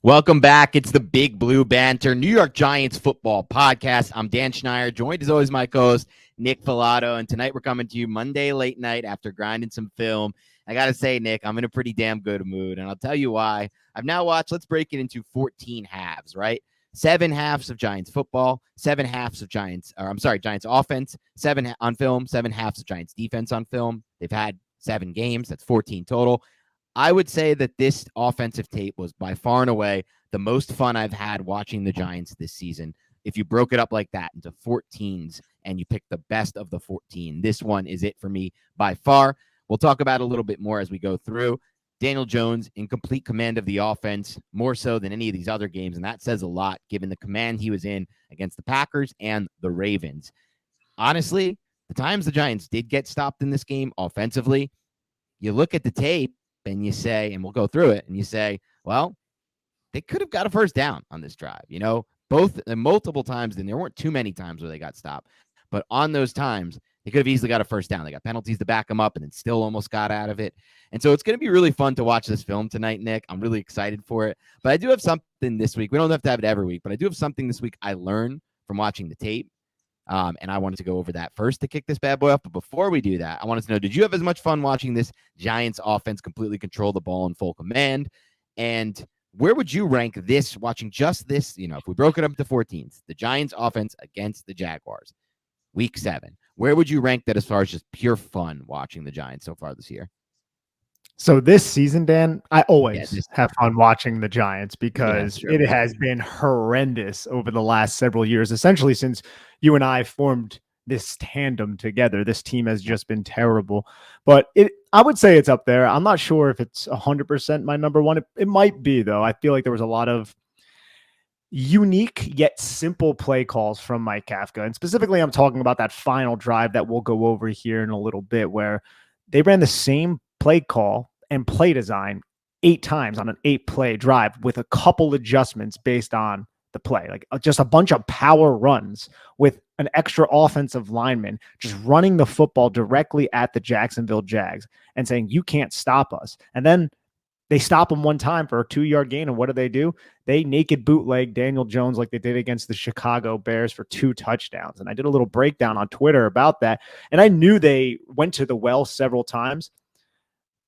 Welcome back. It's the Big Blue Banter, New York Giants football podcast. I'm Dan Schneier, joined as always my co-host, Nick Filato. And tonight we're coming to you Monday late night after grinding some film. I got to say, Nick, I'm in a pretty damn good mood. And I'll tell you why. I've now watched, let's break it into 14 halves, right? 7 halves of Giants football, 7 halves of Giants offense, 7 on film, 7 halves of Giants defense on film. They've had 7 games. That's 14 total. I would say that this offensive tape was by far and away the most fun I've had watching the Giants this season. If you broke it up like that into 14s and you pick the best of the 14, this one is it for me by far. We'll talk about it a little bit more as we go through. Daniel Jones in complete command of the offense, more so than any of these other games, and that says a lot given the command he was in against the Packers and the Ravens. Honestly, the times the Giants did get stopped in this game offensively, you look at the tape, and you say, and we'll go through it, and you say, well, they could have got a first down on this drive, both multiple times, and there weren't too many times where they got stopped, but on those times, they could have easily got a first down. They got penalties to back them up and then still almost got out of it. And so it's going to be really fun to watch this film tonight, Nick. I'm really excited for it. But I do have something this week. We don't have to have it every week, but I do have something this week I learned from watching the tape. And I wanted to go over that first to kick this bad boy off. But before we do that, I wanted to know, did you have as much fun watching this Giants offense completely control the ball in full command? And where would you rank this, watching just this, if we broke it up to 14s, the Giants offense against the Jaguars, week 7, where would you rank that as far as just pure fun watching the Giants so far this year? So this season, Dan, I always have fun watching the Giants because it has been horrendous over the last several years. Essentially, since you and I formed this tandem together, this team has just been terrible. But I would say it's up there. I'm not sure if it's 100% my number one. It might be, though. I feel like there was a lot of unique yet simple play calls from Mike Kafka. And specifically, I'm talking about that final drive that we'll go over here in a little bit, where they ran the same play call and play design 8 times on an 8-play drive with a couple adjustments based on the play, like just a bunch of power runs with an extra offensive lineman just running the football directly at the Jacksonville Jags and saying, you can't stop us. And then they stop him one time for a 2-yard gain. And what do? They naked bootleg Daniel Jones like they did against the Chicago Bears for 2 touchdowns. And I did a little breakdown on Twitter about that. And I knew they went to the well several times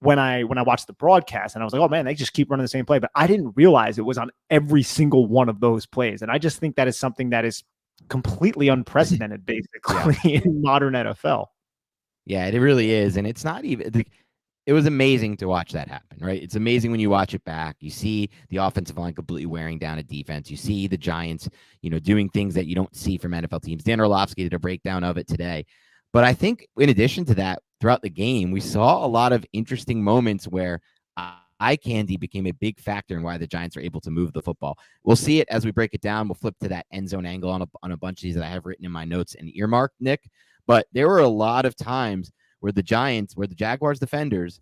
when I watched the broadcast, and I was like, oh man, they just keep running the same play. But I didn't realize it was on every single one of those plays. And I just think that is something that is completely unprecedented, basically, in modern NFL. Yeah, it really is. And it's not even it was amazing to watch that happen, right? It's amazing when you watch it back. You see the offensive line completely wearing down a defense. You see the Giants, doing things that you don't see from NFL teams. Dan Orlovsky did a breakdown of it today. But I think in addition to that, throughout the game, we saw a lot of interesting moments where eye candy became a big factor in why the Giants are able to move the football. We'll see it as we break it down. We'll flip to that end zone angle on a bunch of these that I have written in my notes and earmarked, Nick. But there were a lot of times where the Jaguars defenders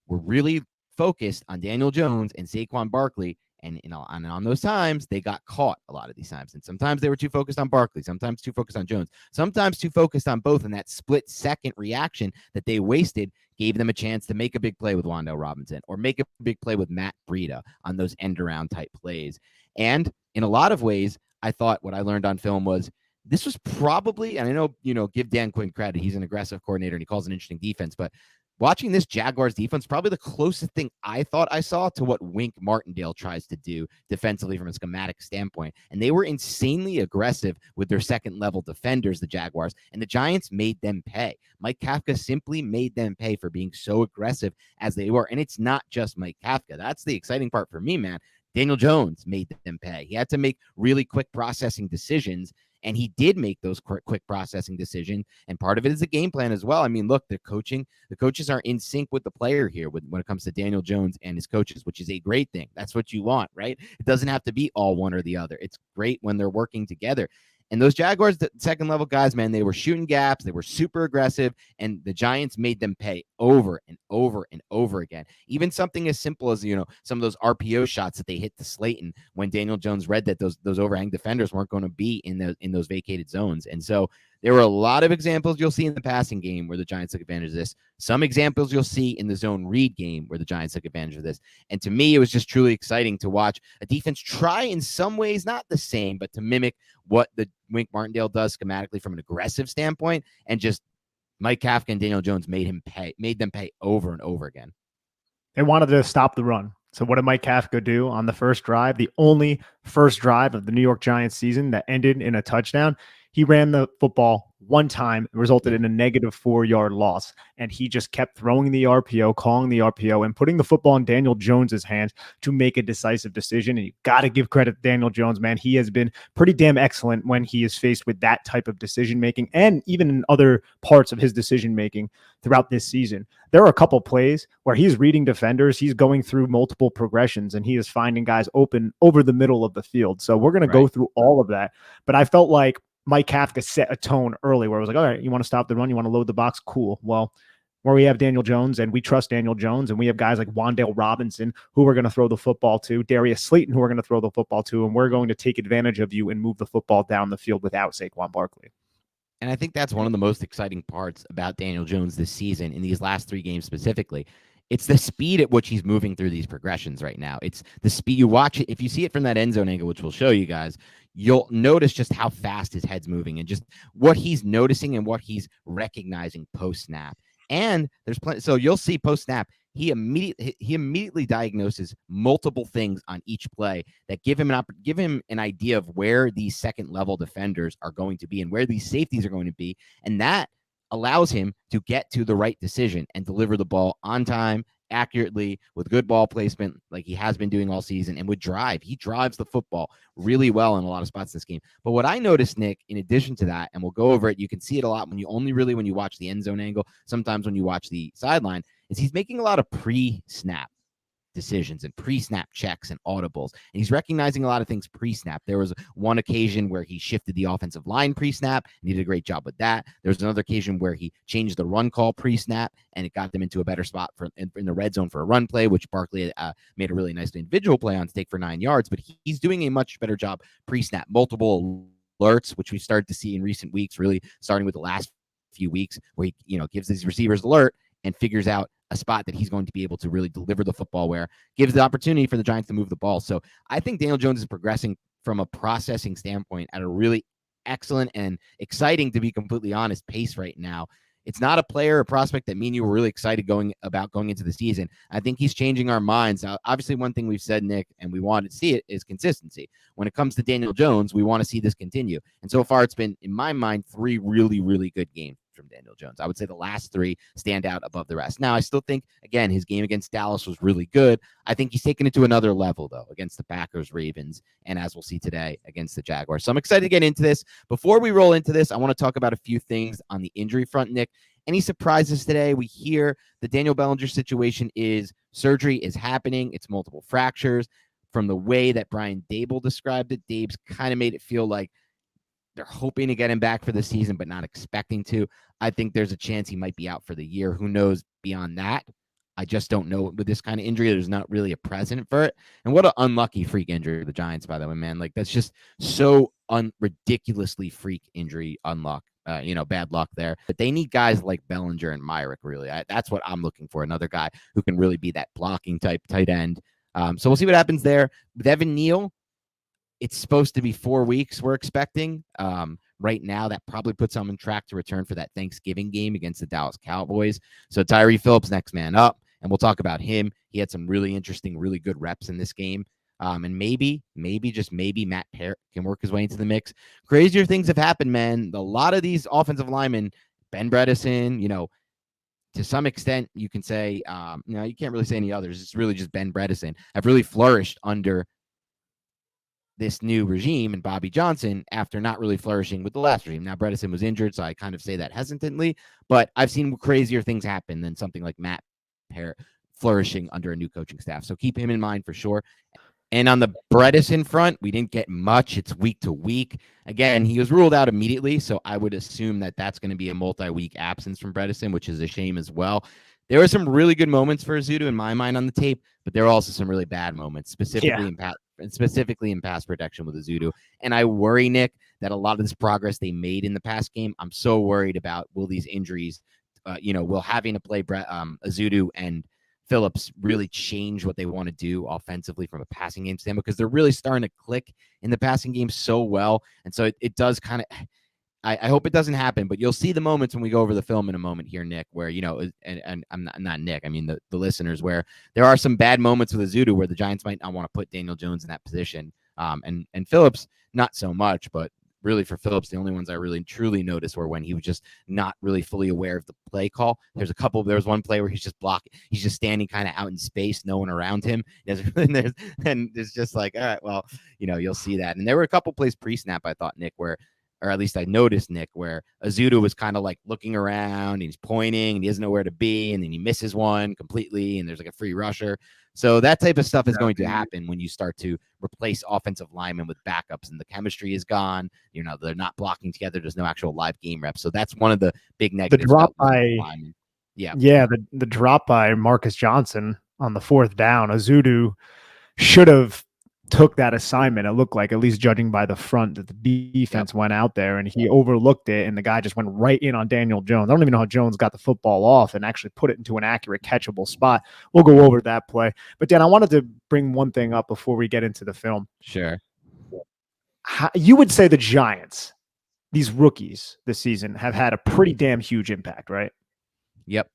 were really focused on Daniel Jones and Saquon Barkley. And on those times, they got caught a lot of these times. And sometimes they were too focused on Barkley, sometimes too focused on Jones, sometimes too focused on both. And that split-second reaction that they wasted gave them a chance to make a big play with Wan'Dale Robinson or make a big play with Matt Breida on those end-around type plays. And in a lot of ways, I thought what I learned on film was this was probably, and I know, give Dan Quinn credit. He's an aggressive coordinator and he calls an interesting defense, but watching this Jaguars defense, probably the closest thing I thought I saw to what Wink Martindale tries to do defensively from a schematic standpoint. And they were insanely aggressive with their second-level defenders, the Jaguars, and the Giants made them pay. Mike Kafka simply made them pay for being so aggressive as they were. And it's not just Mike Kafka. That's the exciting part for me, man. Daniel Jones made them pay. He had to make really quick processing decisions, and he did make those quick processing decisions. And part of it is the game plan as well. I mean, look, the coaches are in sync with the player here when it comes to Daniel Jones and his coaches, which is a great thing. That's what you want, right? It doesn't have to be all one or the other. It's great when they're working together. And those Jaguars, the second-level guys, man, they were shooting gaps. They were super aggressive, and the Giants made them pay over and over and over again. Even something as simple as, some of those RPO shots that they hit to Slayton when Daniel Jones read that those overhang defenders weren't going to be in those vacated zones. And so There were a lot of examples you'll see in the passing game where the Giants took advantage of this. Some examples you'll see in the zone read game where the Giants took advantage of this. And to me, it was just truly exciting to watch a defense try in some ways, not the same, but to mimic what the Wink Martindale does schematically from an aggressive standpoint. And just Mike Kafka and Daniel Jones made them pay over and over again. They wanted to stop the run. So what did Mike Kafka do on the first drive? The only first drive of the New York Giants season that ended in a touchdown. He ran the football one time. It resulted in a negative 4-yard loss. And he just kept throwing the RPO, calling the RPO, and putting the football in Daniel Jones's hands to make a decisive decision. And you got to give credit to Daniel Jones, man. He has been pretty damn excellent when he is faced with that type of decision-making, and even in other parts of his decision-making throughout this season. There are a couple plays where he's reading defenders. He's going through multiple progressions, and he is finding guys open over the middle of the field. So we're going to go through all of that. But I felt like Mike Kafka set a tone early where it was like, all right, you want to stop the run? You want to load the box? Cool. Well, where we have Daniel Jones and we trust Daniel Jones, and we have guys like Wan'Dale Robinson who we're going to throw the football to, Darius Slayton who we're going to throw the football to, and we're going to take advantage of you and move the football down the field without Saquon Barkley. And I think that's one of the most exciting parts about Daniel Jones this season in these last 3 games specifically. It's the speed at which he's moving through these progressions right now. It's the speed. You watch it. If you see it from that end zone angle, which we'll show you guys, you'll notice just how fast his head's moving and just what he's noticing and what he's recognizing post snap. And there's plenty. So you'll see post snap, he immediately diagnoses multiple things on each play that give him an idea of where these second level defenders are going to be and where these safeties are going to be. And that allows him to get to the right decision and deliver the ball on time, accurately, with good ball placement, like he has been doing all season, and with drive. He drives the football really well in a lot of spots in this game. But what I noticed, Nick, in addition to that, and we'll go over it, you can see it a lot when you watch the end zone angle, sometimes when you watch the sideline, is he's making a lot of pre-snap decisions and pre-snap checks and audibles. And he's recognizing a lot of things pre-snap. There was one occasion where he shifted the offensive line pre-snap, and he did a great job with that. There's another occasion where he changed the run call pre-snap, and it got them into a better spot in the red zone for a run play, which Barkley made a really nice individual play on to take for 9 yards. But he's doing a much better job pre-snap. Multiple alerts, which we started to see in recent weeks, really starting with the last few weeks, where he gives these receivers alert and figures out a spot that he's going to be able to really deliver the football, where gives the opportunity for the Giants to move the ball. So I think Daniel Jones is progressing from a processing standpoint at a really excellent and exciting, to be completely honest, pace right now. It's not a player or prospect that me and you were really excited going into the season. I think he's changing our minds. Now, obviously, one thing we've said, Nick, and we wanted to see it, is consistency. When it comes to Daniel Jones, we want to see this continue. And so far, it's been, in my mind, 3 really, really good games from Daniel Jones. I would say the last 3 stand out above the rest. Now, I still think, again, his game against Dallas was really good. I think he's taken it to another level, though, against the Packers, Ravens, and as we'll see today, against the Jaguars. So I'm excited to get into this. Before we roll into this, I want to talk about a few things on the injury front, Nick. Any surprises today? We hear the Daniel Bellinger situation is surgery is happening. It's multiple fractures. From the way that Brian Dable described it, Dabe's kind of made it feel like they're hoping to get him back for the season, but not expecting to. I think there's a chance he might be out for the year. Who knows beyond that? I just don't know. With this kind of injury, there's not really a precedent for it. And what an unlucky freak injury for the Giants, by the way, man. Like, that's just so ridiculously freak injury, bad luck there. But they need guys like Bellinger and Myrick, really. That's what I'm looking for, another guy who can really be that blocking type tight end. So we'll see what happens there. With Evan Neal, it's supposed to be 4 weeks, we're expecting. Right now, that probably puts him on track to return for that Thanksgiving game against the Dallas Cowboys. So Tyree Phillips, next man up, and we'll talk about him. He had some really interesting, really good reps in this game. And maybe Matt Parrott can work his way into the mix. Crazier things have happened, man. A lot of these offensive linemen, Ben Bredesen, to some extent, you can say, you can't really say any others. It's really just Ben Bredesen have really flourished under this new regime and Bobby Johnson after not really flourishing with the last regime. Now, Bredesen was injured, so I kind of say that hesitantly, but I've seen crazier things happen than something like Matt Parrott flourishing under a new coaching staff. So keep him in mind for sure. And on the Bredesen front, we didn't get much. It's week to week. Again, he was ruled out immediately, so I would assume that that's going to be a multi-week absence from Bredesen, which is a shame as well. There were some really good moments for Ezeudo in my mind on the tape, but there are also some really bad moments, specifically in pass protection with Ezeudo. And I worry, Nick, that a lot of this progress they made in the pass game, I'm so worried about will these injuries, will having to play Ezeudo and Phillips really change what they want to do offensively from a passing game standpoint, because they're really starting to click in the passing game so well. And so it does kind of, I hope it doesn't happen, but you'll see the moments when we go over the film in a moment here, Nick, where, and I'm not Nick, I mean the listeners, where there are some bad moments with Ezeudo where the Giants might not want to put Daniel Jones in that position. And Phillips, not so much, but really for Phillips, the only ones I really truly noticed were when he was just not really fully aware of the play call. There was one play where he's just standing kind of out in space, no one around him. And it's just like, all right, well, you'll see that. And there were a couple plays pre-snap, I thought, Nick, where, or at least I noticed, Nick, where Ezeudo was kind of like looking around and he's pointing and he doesn't know where to be, and then he misses one completely and there's like a free rusher. So that type of stuff is going to happen when you start to replace offensive linemen with backups and the chemistry is gone. They're not blocking together. There's no actual live game reps. So that's one of the big negatives. The drop by, the drop by Marcus Johnson on the 4th down, Ezeudo should have took that assignment. It looked like, at least judging by the front, that the defense went out there and he overlooked it, and the guy just went right in on Daniel Jones. I don't even know how Jones got the football off and actually put it into an accurate, catchable spot. We'll go over that play. But Dan, I wanted to bring one thing up before we get into the film. Sure. You would say the Giants, these rookies this season, have had a pretty damn huge impact, right? Yep.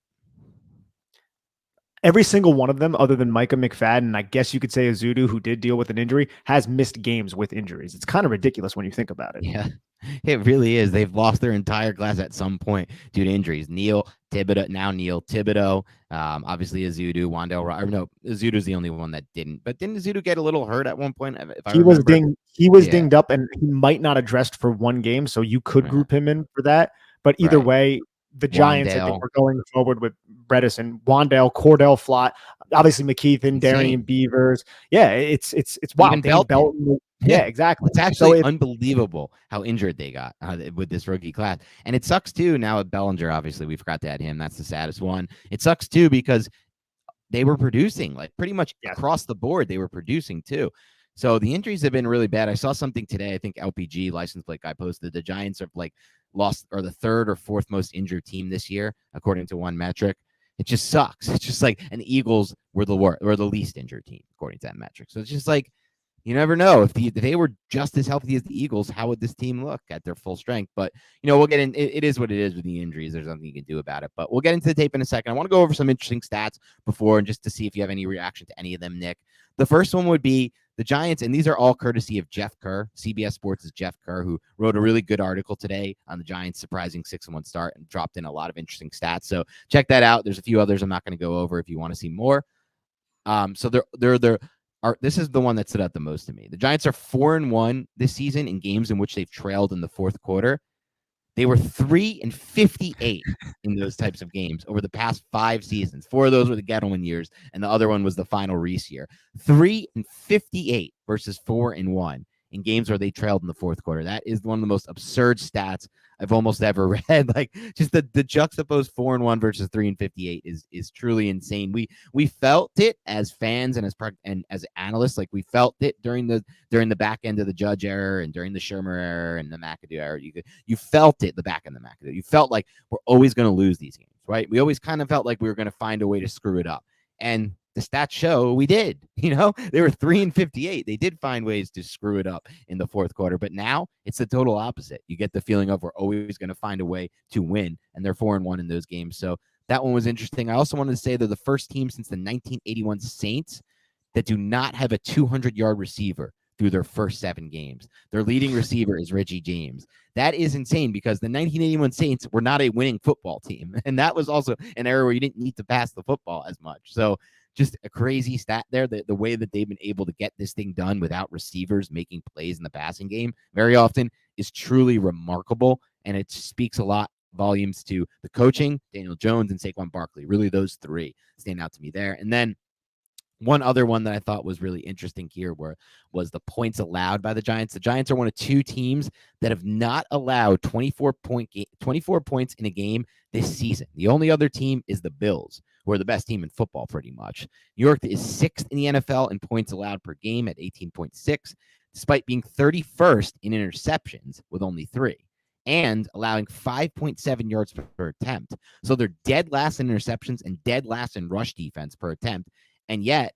Every single one of them, other than Micah McFadden, I guess you could say Ezeudo, who did deal with an injury, has missed games with injuries. It's kind of ridiculous when you think about it. Yeah, it really is. They've lost their entire class at some point due to injuries. Neil Thibodeau, obviously Ezeudo, Wan'Dale Robinson. No, Ezeudo's the only one that didn't. But didn't Ezeudo get a little hurt at one point? He was dinged up, and he might not have dressed for one game, so you could group him in for that. But either way, the Giants, I think, we're going forward with Bredesen, Wan'Dale, Cordell Flott, obviously McKeithen, Darian Beavers. Yeah, it's wild. Belton. Yeah, exactly. It's actually unbelievable how injured they got with this rookie class. And it sucks too. Now with Bellinger, obviously we forgot to add him. That's the saddest one. It sucks too because they were producing, like pretty much across the board. They were producing too. So the injuries have been really bad. I saw something today. I think LPG, license plate guy, posted the Giants are lost, or the 3rd or 4th most injured team this year, according to one metric. It just sucks. It's just like, and the Eagles were the least injured team, according to that metric. So it's just like, you never know. If they were just as healthy as the Eagles, how would this team look at their full strength? But, we'll get in. It is what it is with the injuries. There's nothing you can do about it. But we'll get into the tape in a second. I want to go over some interesting stats before, and just to see if you have any reaction to any of them, Nick. The first one would be the Giants, and these are all courtesy of Jeff Kerr. CBS Sports' Jeff Kerr, who wrote a really good article today on the Giants' surprising 6-1 start and dropped in a lot of interesting stats. So check that out. There's a few others I'm not going to go over if you want to see more. So this is the one that stood out the most to me. The Giants are 4-1 this season in games in which they've trailed in the 4th quarter. They were 3-58 in those types of games over the past 5 seasons. 4 of those were the Gettleman years, and the other one was the final Reese year. 3-58 versus 4-1 in games where they trailed in the 4th quarter. That is one of the most absurd stats I've almost ever read. Like, just the juxtaposed 4-1 versus 3-58 is truly insane. We felt it as fans and as analalists. Like, we felt it during the back end of the Judge era and during the Shermer era and the McAdoo era. You felt it the back end of the McAdoo. You felt like we're always going to lose these games, right? We always kind of felt like we were going to find a way to screw it up. And the stats show we did. They were 3-58. They did find ways to screw it up in the 4th quarter, but now it's the total opposite. You get the feeling of we're always going to find a way to win, and they're 4-1 in those games. So that one was interesting. I also wanted to say they're the first team since the 1981 Saints that do not have a 200-yard receiver through their first 7 games. Their leading receiver is Richie James. That is insane because the 1981 Saints were not a winning football team, and that was also an era where you didn't need to pass the football as much. So just a crazy stat there, the way that they've been able to get this thing done without receivers making plays in the passing game very often is truly remarkable, and it speaks a lot volumes to the coaching, Daniel Jones and Saquon Barkley. Really, those 3 stand out to me there. And then one other one that I thought was really interesting here was the points allowed by the Giants. The Giants are one of 2 teams that have not allowed 24 points in a game this season. The only other team is the Bills, who are the best team in football pretty much. New York is 6th in the NFL in points allowed per game at 18.6, despite being 31st in interceptions with only 3 and allowing 5.7 yards per attempt. So they're dead last in interceptions and dead last in rush defense per attempt. And yet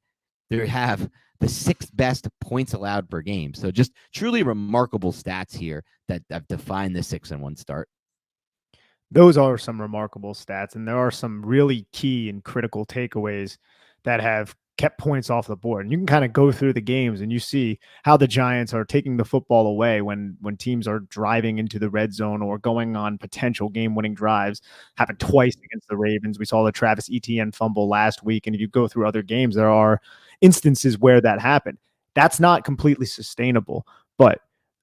they have the 6th best points allowed per game. So just truly remarkable stats here that have defined the 6-1 start. Those are some remarkable stats, and there are some really key and critical takeaways that have kept points off the board. And you can kind of go through the games and you see how the Giants are taking the football away when teams are driving into the red zone or going on potential game-winning drives. Happened twice against the Ravens. We saw the Travis Etienne fumble last week, and if you go through other games, there are instances where that happened. That's not completely sustainable, but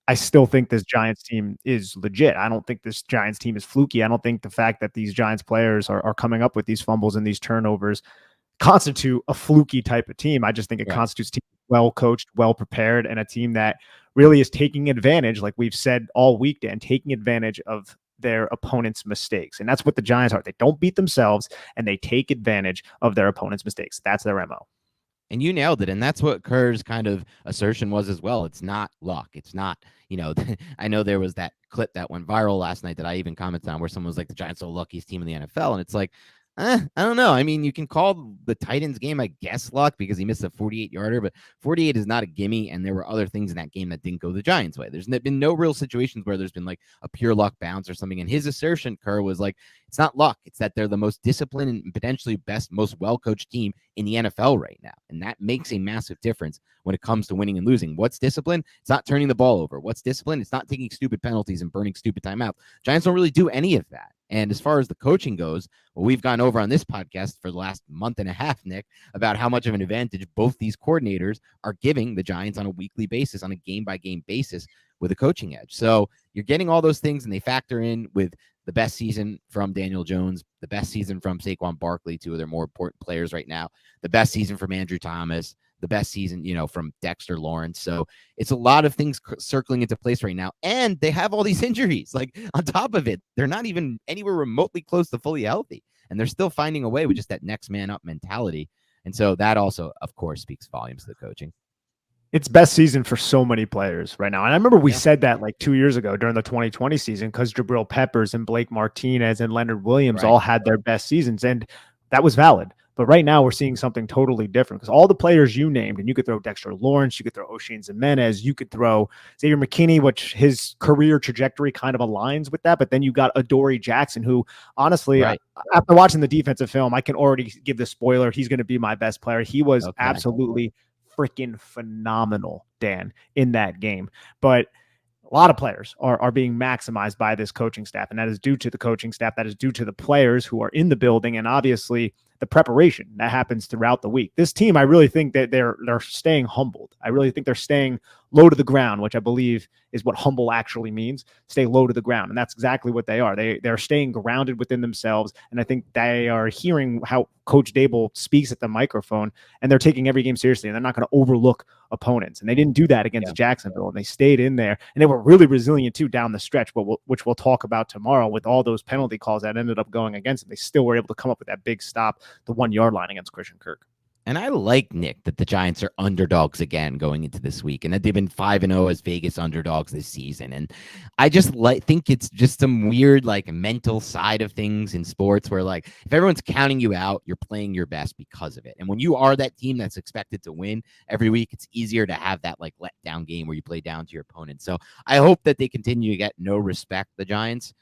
I still think this Giants team is legit. I don't think this Giants team is fluky. I don't think the fact that these Giants players are coming up with these fumbles and these turnovers constitute a fluky type of team. I just think it constitutes a team well coached, well prepared, and a team that really is taking advantage, like we've said all week, Dan, taking advantage of their opponent's mistakes. And that's what the Giants are. They don't beat themselves, and they take advantage of their opponent's mistakes. That's their MO. And you nailed it. And that's what Kerr's kind of assertion was as well. It's not luck. It's not, I know there was that clip that went viral last night that I even commented on where someone was like, the Giants are the luckiest team in the NFL. And it's like, I don't know. I mean, you can call the Titans game, I guess, luck because he missed a 48-yarder, but 48 is not a gimme. And there were other things in that game that didn't go the Giants' way. There's been no real situations where there's been like a pure luck bounce or something. And his assertion, Kerr, was like, it's not luck. It's that they're the most disciplined and potentially best, most well-coached team in the NFL right now. And that makes a massive difference when it comes to winning and losing. What's discipline? It's not turning the ball over. What's discipline? It's not taking stupid penalties and burning stupid timeouts. Giants don't really do any of that. And as far as the coaching goes, well, we've gone over on this podcast for the last month and a half, Nick, about how much of an advantage both these coordinators are giving the Giants on a weekly basis, on a game-by-game basis with a coaching edge. So you're getting all those things, and they factor in with the best season from Daniel Jones, the best season from Saquon Barkley, two of their more important players right now, the best season from Andrew Thomas, the best season, from Dexter Lawrence. So it's a lot of things circling into place right now. And they have all these injuries. Like on top of it, they're not even anywhere remotely close to fully healthy. And they're still finding a way with just that next man up mentality. And so that also, of course, speaks volumes to the coaching. It's best season for so many players right now. And I remember we said that like 2 years ago during the 2020 season, because Jabril Peppers and Blake Martinez and Leonard Williams all had their best seasons. And that was valid. But right now we're seeing something totally different because all the players you named, and you could throw Dexter Lawrence, you could throw O'Shane Ximenez, you could throw Xavier McKinney, which his career trajectory kind of aligns with that. But then you got Adoree Jackson, who honestly, after watching the defensive film, I can already give the spoiler. He's going to be my best player. He was absolutely freaking phenomenal, Dan, in that game. But a lot of players are being maximized by this coaching staff, and that is due to the coaching staff. That is due to the players who are in the building, and obviously the preparation that happens throughout the week. This team, I really think that they're staying humbled. I really think they're staying low to the ground, which I believe is what humble actually means. Stay low to the ground, and that's exactly what they are. They're staying grounded within themselves, and I think they are hearing how Coach Dable speaks at the microphone, and they're taking every game seriously, and they're not going to overlook opponents. And they didn't do that against Jacksonville, and they stayed in there, and they were really resilient too down the stretch, which we'll talk about tomorrow with all those penalty calls that ended up going against them. They still were able to come up with that big stop, the 1 yard line against Christian Kirk. And I like, Nick, that the Giants are underdogs again going into this week, and that they've been 5-0 as Vegas underdogs this season. And I just think it's just some weird mental side of things in sports where if everyone's counting you out, you're playing your best because of it. And when you are that team that's expected to win every week, it's easier to have that letdown game where you play down to your opponent. So I hope that they continue to get no respect, the Giants,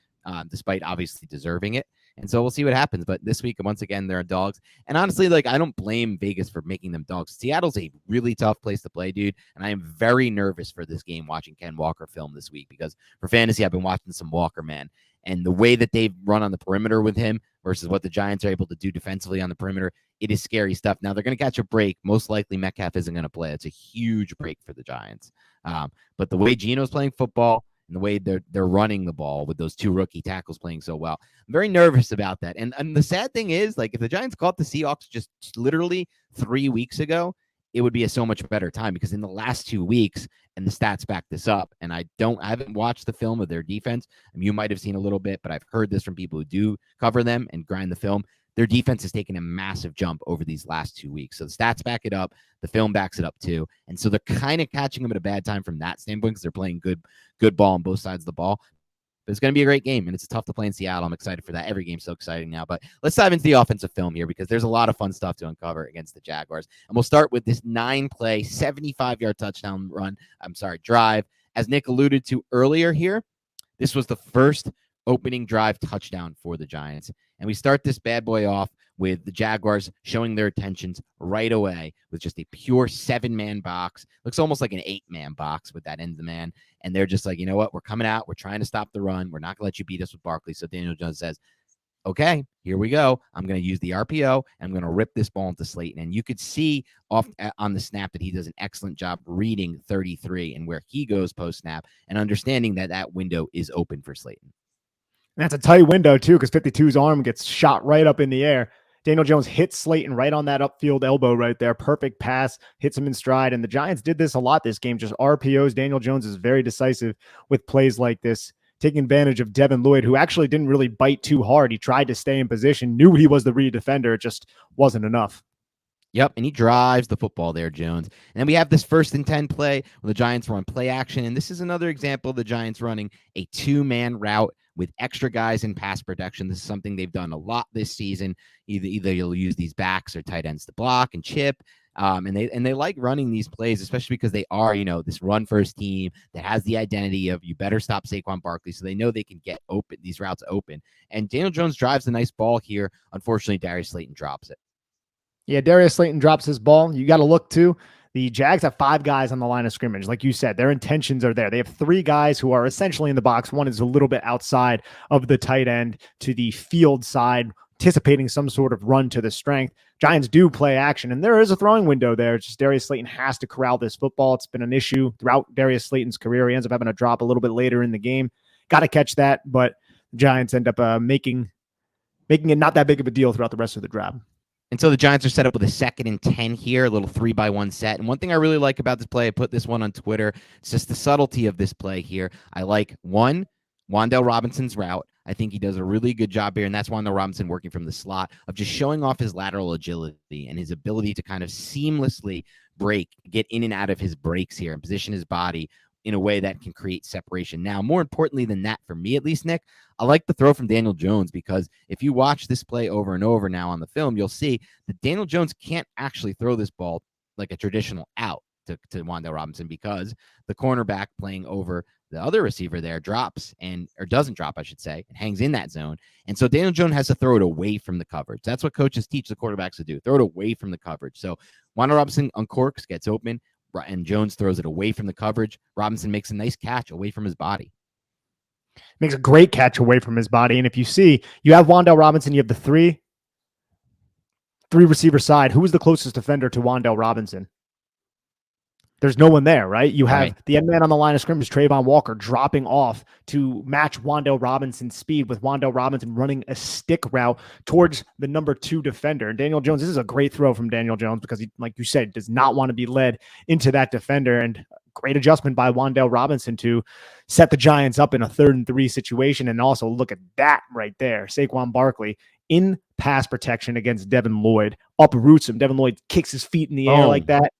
despite obviously deserving it. And so we'll see what happens. But this week, once again, they're dogs. And honestly, I don't blame Vegas for making them dogs. Seattle's a really tough place to play, dude. And I am very nervous for this game watching Ken Walker film this week because for fantasy, I've been watching some Walker, man. And the way that they've run on the perimeter with him versus what the Giants are able to do defensively on the perimeter, it is scary stuff. Now, they're going to catch a break. Most likely, Metcalf isn't going to play. It's a huge break for the Giants. But the way Geno's playing football, and the way they're running the ball with those two rookie tackles playing so well, I'm very nervous about that. And the sad thing is, if the Giants caught the Seahawks just literally 3 weeks ago, it would be a so much better time because in the last 2 weeks, and the stats back this up, and I haven't watched the film of their defense. I mean, you might have seen a little bit, but I've heard this from people who do cover them and grind the film. their defense has taken a massive jump over these last 2 weeks. So the stats back it up. The film backs it up too. And so they're kind of catching them at a bad time from that standpoint because they're playing good ball on both sides of the ball. But it's going to be a great game, and it's tough to play in Seattle. I'm excited for that. Every game's so exciting now. But let's dive into the offensive film here because there's a lot of fun stuff to uncover against the Jaguars. And we'll start with this 9-play, 75-yard touchdown drive. As Nick alluded to earlier here, this was the first opening drive touchdown for the Giants. And we start this bad boy off with the Jaguars showing their attentions right away with just a pure 7-man box. Looks almost like an 8-man box with that end of the man. And they're just like, you know what? We're coming out. We're trying to stop the run. We're not going to let you beat us with Barkley. So Daniel Jones says, okay, here we go. I'm going to use the RPO, and I'm going to rip this ball into Slayton. And you could see off on the snap that he does an excellent job reading 33 and where he goes post-snap and understanding that that window is open for Slayton. And that's a tight window, too, because 52's arm gets shot right up in the air. Daniel Jones hits Slayton right on that upfield elbow right there. Perfect pass, hits him in stride. And the Giants did this a lot this game, just RPOs. Daniel Jones is very decisive with plays like this, taking advantage of Devin Lloyd, who actually didn't really bite too hard. He tried to stay in position, knew he was the read defender. It just wasn't enough. Yep, and he drives the football there, Jones. And then we have this 1st and 10 play where the Giants run play action. And this is another example of the Giants running a 2-man route with extra guys in pass protection. This is something they've done a lot this season. Either you'll use these backs or tight ends to block and chip. And they like running these plays, especially because they are, this run first team that has the identity of you better stop Saquon Barkley. So they know they can get open these routes open. And Daniel Jones drives a nice ball here. Unfortunately, Darius Slayton drops it. Yeah, Darius Slayton drops his ball. You got to look too. The Jags have 5 guys on the line of scrimmage. Like you said, their intentions are there. They have 3 guys who are essentially in the box. One is a little bit outside of the tight end to the field side, anticipating some sort of run to the strength. Giants do play action, and there is a throwing window there. It's just Darius Slayton has to corral this football. It's been an issue throughout Darius Slayton's career. He ends up having a drop a little bit later in the game. Got to catch that, but the Giants end up making it not that big of a deal throughout the rest of the drive. And so the Giants are set up with a 2nd and 10 here, a little 3-by-1 set. And one thing I really like about this play, I put this one on Twitter, it's just the subtlety of this play here. I like, one, Wan'Dale Robinson's route. I think he does a really good job here, and that's Wan'Dale Robinson working from the slot of just showing off his lateral agility and his ability to kind of seamlessly get in and out of his breaks here and position his body in a way that can create separation. Now, more importantly than that, for me at least, Nick, I like the throw from Daniel Jones because if you watch this play over and over now on the film, you'll see that Daniel Jones can't actually throw this ball like a traditional out to Wan'Dale Robinson because the cornerback playing over the other receiver there doesn't drop, I should say, and hangs in that zone. And so Daniel Jones has to throw it away from the coverage. That's what coaches teach the quarterbacks to do, throw it away from the coverage. So Wan'Dale Robinson uncorks, gets open, and Jones throws it away from the coverage. Robinson makes a nice catch away from his body. Makes a great catch away from his body. And if you see, you have Wan'Dale Robinson, you have the three receiver side. Who is the closest defender to Wan'Dale Robinson? There's no one there, right? You have the end man on the line of scrimmage, Trayvon Walker, dropping off to match Wan'Dale Robinson's speed with Wan'Dale Robinson running a stick route towards the number 2 defender. And Daniel Jones, this is a great throw from Daniel Jones because he, like you said, does not want to be led into that defender. And great adjustment by Wan'Dale Robinson to set the Giants up in a 3rd and 3 situation. And also look at that right there. Saquon Barkley in pass protection against Devin Lloyd, uproots him. Devin Lloyd kicks his feet in the air like that.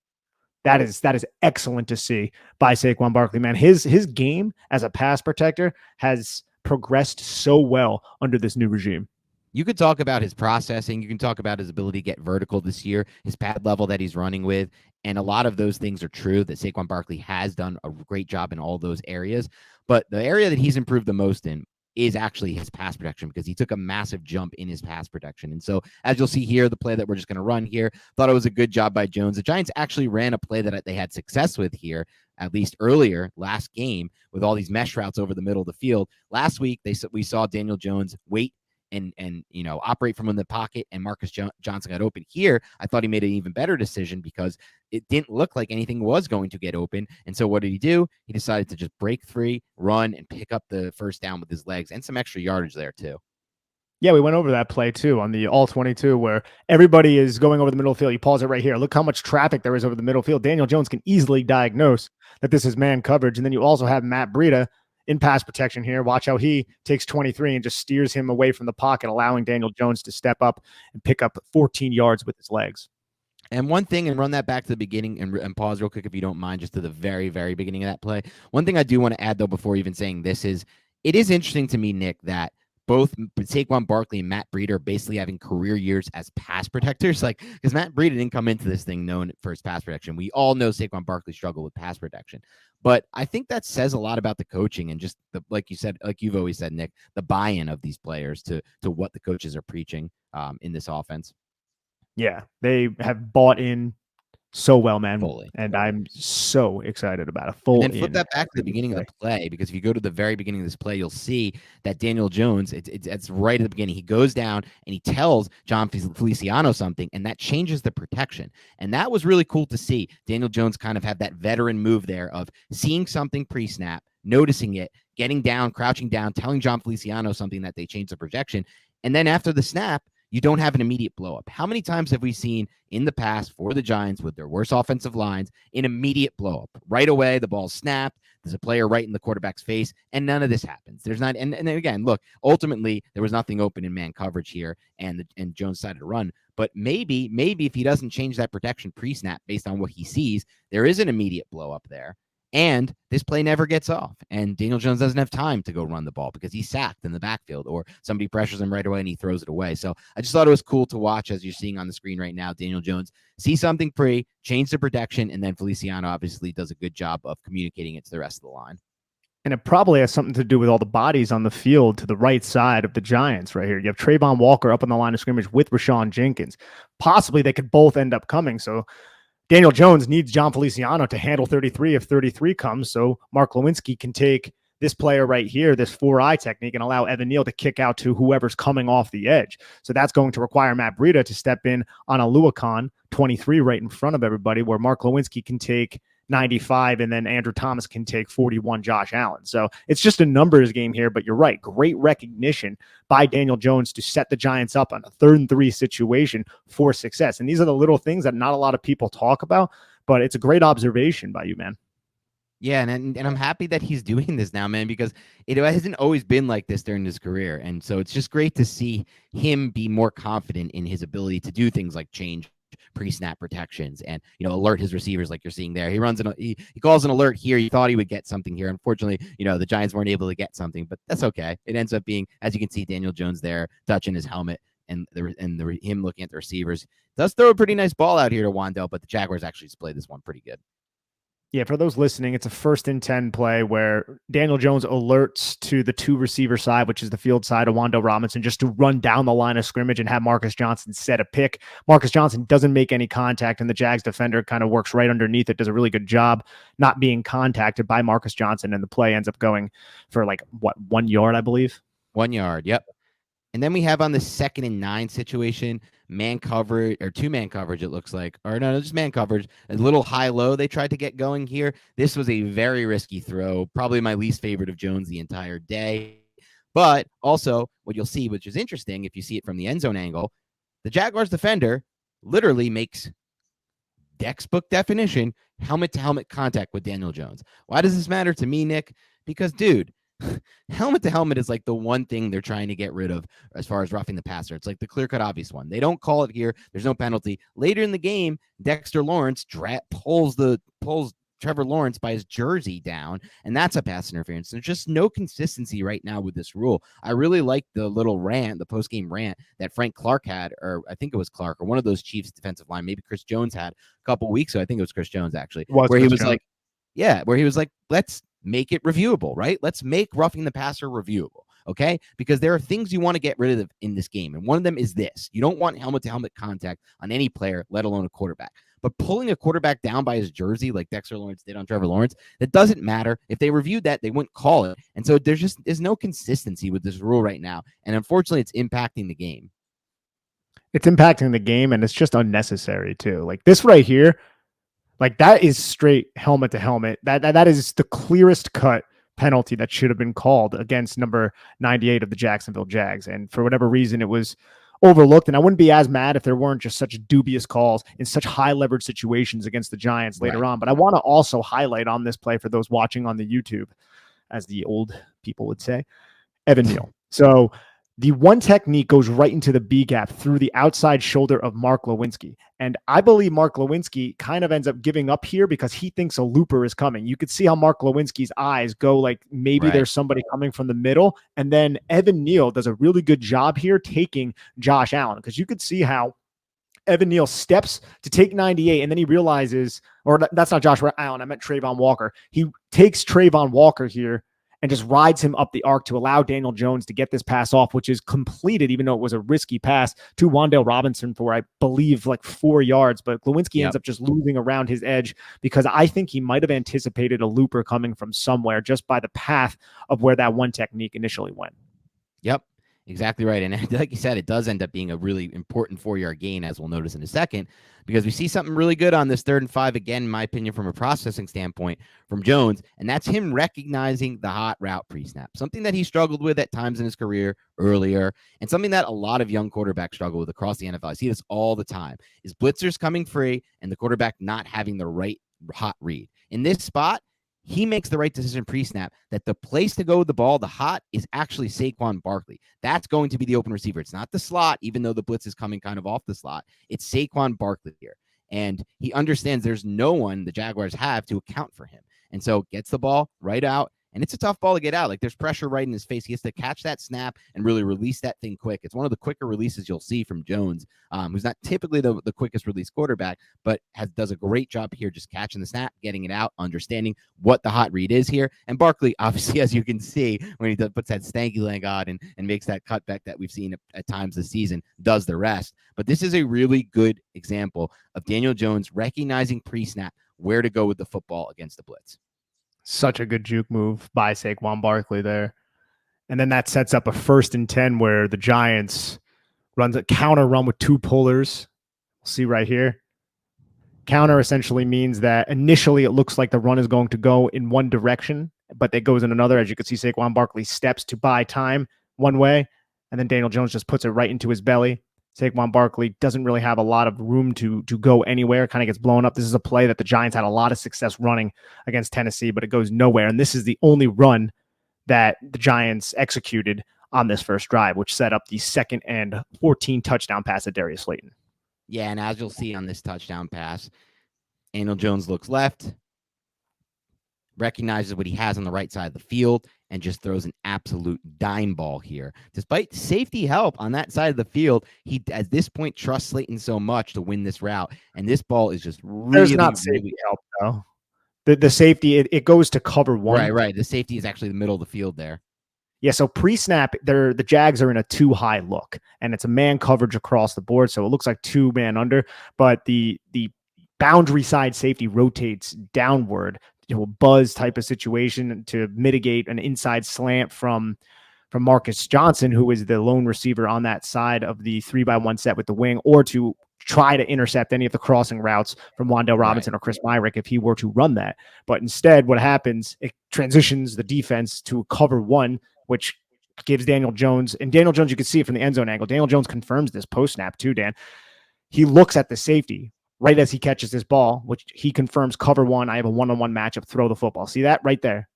That is excellent to see by Saquon Barkley, man. His game as a pass protector has progressed so well under this new regime. You could talk about his processing. You can talk about his ability to get vertical this year, his pad level that he's running with. And a lot of those things are true that Saquon Barkley has done a great job in all those areas. But the area that he's improved the most in is actually his pass protection because he took a massive jump in his pass protection. And so as you'll see here, the play that we're just going to run here, thought it was a good job by Jones. The Giants actually ran a play that they had success with here, at least earlier last game with all these mesh routes over the middle of the field. Last week, we saw Daniel Jones wait and operate from in the pocket, and Marcus Johnson got open. Here, I thought he made an even better decision because it didn't look like anything was going to get open. And so what did he do? He decided to just break free, run, and pick up the first down with his legs and some extra yardage there too. Yeah, we went over that play too on the All-22 where everybody is going over the middle field. You pause it right here. Look how much traffic there is over the middle field. Daniel Jones can easily diagnose that this is man coverage. And then you also have Matt Breida in pass protection here. Watch how he takes 23 and just steers him away from the pocket, allowing Daniel Jones to step up and pick up 14 yards with his legs. And one thing, and run that back to the beginning and pause real quick if you don't mind, just to the very, very beginning of that play. One thing I do want to add, though, before even saying this is, it is interesting to me, Nick, that both Saquon Barkley and Matt Breida are basically having career years as pass protectors. Like, because Matt Breida didn't come into this thing known for his pass protection. We all know Saquon Barkley struggled with pass protection. But I think that says a lot about the coaching and just, like you said, like you've always said, Nick, the buy-in of these players to what the coaches are preaching in this offense. Yeah, they have bought in so well, man. Fully. And I'm so excited about it. And then flip that back to the beginning of the play, because if you go to the very beginning of this play, you'll see that Daniel Jones, it's right at the beginning. He goes down and he tells John Feliciano something, and that changes the protection. And that was really cool to see. Daniel Jones kind of have that veteran move there of seeing something pre-snap, noticing it, getting down, crouching down, telling John Feliciano something that they changed the projection. And then after the snap, you don't have an immediate blow up. How many times have we seen in the past for the Giants with their worst offensive lines an immediate blow up? Right away, the ball's snapped. There's a player right in the quarterback's face, and none of this happens. There's not, and then again, look, ultimately there was nothing open in man coverage here, and Jones decided to run. But maybe if he doesn't change that protection pre-snap based on what he sees, there is an immediate blow up there. And this play never gets off. And Daniel Jones doesn't have time to go run the ball because he's sacked in the backfield, or somebody pressures him right away and he throws it away. So I just thought it was cool to watch, as you're seeing on the screen right now. Daniel Jones see something pre, change the protection, and then Feliciano obviously does a good job of communicating it to the rest of the line. And it probably has something to do with all the bodies on the field to the right side of the Giants right here. You have Trayvon Walker up on the line of scrimmage with Rashawn Jenkins. Possibly they could both end up coming. So Daniel Jones needs John Feliciano to handle 33 if 33 comes, so Mark Lewinsky can take this player right here, this 4-eye technique, and allow Evan Neal to kick out to whoever's coming off the edge. So that's going to require Matt Breida to step in on a Luakon 23 right in front of everybody, where Mark Lewinsky can take 95, and then Andrew Thomas can take 41 Josh Allen. So it's just a numbers game here, but you're right. Great recognition by Daniel Jones to set the Giants up on a 3rd and 3 situation for success. And these are the little things that not a lot of people talk about, but it's a great observation by you, man. Yeah, and I'm happy that he's doing this now, man, because it hasn't always been like this during his career. And so it's just great to see him be more confident in his ability to do things like change pre-snap protections and, alert his receivers like you're seeing there. He calls an alert here. You thought he would get something here. Unfortunately, the Giants weren't able to get something, but that's okay. It ends up being, as you can see, Daniel Jones there touching his helmet and him looking at the receivers. Does throw a pretty nice ball out here to Wan'Dale, but the Jaguars actually displayed this one pretty good. Yeah, for those listening, it's a 1st and 10 play where Daniel Jones alerts to the 2 receiver side, which is the field side of Wan'Dale Robinson, just to run down the line of scrimmage and have Marcus Johnson set a pick. Marcus Johnson doesn't make any contact, and the Jags defender kind of works right underneath it, does a really good job not being contacted by Marcus Johnson, and the play ends up going for 1 yard, I believe. 1 yard, yep. And then we have on the 2nd and 9 situation, man coverage or 2-man coverage, it looks like. Or no, just man coverage. A little high-low they tried to get going here. This was a very risky throw, probably my least favorite of Jones the entire day. But also, what you'll see, which is interesting, if you see it from the end zone angle, the Jaguars defender literally makes textbook definition helmet-to-helmet contact with Daniel Jones. Why does this matter to me, Nick? Because, dude, helmet to helmet is like the one thing they're trying to get rid of as far as roughing the passer. It's like the clear-cut obvious one. They don't call it here. There's no penalty. Later in the game, Dexter Lawrence pulls Trevor Lawrence by his jersey down, and that's a pass interference. There's just no consistency right now with this rule. I really like the little rant, the post-game rant that Frank Clark had, or I think it was Clark, or one of those Chiefs defensive line, maybe Chris Jones had a couple weeks ago. I think it was Chris Jones, actually, where he was like, let's make it reviewable, right? Let's make roughing the passer reviewable, okay? Because there are things you want to get rid of in this game, and one of them is this. You don't want helmet-to-helmet contact on any player, let alone a quarterback. But pulling a quarterback down by his jersey like Dexter Lawrence did on Trevor Lawrence, that doesn't matter. If they reviewed that, they wouldn't call it. And so there's no consistency with this rule right now, and unfortunately, it's impacting the game. It's impacting the game, and it's just unnecessary, too. Like this right here, that is straight helmet to helmet. That is the clearest cut penalty that should have been called against number 98 of the Jacksonville Jags. And for whatever reason, it was overlooked. And I wouldn't be as mad if there weren't just such dubious calls in such high leverage situations against the Giants later on. But I want to also highlight on this play for those watching on the YouTube. as the old people would say, Evan Neal. So the one technique goes right into the B gap through the outside shoulder of Mark Lewinsky. And I believe Mark Lewinsky kind of ends up giving up here because he thinks a looper is coming. You could see how Mark Lewinsky's eyes go like maybe there's somebody coming from the middle. And then Evan Neal does a really good job here taking Josh Allen, because you could see how Evan Neal steps to take 98, and then he realizes, or that's not Josh Allen, I meant Trayvon Walker. He takes Trayvon Walker here and just rides him up the arc to allow Daniel Jones to get this pass off, which is completed, even though it was a risky pass, to Wan'Dale Robinson for, I believe, like 4 yards. But Lewinsky ends up just losing around his edge because I think he might have anticipated a looper coming from somewhere just by the path of where that one technique initially went. Yep. Exactly right. And like you said, it does end up being a really important 4-yard gain, as we'll notice in a second, because we see something really good on this 3rd and 5, again, in my opinion, from a processing standpoint from Jones. And that's him recognizing the hot route pre-snap, something that he struggled with at times in his career earlier, and something that a lot of young quarterbacks struggle with across the NFL. I see this all the time, is blitzers coming free and the quarterback not having the right hot read. In this spot, he makes the right decision pre-snap that the place to go with the ball, the hot, is actually Saquon Barkley. That's going to be the open receiver. It's not the slot, even though the blitz is coming kind of off the slot. It's Saquon Barkley here. And he understands there's no one the Jaguars have to account for him. And so gets the ball right out. And it's a tough ball to get out. Like, there's pressure right in his face. He has to catch that snap and really release that thing quick. It's one of the quicker releases you'll see from Jones, who's not typically the quickest release quarterback, but does a great job here just catching the snap, getting it out, understanding what the hot read is here. And Barkley, obviously, as you can see, when he puts that stanky leg on and makes that cutback that we've seen at times this season, does the rest. But this is a really good example of Daniel Jones recognizing pre-snap where to go with the football against the blitz. Such a good juke move by Saquon Barkley there. And then that sets up a 1st and 10 where the Giants runs a counter run with 2 pullers. We'll see right here. Counter essentially means that initially it looks like the run is going to go in one direction, but it goes in another. As you can see, Saquon Barkley steps to buy time one way, and then Daniel Jones just puts it right into his belly. Saquon Barkley doesn't really have a lot of room to go anywhere, kind of gets blown up. This is a play that the Giants had a lot of success running against Tennessee, but it goes nowhere. And this is the only run that the Giants executed on this first drive, which set up the 2nd and 14 touchdown pass at Darius Slayton. Yeah, and as you'll see on this touchdown pass, Daniel Jones looks left, recognizes what he has on the right side of the field, and just throws an absolute dime ball here. Despite safety help on that side of the field, he, at this point, trusts Slayton so much to win this route. And this ball is just really, there's not safety help, though. The safety, it goes to cover one. Right. The safety is actually the middle of the field there. Yeah, so pre-snap, the Jags are in a 2-high look, and it's a man coverage across the board, so it looks like 2-man under, but the boundary side safety rotates downward, a buzz type of situation to mitigate an inside slant from Marcus Johnson, who is the lone receiver on that side of the 3-by-1 set with the wing, or to try to intercept any of the crossing routes from Wan'Dale Robinson or Chris Myrick if he were to run that. But instead, what happens, it transitions the defense to cover 1, which gives Daniel Jones, and Daniel Jones, you can see it from the end zone angle. Daniel Jones confirms this post-snap too, Dan. He looks at the safety right as he catches this ball, which he confirms cover 1. I have a 1-on-1 matchup, throw the football. See that right there?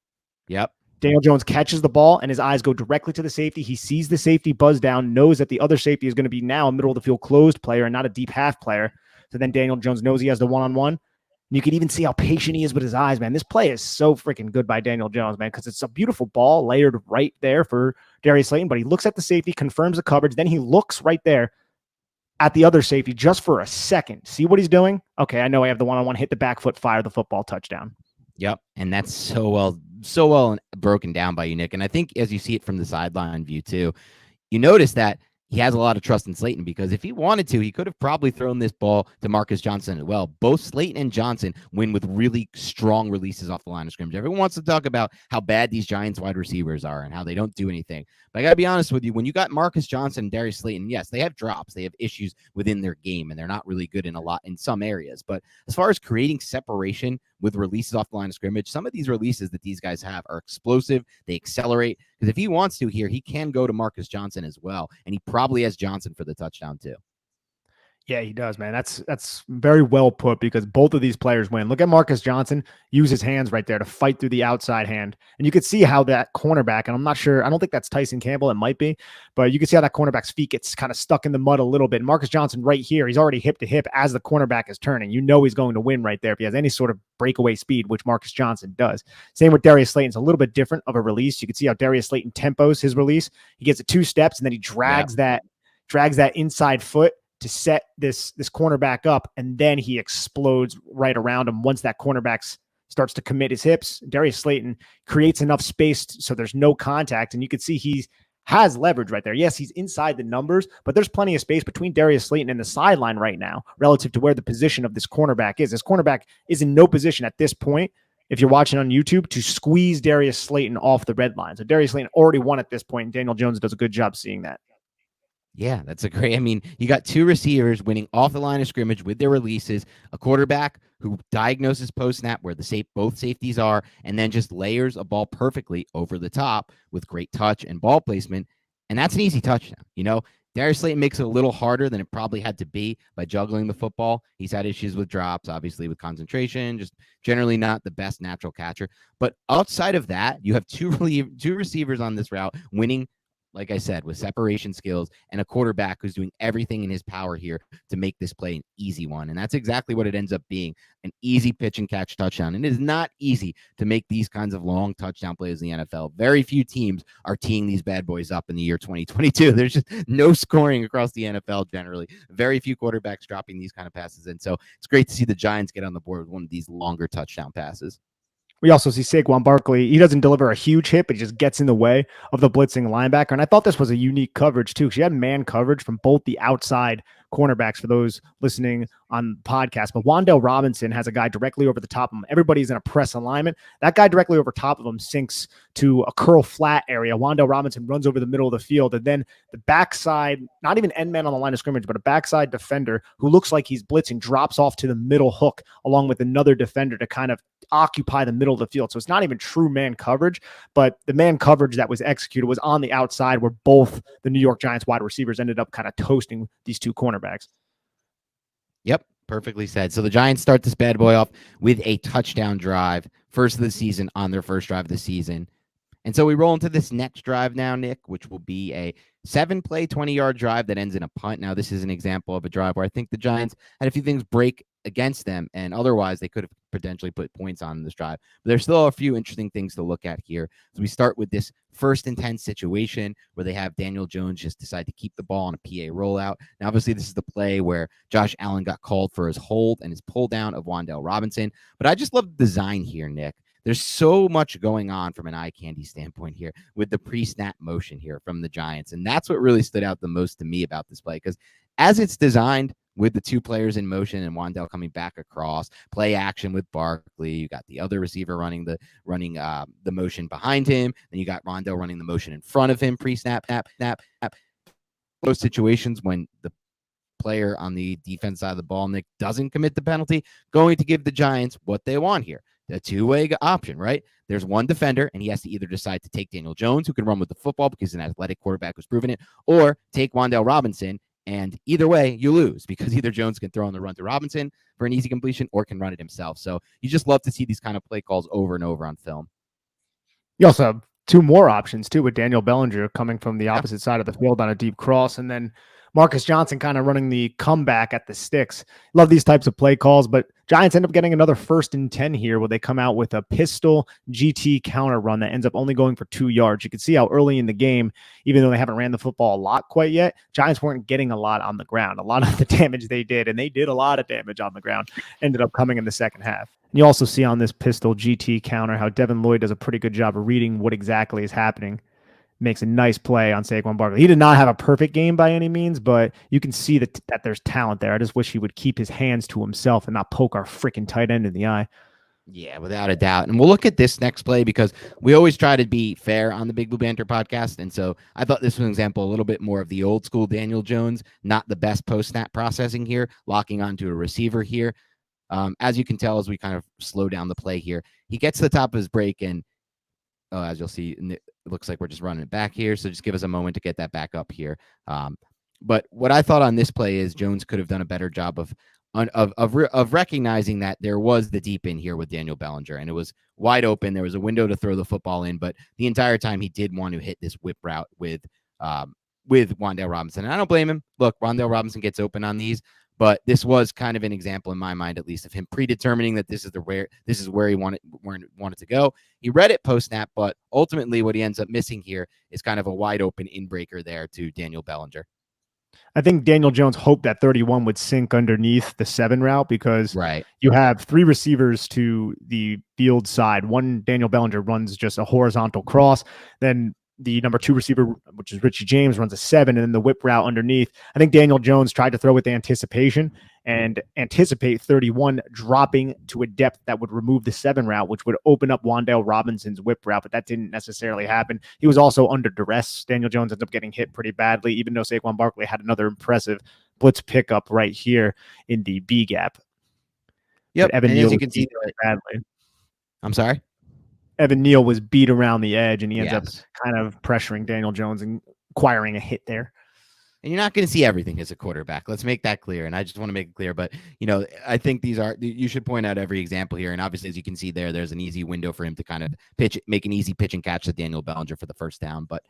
Yep. Daniel Jones catches the ball and his eyes go directly to the safety. He sees the safety buzz down, knows that the other safety is going to be now a middle of the field closed player and not a deep half player. So then Daniel Jones knows he has the 1-on-1. And you can even see how patient he is with his eyes, man. This play is so freaking good by Daniel Jones, man, because it's a beautiful ball layered right there for Darius Slayton. But he looks at the safety, confirms the coverage. Then he looks right there at the other safety just for a second. See what he's doing? Okay, I know I have the 1-on-1, hit the back foot, fire the football, touchdown. Yep, and that's so well broken down by you, Nick. And I think as you see it from the sideline view too, you notice that he has a lot of trust in Slayton, because if he wanted to, he could have probably thrown this ball to Marcus Johnson as well. Both Slayton and Johnson win with really strong releases off the line of scrimmage. Everyone wants to talk about how bad these Giants wide receivers are and how they don't do anything. But I got to be honest with you, when you got Marcus Johnson and Darius Slayton, yes, they have drops. They have issues within their game, and they're not really good in some areas. But as far as creating separation with releases off the line of scrimmage, some of these releases that these guys have are explosive. They accelerate. Because if he wants to here, he can go to Marcus Johnson as well. And he probably has Johnson for the touchdown too. Yeah, he does, man. That's very well put because both of these players win. Look at Marcus Johnson use his hands right there to fight through the outside hand. And you could see how that cornerback, and I'm not sure, I don't think that's Tyson Campbell, it might be, but you can see how that cornerback's feet gets kind of stuck in the mud a little bit. And Marcus Johnson right here, he's already hip to hip as the cornerback is turning. You know he's going to win right there if he has any sort of breakaway speed, which Marcus Johnson does. Same with Darius Slayton. It's a little bit different of a release. You can see how Darius Slayton tempos his release. He gets it 2 steps and then he drags that inside foot to set this cornerback up, and then he explodes right around him. Once that cornerback starts to commit his hips, Darius Slayton creates enough space so there's no contact, and you can see he has leverage right there. Yes, he's inside the numbers, but there's plenty of space between Darius Slayton and the sideline right now relative to where the position of this cornerback is. This cornerback is in no position at this point, if you're watching on YouTube, to squeeze Darius Slayton off the red line. So Darius Slayton already won at this point, and Daniel Jones does a good job seeing that. Yeah, that's a great. I mean, you got 2 receivers winning off the line of scrimmage with their releases, a quarterback who diagnoses post snap where both safeties are, and then just layers a ball perfectly over the top with great touch and ball placement. And that's an easy touchdown. You know, Darius Slayton makes it a little harder than it probably had to be by juggling the football. He's had issues with drops, obviously with concentration, just generally not the best natural catcher. But outside of that, you have two receivers on this route winning, like I said, with separation skills, and a quarterback who's doing everything in his power here to make this play an easy one. And that's exactly what it ends up being, an easy pitch and catch touchdown. And it is not easy to make these kinds of long touchdown plays in the NFL. Very few teams are teeing these bad boys up in the year 2022. There's just no scoring across the NFL generally. Very few quarterbacks dropping these kind of passes. And so it's great to see the Giants get on the board with one of these longer touchdown passes. We also see Saquon Barkley. He doesn't deliver a huge hit, but he just gets in the way of the blitzing linebacker. And I thought this was a unique coverage, too, because you had man coverage from both the outside cornerbacks for those listening on podcast. But Wan'Dale Robinson has a guy directly over the top of him. Everybody's in a press alignment. That guy directly over top of him sinks to a curl flat area. Wan'Dale Robinson runs over the middle of the field. And then the backside, not even end man on the line of scrimmage, but a backside defender who looks like he's blitzing, drops off to the middle hook along with another defender to kind of occupy the middle of the field. So it's not even true man coverage, but the man coverage that was executed was on the outside where both the New York Giants wide receivers ended up kind of toasting these 2 cornerbacks. Yep, perfectly said. So the Giants start this bad boy off with a touchdown drive, first of the season on their first drive of the season. And so we roll into this next drive now, Nick, which will be a 7-play, 20-yard drive that ends in a punt. Now, this is an example of a drive where I think the Giants had a few things break against them, and otherwise they could have potentially put points on this drive. But there's still a few interesting things to look at here. So we start with this 1st and 10 situation where they have Daniel Jones just decide to keep the ball on a PA rollout. Now, obviously, this is the play where Josh Allen got called for his hold and his pull down of Wan'Dale Robinson. But I just love the design here, Nick. There's so much going on from an eye candy standpoint here with the pre-snap motion here from the Giants. And that's what really stood out the most to me about this play, because as it's designed with the 2 players in motion and Wan'Dale coming back across, play action with Barkley, you got the other receiver running the motion behind him, then you got Wan'Dale running the motion in front of him, pre-snap, snap. Those situations when the player on the defense side of the ball, Nick, doesn't commit the penalty, going to give the Giants what they want here. A 2-way option, right? There's one defender, and he has to either decide to take Daniel Jones, who can run with the football because he's an athletic quarterback who's proven it, or take Wan'Dale Robinson. And either way, you lose because either Jones can throw on the run to Robinson for an easy completion or can run it himself. So you just love to see these kind of play calls over and over on film. You also have 2 more options, too, with Daniel Bellinger coming from the opposite side of the field on a deep cross, and then Marcus Johnson kind of running the comeback at the sticks. Love these types of play calls, but Giants end up getting another 1st and 10 here where they come out with a pistol GT counter run that ends up only going for 2 yards. You can see how early in the game, even though they haven't ran the football a lot quite yet, Giants weren't getting a lot on the ground. A lot of the damage they did, and they did a lot of damage on the ground, ended up coming in the second half. And you also see on this pistol GT counter how Devin Lloyd does a pretty good job of reading what exactly is happening. Makes a nice play on Saquon Barkley. He did not have a perfect game by any means, but you can see that there's talent there. I just wish he would keep his hands to himself and not poke our freaking tight end in the eye. Yeah, without a doubt. And we'll look at this next play because we always try to be fair on the Big Blue Banter podcast. And so I thought this was an example, a little bit more of the old school Daniel Jones, not the best post-snap processing here, locking onto a receiver here. As you can tell, as we kind of slow down the play here, he gets to the top of his break and as you'll see, it looks like we're just running it back here. So just give us a moment to get that back up here. But what I thought on this play is Jones could have done a better job of recognizing that there was the deep in here with Daniel Bellinger, and it was wide open. There was a window to throw the football in, but the entire time he did want to hit this whip route with Wan'Dale Robinson. And I don't blame him. Look, Wan'Dale Robinson gets open on these, but this was kind of an example in my mind, at least, of him predetermining that this is where he wanted to go. He read it post snap, but ultimately what he ends up missing here is kind of a wide open inbreaker there to Daniel Bellinger. I think Daniel Jones hoped that 31 would sink underneath the 7 route because you have 3 receivers to the field side. One, Daniel Bellinger, runs just a horizontal cross. Then the number 2 receiver, which is Richie James, runs a 7, and then the whip route underneath. I think Daniel Jones tried to throw with anticipation and anticipate 31 dropping to a depth that would remove the 7 route, which would open up Wan'Dale Robinson's whip route, but that didn't necessarily happen. He was also under duress. Daniel Jones ends up getting hit pretty badly, even though Saquon Barkley had another impressive blitz pickup right here in the B gap. Yep, Evan and Neal as you can see, badly. I'm sorry? Evan Neal was beat around the edge, and he ends up kind of pressuring Daniel Jones and acquiring a hit there. And you're not going to see everything as a quarterback. Let's make that clear. And I just want to make it clear. But, I think you should point out every example here. And obviously, as you can see there's an easy window for him to kind of make an easy pitch and catch to Daniel Bellinger for the first down. But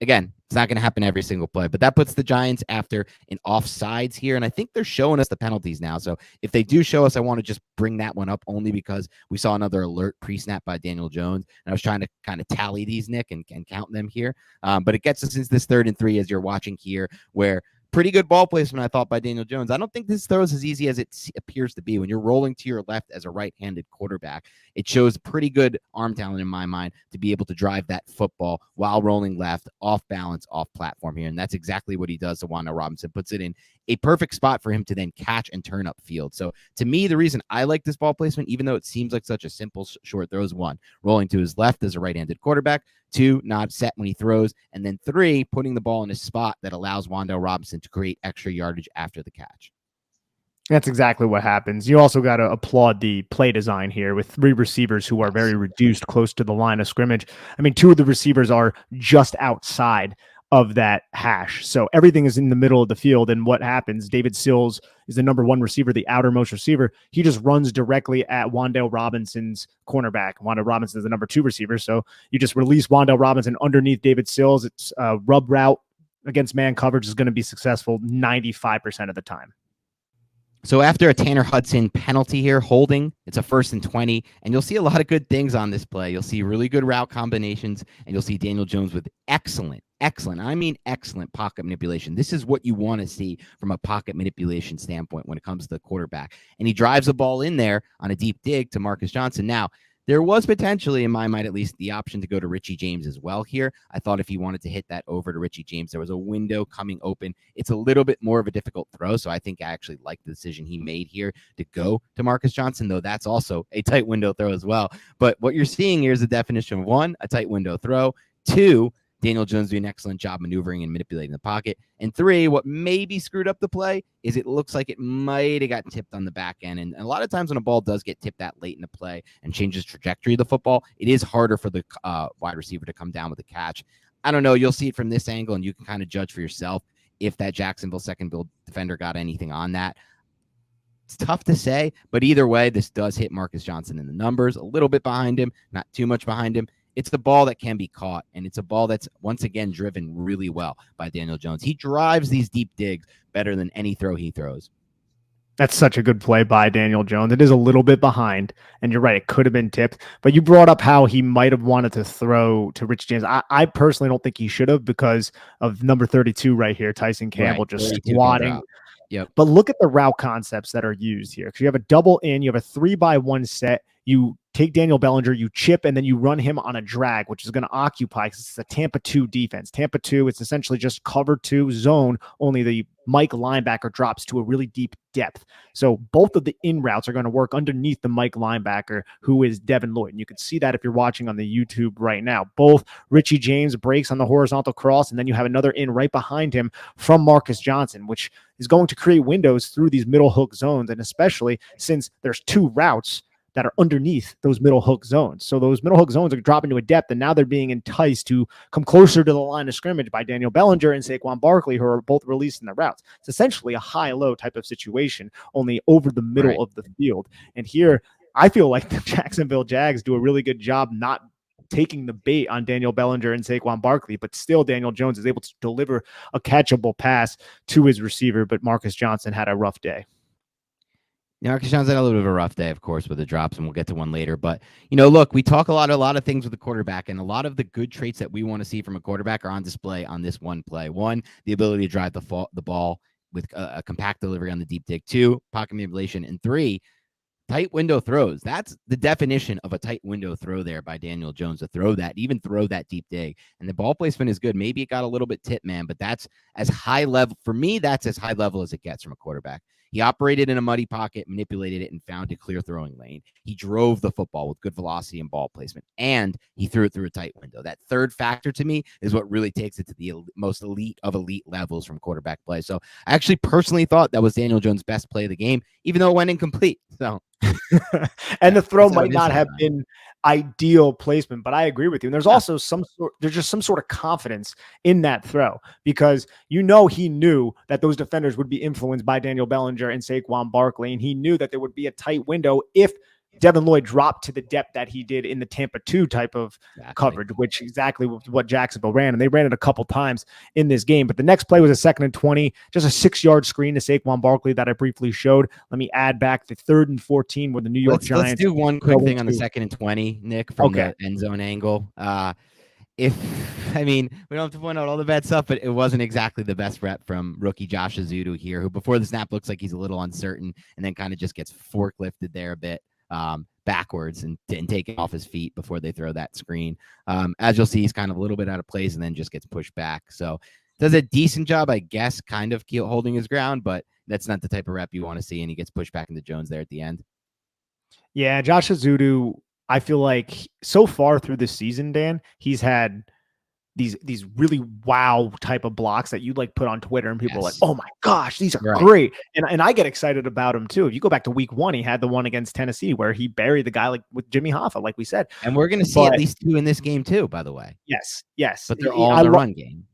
again, it's not going to happen every single play. But that puts the Giants after an offsides here. And I think they're showing us the penalties now. So if they do show us, I want to just bring that one up only because we saw another alert pre-snap by Daniel Jones. And I was trying to kind of tally these, Nick, and count them here. But it gets us into this 3rd and 3 as you're watching here, where pretty good ball placement, I thought, by Daniel Jones. I don't think this throw is as easy as it appears to be. When you're rolling to your left as a right-handed quarterback, it shows pretty good arm talent in my mind to be able to drive that football while rolling left, off balance, off platform here. And that's exactly what he does to Wan'Dale Robinson. Puts it in a perfect spot for him to then catch and turn up field. So to me, the reason I like this ball placement, even though it seems like such a simple short throw, is 1, rolling to his left as a right-handed quarterback, 2, not set when he throws, and then 3, putting the ball in a spot that allows Wan'Dale Robinson to create extra yardage after the catch. That's exactly what happens. You also got to applaud the play design here with 3 receivers who are very reduced close to the line of scrimmage. I mean, 2 of the receivers are just outside of that hash. So everything is in the middle of the field. And what happens? David Sills is the number 1 receiver, the outermost receiver. He just runs directly at Wan'Dale Robinson's cornerback. Wan'Dale Robinson is the number 2 receiver. So you just release Wan'Dale Robinson underneath David Sills. It's a rub route against man coverage is going to be successful 95% of the time. So after a Tanner Hudson penalty here, holding, it's a 1st and 20, and you'll see a lot of good things on this play. You'll see really good route combinations, and you'll see Daniel Jones with excellent, I mean excellent pocket manipulation. This is what you want to see from a pocket manipulation standpoint when it comes to the quarterback. And he drives the ball in there on a deep dig to Marcus Johnson. Now, there was potentially, in my mind at least, the option to go to Richie James as well here. I thought if he wanted to hit that over to Richie James, there was a window coming open. It's a little bit more of a difficult throw, so I think I actually like the decision he made here to go to Marcus Johnson, though that's also a tight window throw as well. But what you're seeing here is the definition of 1, a tight window throw, 2, Daniel Jones doing an excellent job maneuvering and manipulating the pocket. And 3, what maybe screwed up the play is it looks like it might have gotten tipped on the back end. And a lot of times when a ball does get tipped that late in the play and changes trajectory of the football, it is harder for the wide receiver to come down with a catch. I don't know. You'll see it from this angle, and you can kind of judge for yourself if that Jacksonville second-build defender got anything on that. It's tough to say, but either way, this does hit Marcus Johnson in the numbers, a little bit behind him, not too much behind him. It's the ball that can be caught, and it's a ball that's, once again, driven really well by Daniel Jones. He drives these deep digs better than any throw he throws. That's such a good play by Daniel Jones. It is a little bit behind, and you're right, it could have been tipped. But you brought up how he might have wanted to throw to Rich James. I personally don't think he should have because of number 32 right here, Tyson Campbell, just squatting. Yep. But look at the route concepts that are used here. Because you have a double in, you have a 3-by-1 set. You take Daniel Bellinger, you chip, and then you run him on a drag, which is going to occupy, because it's a Tampa 2 defense. Tampa 2, it's essentially just cover 2 zone, only the Mike linebacker drops to a really deep depth. So both of the in routes are going to work underneath the Mike linebacker, who is Devin Lloyd. And you can see that if you're watching on the YouTube right now. Both Richie James breaks on the horizontal cross, and then you have another in right behind him from Marcus Johnson, which is going to create windows through these middle hook zones. And especially since there's 2 routes, that are underneath those middle hook zones. So those middle hook zones are dropping to a depth, and now they're being enticed to come closer to the line of scrimmage by Daniel Bellinger and Saquon Barkley, who are both releasing the routes. It's essentially a high-low type of situation, only over the middle of the field. And here, I feel like the Jacksonville Jags do a really good job not taking the bait on Daniel Bellinger and Saquon Barkley, but still Daniel Jones is able to deliver a catchable pass to his receiver, but Marcus Johnson had a rough day. Marcus Johnson had a little bit of a rough day, of course, with the drops, and we'll get to one later. But, look, we talk a lot of things with the quarterback, and a lot of the good traits that we want to see from a quarterback are on display on this one play. One, the ability to drive the ball with a compact delivery on the deep dig. Two, pocket manipulation. And three, tight window throws. That's the definition of a tight window throw there by Daniel Jones, to throw that deep dig. And the ball placement is good. Maybe it got a little bit tip, man, but that's as high level. For me, that's as high level as it gets from a quarterback. He operated in a muddy pocket, manipulated it, and found a clear throwing lane. He drove the football with good velocity and ball placement, and he threw it through a tight window. That third factor to me is what really takes it to the most elite of elite levels from quarterback play. So I actually personally thought that was Daniel Jones' best play of the game, even though it went incomplete. So and the throw might not have been ideal placement, but I agree with you. And there's also there's just some sort of confidence in that throw, because he knew that those defenders would be influenced by Daniel Bellinger and Saquon Barkley, and he knew that there would be a tight window if Devin Lloyd dropped to the depth that he did in the Tampa 2 type of coverage, which exactly what Jacksonville ran. And they ran it a couple times in this game. But the next play was a 2nd and 20, just a 6-yard screen to Saquon Barkley that I briefly showed. Let me add back the 3rd and 14 where the New York Giants. Let's do one quick thing on the 2nd and 20, Nick, from the end zone angle. We don't have to point out all the bad stuff, but it wasn't exactly the best rep from rookie Josh Ezeudo here, who before the snap looks like he's a little uncertain and then kind of just gets forklifted there a bit. Backwards and taken off his feet before they throw that screen. As you'll see, he's kind of a little bit out of place and then just gets pushed back. So does a decent job, I guess, kind of holding his ground, but that's not the type of rep you want to see, and he gets pushed back into Jones there at the end. Yeah, Josh Ezeudo, I feel like so far through the season, Dan, he's had these really wow type of blocks that you put on Twitter, and people are like, oh my gosh, these are great. And I get excited about him too. If you go back to week 1, he had the one against Tennessee where he buried the guy with Jimmy Hoffa, like we said. And we're going to see at least 2 in this game too, by the way. Yes. But they're all in the run game.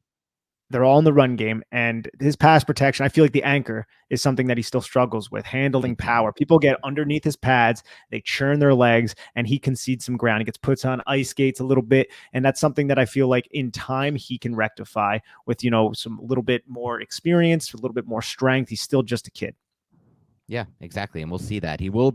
They're all in the run game, and his pass protection, I feel like the anchor is something that he still struggles with, handling power. People get underneath his pads, they churn their legs, and he concedes some ground. He gets put on ice skates a little bit, and that's something that I feel like in time he can rectify with, some little bit more experience, a little bit more strength. He's still just a kid. Yeah, exactly. And we'll see that. He will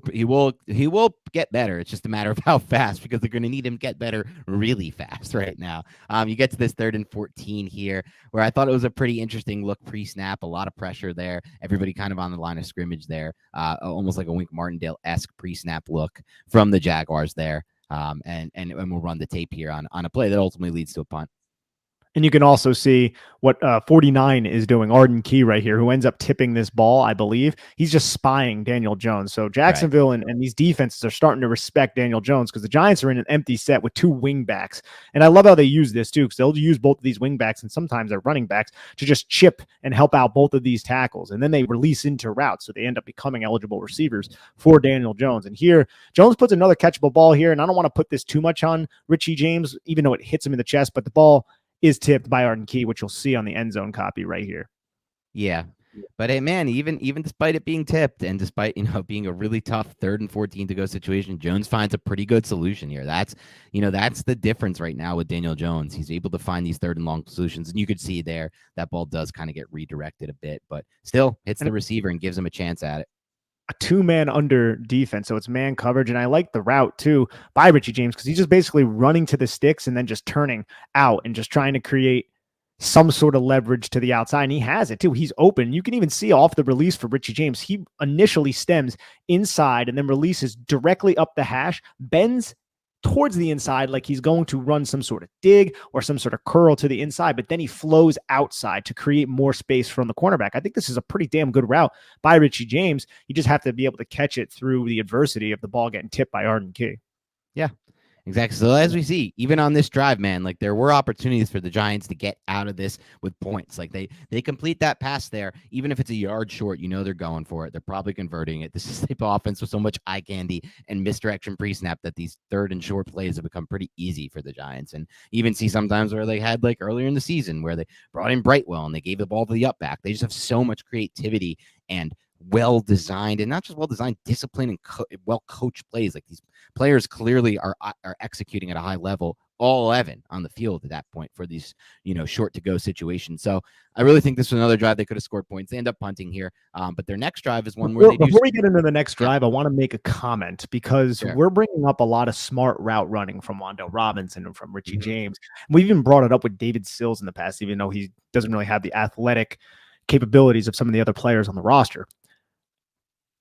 get better. It's just a matter of how fast, because they're going to need him to get better really fast right now. You get to this 3rd and 14 here, where I thought it was a pretty interesting look pre-snap, a lot of pressure there. Everybody kind of on the line of scrimmage there, almost like a Wink Martindale-esque pre-snap look from the Jaguars there. And we'll run the tape here on a play that ultimately leads to a punt. And you can also see what 49 is doing, Arden Key right here, who ends up tipping this ball, I believe. He's just spying Daniel Jones. So Jacksonville and these defenses are starting to respect Daniel Jones, because the Giants are in an empty set with 2 wing backs. And I love how they use this too, because they'll use both of these wing backs and sometimes their running backs to just chip and help out both of these tackles. And then they release into routes, so they end up becoming eligible receivers for Daniel Jones. And here, Jones puts another catchable ball here, and I don't want to put this too much on Richie James, even though it hits him in the chest, but the ball is tipped by Arden Key, which you'll see on the end zone copy right here. Yeah. But hey, man, even despite it being tipped and despite, being a really tough 3rd and 14 to go situation, Jones finds a pretty good solution here. That's the difference right now with Daniel Jones. He's able to find these 3rd and long solutions. And you could see there that ball does kind of get redirected a bit, but still hits the receiver and gives him a chance at it. A 2-man under defense, so it's man coverage. And I like the route too by Richie James, because he's just basically running to the sticks and then just turning out and just trying to create some sort of leverage to the outside. And he has it too. He's open. You can even see off the release for Richie James, he initially stems inside and then releases directly up the hash, bends towards the inside like he's going to run some sort of dig or some sort of curl to the inside, but then he flows outside to create more space from the cornerback. I think this is a pretty damn good route by Richie James. You just have to be able to catch it through the adversity of the ball getting tipped by Arden Key. Yeah. Exactly. So as we see, even on this drive, man, like there were opportunities for the Giants to get out of this with points. Like they complete that pass there, even if it's a yard short, you know they're going for it. They're probably converting it. This is the type of offense with so much eye candy and misdirection pre-snap that these third and short plays have become pretty easy for the Giants. And even see sometimes where they had like earlier in the season where they brought in Brightwell and they gave the ball to the up back. They just have so much creativity and well designed, and not just well designed, disciplined and well coached plays. Like these players clearly are executing at a high level, all 11 on the field at that point for these, short to go situations. So I really think this was another drive they could have scored points. They end up punting here. But their next drive is one where they before we get into the next drive, I want to make a comment because we're bringing up a lot of smart route running from Wan'Dale Robinson and from Richie James. We've even brought it up with David Sills in the past, even though he doesn't really have the athletic capabilities of some of the other players on the roster.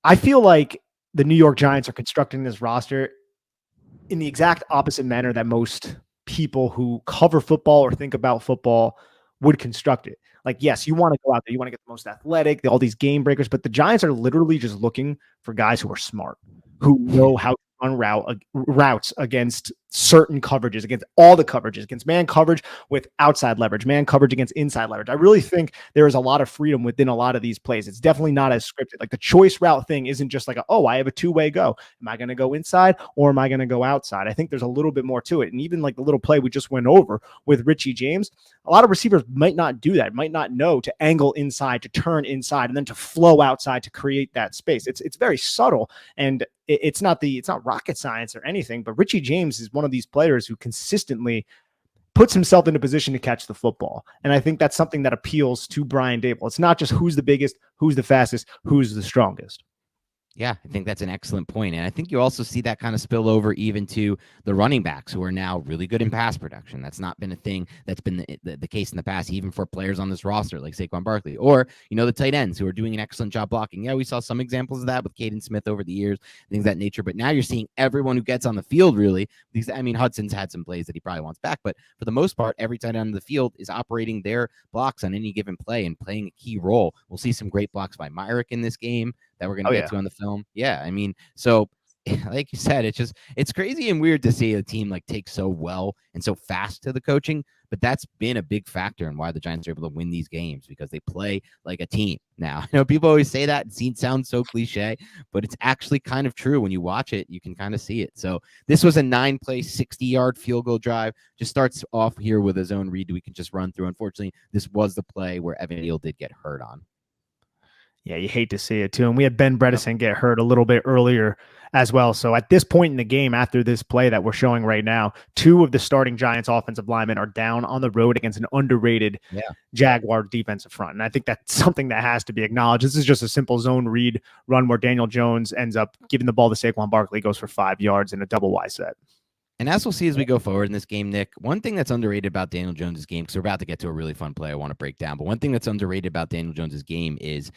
I feel like the New York Giants are constructing this roster in the exact opposite manner that most people who cover football or think about football would construct it. Like, yes, you want to go out there, you want to get the most athletic, all these game breakers, but the Giants are literally just looking for guys who are smart, who know how to run routes against certain coverages, against all the coverages, against man coverage with outside leverage, man coverage against inside leverage. I really think there is a lot of freedom within a lot of these plays. It's definitely not as scripted. Like the choice route thing isn't just like, I have a two-way go. Am I going to go inside or am I going to go outside? I think there's a little bit more to it. And even like the little play we just went over with Richie James, a lot of receivers might not do that, might not know to angle inside, to turn inside, and then to flow outside to create that space. It's very subtle, and it's not rocket science or anything, but Richie James is one of these players who consistently puts himself in a position to catch the football. And I think that's something that appeals to Brian Daboll. It's not just who's the biggest, who's the fastest, who's the strongest. Yeah, I think that's an excellent point. And I think you also see that kind of spill over even to the running backs who are now really good in pass production. That's not been a thing that's been the case in the past, even for players on this roster like Saquon Barkley or, the tight ends who are doing an excellent job blocking. Yeah, we saw some examples of that with Caden Smith over the years, things of that nature. But now you're seeing everyone who gets on the field really. Hudson's had some plays that he probably wants back, but for the most part, every tight end on the field is operating their blocks on any given play and playing a key role. We'll see some great blocks by Myrick in this game that we're going to get to on the film. Yeah. So like you said, it's crazy and weird to see a team like take so well and so fast to the coaching, but that's been a big factor in why the Giants are able to win these games because they play like a team. Now, I know people always say that and sounds so cliche, but it's actually kind of true. When you watch it, you can kind of see it. So this was a 9-play, 60-yard field goal drive. Just starts off here with a zone read we can just run through. Unfortunately, this was the play where Evan Neal did get hurt on. Yeah, you hate to see it too. And we had Ben Bredesen get hurt a little bit earlier as well. So at this point in the game, after this play that we're showing right now, 2 of the starting Giants offensive linemen are down on the road against an underrated Jaguar defensive front. And I think that's something that has to be acknowledged. This is just a simple zone read run where Daniel Jones ends up giving the ball to Saquon Barkley, goes for 5 yards in a double Y set. And as we'll see as we go forward in this game, Nick, one thing that's underrated about Daniel Jones's game, because we're about to get to a really fun play I want to break down, but one thing that's underrated about Daniel Jones's game is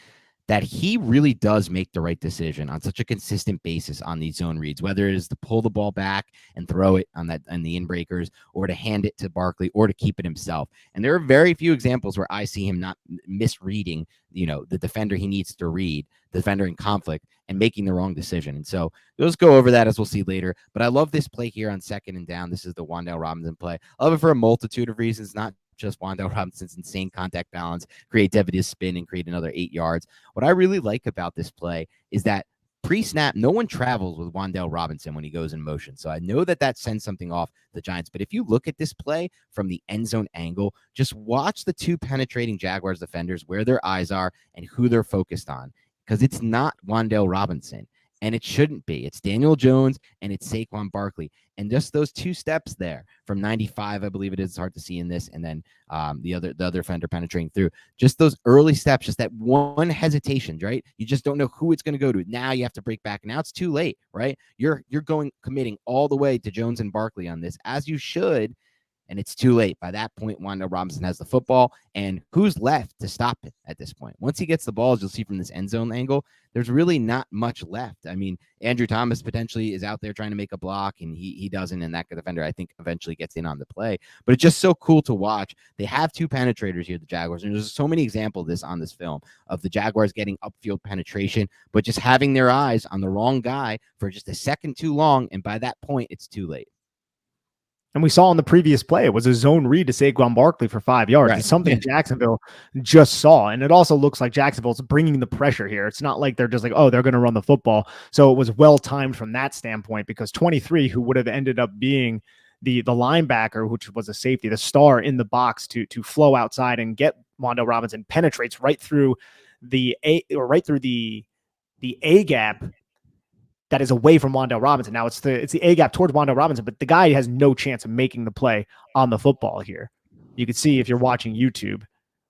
that he really does make the right decision on such a consistent basis on these zone reads, whether it is to pull the ball back and throw it on the inbreakers, or to hand it to Barkley, or to keep it himself. And there are very few examples where I see him not misreading, the defender he needs to read, the defender in conflict, and making the wrong decision. And so let's go over that as we'll see later. But I love this play here on 2nd and down. This is the Wan'Dale Robinson play. I love it for a multitude of reasons, not just Wan'Dale Robinson's insane contact balance, creativity to spin and create another 8 yards. What I really like about this play is that pre-snap, no one travels with Wan'Dale Robinson when he goes in motion. So I know that sends something off the Giants. But if you look at this play from the end zone angle, just watch the 2 penetrating Jaguars defenders, where their eyes are and who they're focused on, because it's not Wan'Dale Robinson. And it shouldn't be. It's Daniel Jones and it's Saquon Barkley. And just those 2 steps there from 95, I believe it is, hard to see in this, and then the other fender penetrating through. Just those early steps, just that one hesitation, right? You just don't know who it's going to go to. Now you have to break back. Now it's too late, right? You're committing all the way to Jones and Barkley on this, as you should. And it's too late. By that point, Wan'Dale Robinson has the football, and who's left to stop it at this point? Once he gets the ball, as you'll see from this end zone angle, there's really not much left. Andrew Thomas potentially is out there trying to make a block, and he doesn't, and that defender, I think, eventually gets in on the play. But it's just so cool to watch. They have 2 penetrators here, the Jaguars, and there's so many examples of this on this film, of the Jaguars getting upfield penetration, but just having their eyes on the wrong guy for just a second too long, and by that point, it's too late. And we saw on the previous play, it was a zone read to Saquon Barkley for 5 yards. Right. It's something Jacksonville just saw. And it also looks like Jacksonville's bringing the pressure here. It's not like they're just like, oh, they're going to run the football. So it was well timed from that standpoint, because 23, who would have ended up being the linebacker, which was a safety, the star in the box to flow outside and get Wan'Dale Robinson, penetrates right through the A gap that is away from Wan'Dale Robinson. Now it's the A gap towards Wan'Dale Robinson, but the guy has no chance of making the play on the football here. You can see if you're watching YouTube,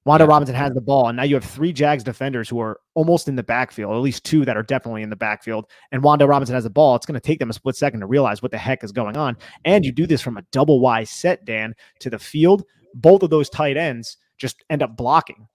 Wan'Dale Robinson has the ball, and now you have 3 Jags defenders who are almost in the backfield, at least 2 that are definitely in the backfield, and Wan'Dale Robinson has the ball. It's going to take them a split second to realize what the heck is going on, and you do this from a double Y set, Dan, to the field. Both of those tight ends just end up blocking.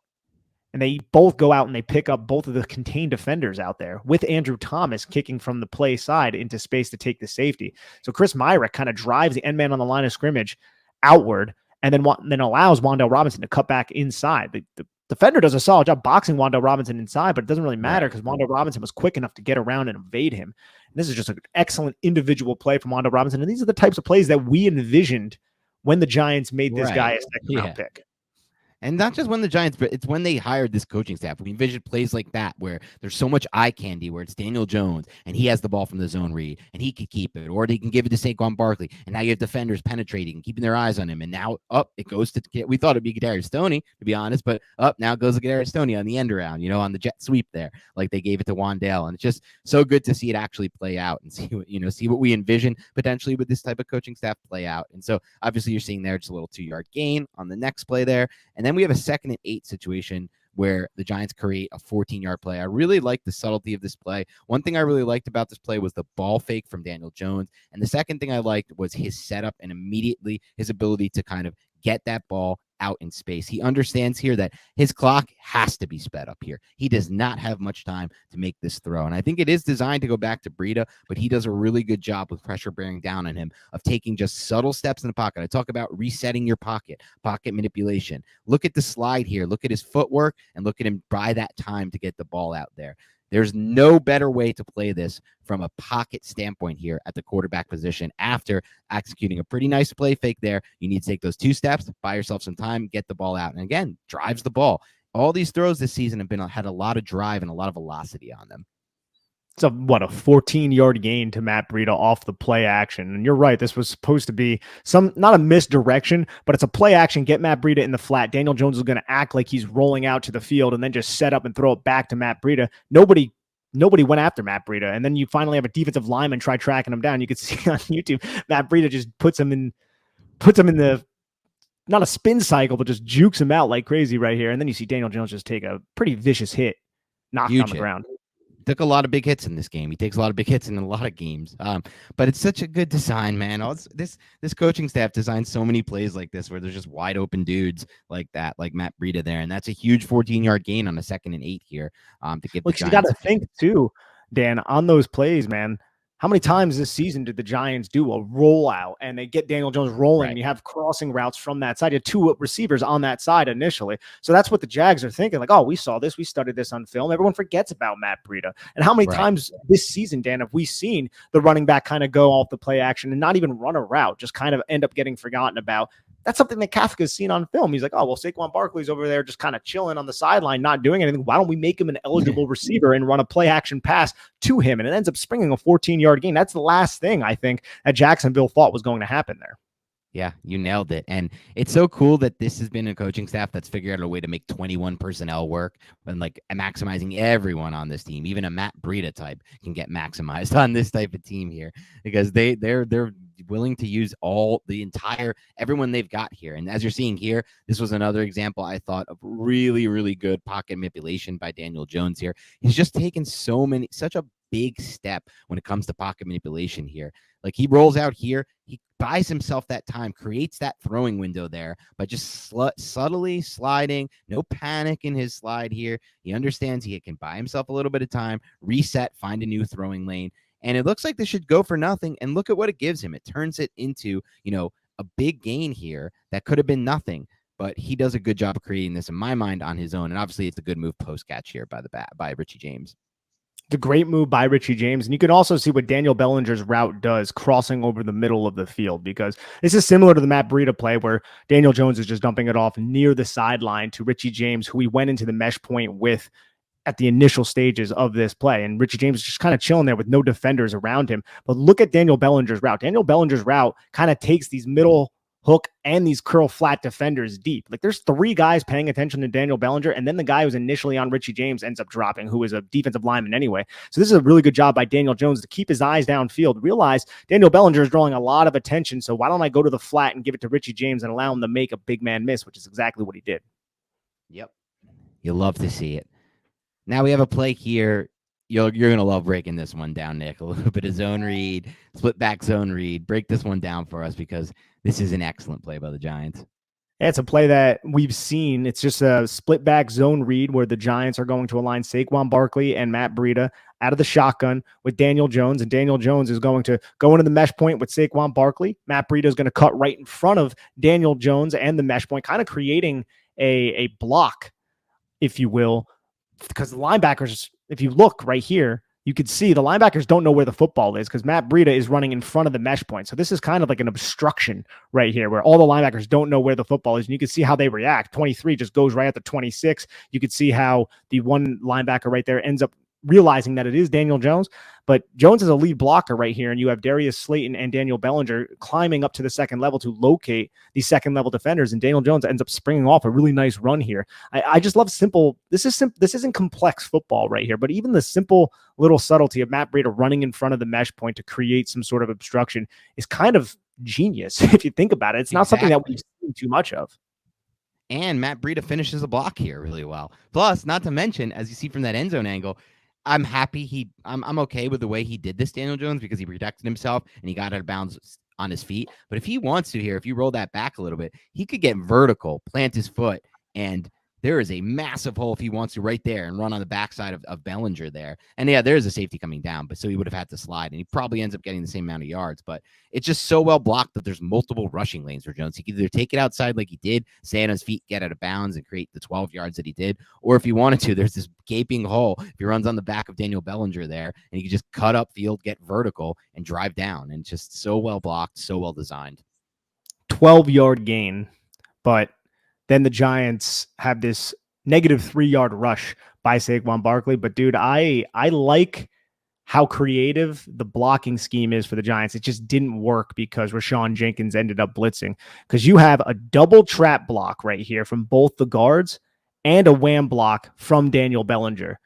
And they both go out and they pick up both of the contained defenders out there, with Andrew Thomas kicking from the play side into space to take the safety. So Chris Myrick kind of drives the end man on the line of scrimmage outward, and then allows Wan'Dale Robinson to cut back inside. The defender does a solid job boxing Wan'Dale Robinson inside, but it doesn't really matter because Wan'Dale Robinson was quick enough to get around and evade him. And this is just an excellent individual play from Wan'Dale Robinson. And these are the types of plays that we envisioned when the Giants made this guy a second-round pick. And not just when the Giants, but it's when they hired this coaching staff. We envisioned plays like that where there's so much eye candy, where it's Daniel Jones and he has the ball from the zone read and he could keep it, or he can give it to Saquon Barkley. And now you have defenders penetrating and keeping their eyes on him. And now it goes to, we thought it'd be Kadarius Toney, to be honest, but now it goes to Kadarius Toney on the end around, on the jet sweep there, like they gave it to Wan'Dale. And it's just so good to see it actually play out and see what we envision potentially with this type of coaching staff play out. And so obviously you're seeing there just a little 2-yard gain on the next play there. And then we have a 2nd and 8 situation where the Giants create a 14-yard play. I really like the subtlety of this play. One thing I really liked about this play was the ball fake from Daniel Jones. And the second thing I liked was his setup and immediately his ability to kind of get that ball out in space. He understands here that his clock has to be sped up here. He does not have much time to make this throw. And I think it is designed to go back to Breida, but he does a really good job with pressure bearing down on him of taking just subtle steps in the pocket. I talk about resetting your pocket manipulation. Look at the slide here. Look at his footwork and look at him buy that time to get the ball out there. There's no better way to play this from a pocket standpoint here at the quarterback position. After executing a pretty nice play fake there, you need to take those 2 steps, buy yourself some time, get the ball out. And again, drives the ball. All these throws this season have had a lot of drive and a lot of velocity on them. It's a 14-yard gain to Matt Breida off the play action. And you're right, this was supposed to be not a misdirection, but it's a play action, get Matt Breida in the flat. Daniel Jones is going to act like he's rolling out to the field and then just set up and throw it back to Matt Breida. Nobody went after Matt Breida. And then you finally have a defensive lineman try tracking him down. You could see on YouTube, Matt Breida just puts him in the, not a spin cycle, but just jukes him out like crazy right here. And then you see Daniel Jones just take a pretty vicious hit, knocked on the ground. Took a lot of big hits in this game. He takes a lot of big hits in a lot of games. But it's such a good design, man. This coaching staff designed so many plays like this where there's just wide open dudes like that, like Matt Breida there. And that's a huge 14-yard gain on a 2nd and 8 here to get the Giants. You got to think too, Dan, on those plays, man. How many times this season did the Giants do a rollout and they get Daniel Jones rolling and you have crossing routes from that side? You have 2 receivers on that side initially. So that's what the Jags are thinking. Like, oh, we saw this. We studied this on film. Everyone forgets about Matt Breida. And how many times this season, Dan, have we seen the running back kind of go off the play action and not even run a route, just kind of end up getting forgotten about? That's something that Kafka's seen on film. He's like, oh, well, Saquon Barkley's over there just kind of chilling on the sideline, not doing anything. Why don't we make him an eligible receiver and run a play action pass to him? And it ends up springing a 14-yard gain. That's the last thing I think that Jacksonville thought was going to happen there. Yeah, you nailed it. And it's so cool that this has been a coaching staff that's figured out a way to make 21 personnel work and like maximizing everyone on this team. Even a Matt Breida type can get maximized on this type of team here because they're willing to use everyone they've got here. And as you're seeing here, this was another example I thought of really, really good pocket manipulation by Daniel Jones here. He's just taken such a big step when it comes to pocket manipulation here. Like he rolls out here, he buys himself that time, creates that throwing window there by just subtly sliding, no panic in his slide here. He understands he can buy himself a little bit of time, reset, find a new throwing lane. And it looks like this should go for nothing. And look at what it gives him. It turns it into, a big gain here that could have been nothing. But he does a good job of creating this in my mind on his own. And obviously it's a good move post catch here by Richie James. the great move by Richie James. And you can also see what Daniel Bellinger's route does crossing over the middle of the field, because this is similar to the Matt Breida play where Daniel Jones is just dumping it off near the sideline to Richie James, who he went into the mesh point with at the initial stages of this play. And Richie James is just kind of chilling there with no defenders around him. But look at Daniel Bellinger's route. Daniel Bellinger's route kind of takes these middle hook and these curl flat defenders deep. Like there's 3 guys paying attention to Daniel Bellinger, and then the guy who's initially on Richie James ends up dropping, who is a defensive lineman anyway. So this is a really good job by Daniel Jones to keep his eyes downfield, realize Daniel Bellinger is drawing a lot of attention, so why don't I go to the flat and give it to Richie James and allow him to make a big man miss, which is exactly what he did. Yep. You'll love to see it. Now we have a play here. You're going to love breaking this one down, Nick. A little bit of zone read, split back zone read. Break this one down for us, because this is an excellent play by the Giants. Yeah, it's a play that we've seen. It's just a split back zone read where the Giants are going to align Saquon Barkley and Matt Breida out of the shotgun with Daniel Jones. And Daniel Jones is going to go into the mesh point with Saquon Barkley. Matt Breida is going to cut right in front of Daniel Jones and the mesh point, kind of creating a block, if you will, because the linebackers, if you look right here, you could see the linebackers don't know where the football is because Matt Breida is running in front of the mesh point. So this is kind of like an obstruction right here where all the linebackers don't know where the football is. And you can see how they react. 23 just goes right at the 26. You could see how the one linebacker right there ends up realizing that it is Daniel Jones. But Jones is a lead blocker right here, and you have Darius Slayton and Daniel Bellinger climbing up to the second level to locate the second level defenders, and Daniel Jones ends up springing off a really nice run here. I just love simple. This isn't complex football right here, but even the simple little subtlety of Matt Breida running in front of the mesh point to create some sort of obstruction is kind of genius if you think about it. It's not something that we've seen too much of. And Matt Breida finishes a block here really well. Plus, not to mention, as you see from that end zone angle, I'm happy I'm okay with the way he did this, Daniel Jones, because he protected himself and he got out of bounds on his feet. But if he wants to here, if you roll that back a little bit, he could get vertical, plant his foot, and there is a massive hole if he wants to right there and run on the backside of Bellinger there. And yeah, there is a safety coming down, but so he would have had to slide, and he probably ends up getting the same amount of yards. But it's just so well blocked that there's multiple rushing lanes for Jones. He can either take it outside like he did, stay on his feet, get out of bounds, and create the 12 yards that he did. Or if he wanted to, there's this gaping hole if he runs on the back of Daniel Bellinger there, and he can just cut up field, get vertical, and drive down. And just so well blocked, so well designed. 12-yard gain, but then the Giants have this -3 yard rush by Saquon Barkley. But dude, I like how creative the blocking scheme is for the Giants. It just didn't work because Rashawn Jenkins ended up blitzing, because you have a double trap block right here from both the guards and a wham block from Daniel Bellinger.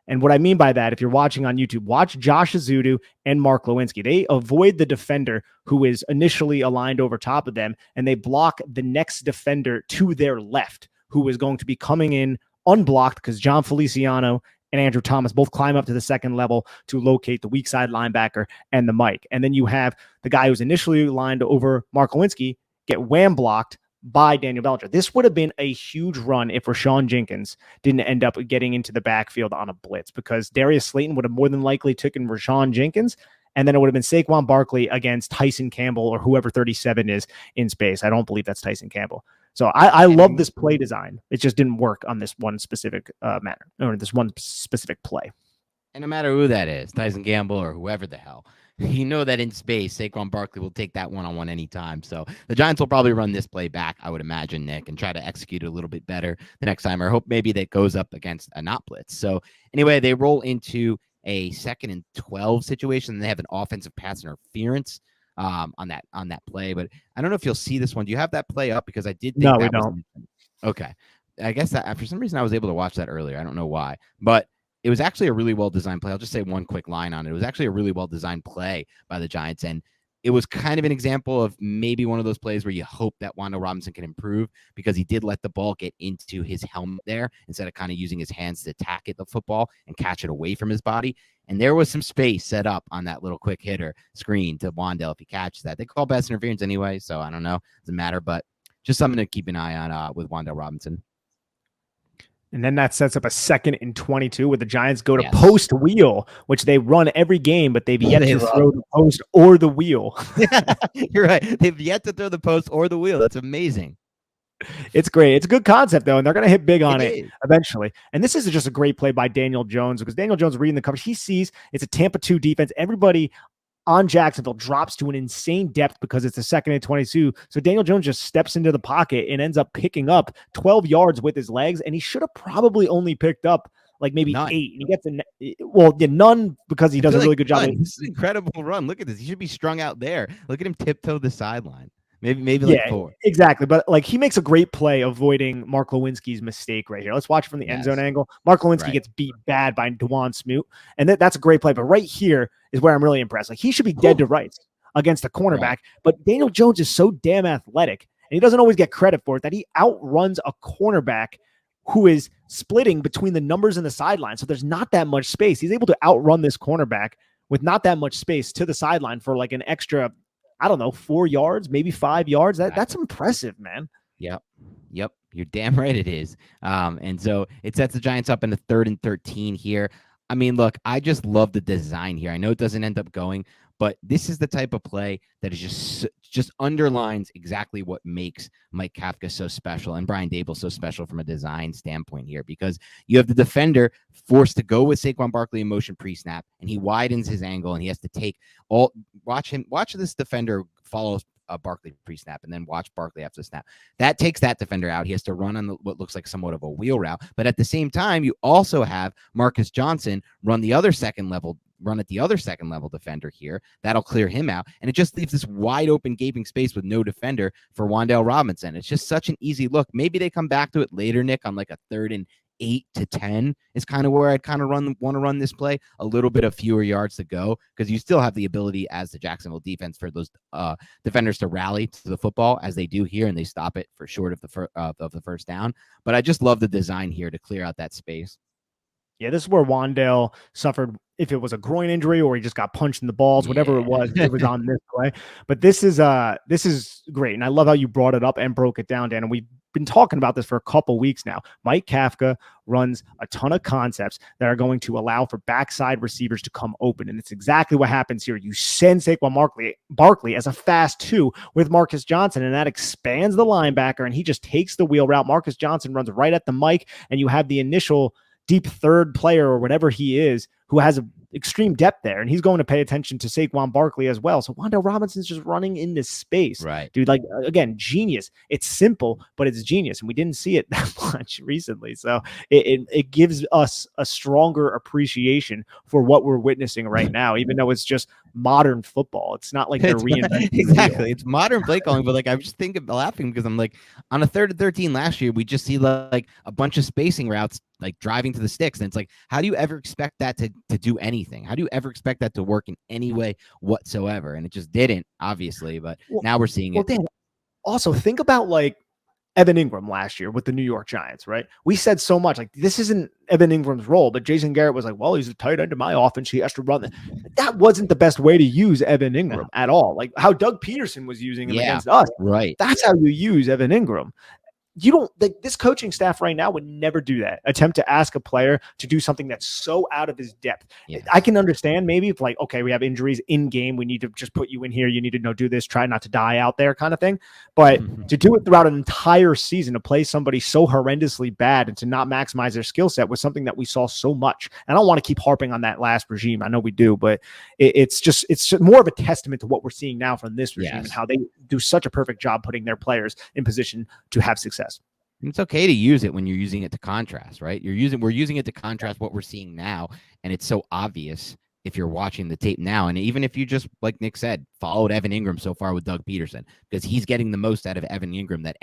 And what I mean by that, if you're watching on YouTube, watch Josh Ezeudo and Mark Lewinsky. They avoid the defender who is initially aligned over top of them, and they block the next defender to their left, who is going to be coming in unblocked because John Feliciano and Andrew Thomas both climb up to the second level to locate the weak side linebacker and the Mike. And then you have the guy who's initially lined over Mark Lewinsky get wham blocked by Daniel Bellinger. This would have been a huge run if Rashawn Jenkins didn't end up getting into the backfield on a blitz, because Darius Slayton would have more than likely taken Rashawn Jenkins, and then it would have been Saquon Barkley against Tyson Campbell or whoever 37 is in space. I don't believe that's Tyson Campbell. So I love this play design. It just didn't work on this one specific matter, or this one specific play. And no matter who that is, Tyson Campbell or whoever the hell, you know that in space, Saquon Barkley will take that one-on-one anytime. So the Giants will probably run this play back, I would imagine, Nick, and try to execute it a little bit better the next time, or hope maybe that goes up against a not blitz. So anyway, they roll into a 2nd and 12 situation, and they have an offensive pass interference on that play. But I don't know if you'll see this one. Do you have that play up? Because I did think no, we don't. Okay. I guess that for some reason I was able to watch that earlier. I don't know why, but it was actually a really well-designed play. I'll just say one quick line on it. It was actually a really well-designed play by the Giants, and it was kind of an example of maybe one of those plays where you hope that Wan'Dale Robinson can improve, because he did let the ball get into his helmet there instead of kind of using his hands to attack it, the football, and catch it away from his body. And there was some space set up on that little quick hitter screen to Wan'Dale if he catches that. They call pass interference anyway, so I don't know. Doesn't matter, but just something to keep an eye on with Wan'Dale Robinson. And then that sets up a 2nd and 22 where the Giants go to post wheel, which they run every game, but they've yet to throw the post or the wheel. You're right. They've yet to throw the post or the wheel. That's amazing. It's great. It's a good concept, though, and they're going to hit big on it is. eventually. And this is just a great play by Daniel Jones because Daniel Jones reading the coverage. He sees it's a Tampa 2 defense. Everybody on Jacksonville drops to an insane depth because it's a 2nd and 22. So Daniel Jones just steps into the pocket and ends up picking up 12 yards with his legs, and he should have probably only picked up like maybe None. 8. And he gets none because he does a really good job. This is an incredible run. Look at this. He should be strung out there. Look at him tiptoe the sideline. Maybe like 4. Exactly. But like he makes a great play avoiding Mark Lewinsky's mistake right here. Let's watch it from the end zone angle. Mark Lewinsky gets beat bad by DeJuan Smoot. And that's a great play. But right here is where I'm really impressed. Like he should be dead to rights against the cornerback. But Daniel Jones is so damn athletic, and he doesn't always get credit for it, that he outruns a cornerback who is splitting between the numbers and the sideline. So there's not that much space. He's able to outrun this cornerback with not that much space to the sideline for like an extra, I don't know, 4 yards, maybe 5 yards. That's impressive, man. Yep. You're damn right it is. And so it sets the Giants up in the 3rd and 13 here. I mean, look, I just love the design here. I know it doesn't end up going, but this is the type of play that is just underlines exactly what makes Mike Kafka so special and Brian Daboll so special from a design standpoint here, because you have the defender forced to go with Saquon Barkley in motion pre-snap, and he widens his angle, and he has to take watch this defender follow Barkley pre-snap, and then watch Barkley after the snap. That takes that defender out. He has to run on what looks like somewhat of a wheel route, but at the same time, you also have Marcus Johnson run at the other second level defender here. That'll clear him out, and it just leaves this wide open gaping space with no defender for Wan'Dale Robinson. It's just such an easy look. Maybe they come back to it later, Nick, on like a 3rd and 8 to 10 is kind of where I'd kind of want to run this play. A little bit of fewer yards to go, because you still have the ability as the Jacksonville defense for those defenders to rally to the football as they do here, and they stop it for short of the first down. But I just love the design here to clear out that space. Yeah, this is where Wan'Dale suffered, if it was a groin injury or he just got punched in the balls, whatever it was on this play. But this is great. And I love how you brought it up and broke it down, Dan. And we've been talking about this for a couple weeks now. Mike Kafka runs a ton of concepts that are going to allow for backside receivers to come open. And it's exactly what happens here. You send Saquon Barkley as a fast 2 with Marcus Johnson, and that expands the linebacker, and he just takes the wheel route. Marcus Johnson runs right at the Mike, and you have the initial deep third player or whatever he is who has a extreme depth there, and he's going to pay attention to Saquon Barkley as well. So Wan'Dale Robinson's just running in this space, right, dude? Like, again, genius. It's simple, but it's genius, and we didn't see it that much recently. So it gives us a stronger appreciation for what we're witnessing right now, even though it's just modern football. It's not like they're reinventing exactly. It's modern play calling, but like I was just laughing because I'm like, on a 3rd and 13 last year, we just see like a bunch of spacing routes like driving to the sticks, and it's like, how do you ever expect that to do anything? How do you ever expect that to work in any way whatsoever? And it just didn't, obviously, but now we're seeing it. Dan, also think about like Evan Ingram last year with the New York Giants, right? We said so much like this isn't Evan Ingram's role, but Jason Garrett was like, well, he's a tight end in my offense, he has to run it. That wasn't the best way to use Evan Ingram at all. Like how Doug Peterson was using him against us. Right. That's how you use Evan Ingram. You don't, like, this coaching staff right now would never do that. Attempt to ask a player to do something that's so out of his depth. Yes. I can understand maybe if like, okay, we have injuries in game, we need to just put you in here. You need to do this, try not to die out there kind of thing. But to do it throughout an entire season, to play somebody so horrendously bad and to not maximize their skill set was something that we saw so much. And I don't want to keep harping on that last regime. I know we do, but it's just more of a testament to what we're seeing now from this regime and how they do such a perfect job putting their players in position to have success. It's okay to use it when you're using it to contrast, right? We're using it to contrast what we're seeing now, and it's so obvious if you're watching the tape now. And even if you just, like Nick said, followed Evan Ingram so far with Doug Peterson, because he's getting the most out of Evan Ingram that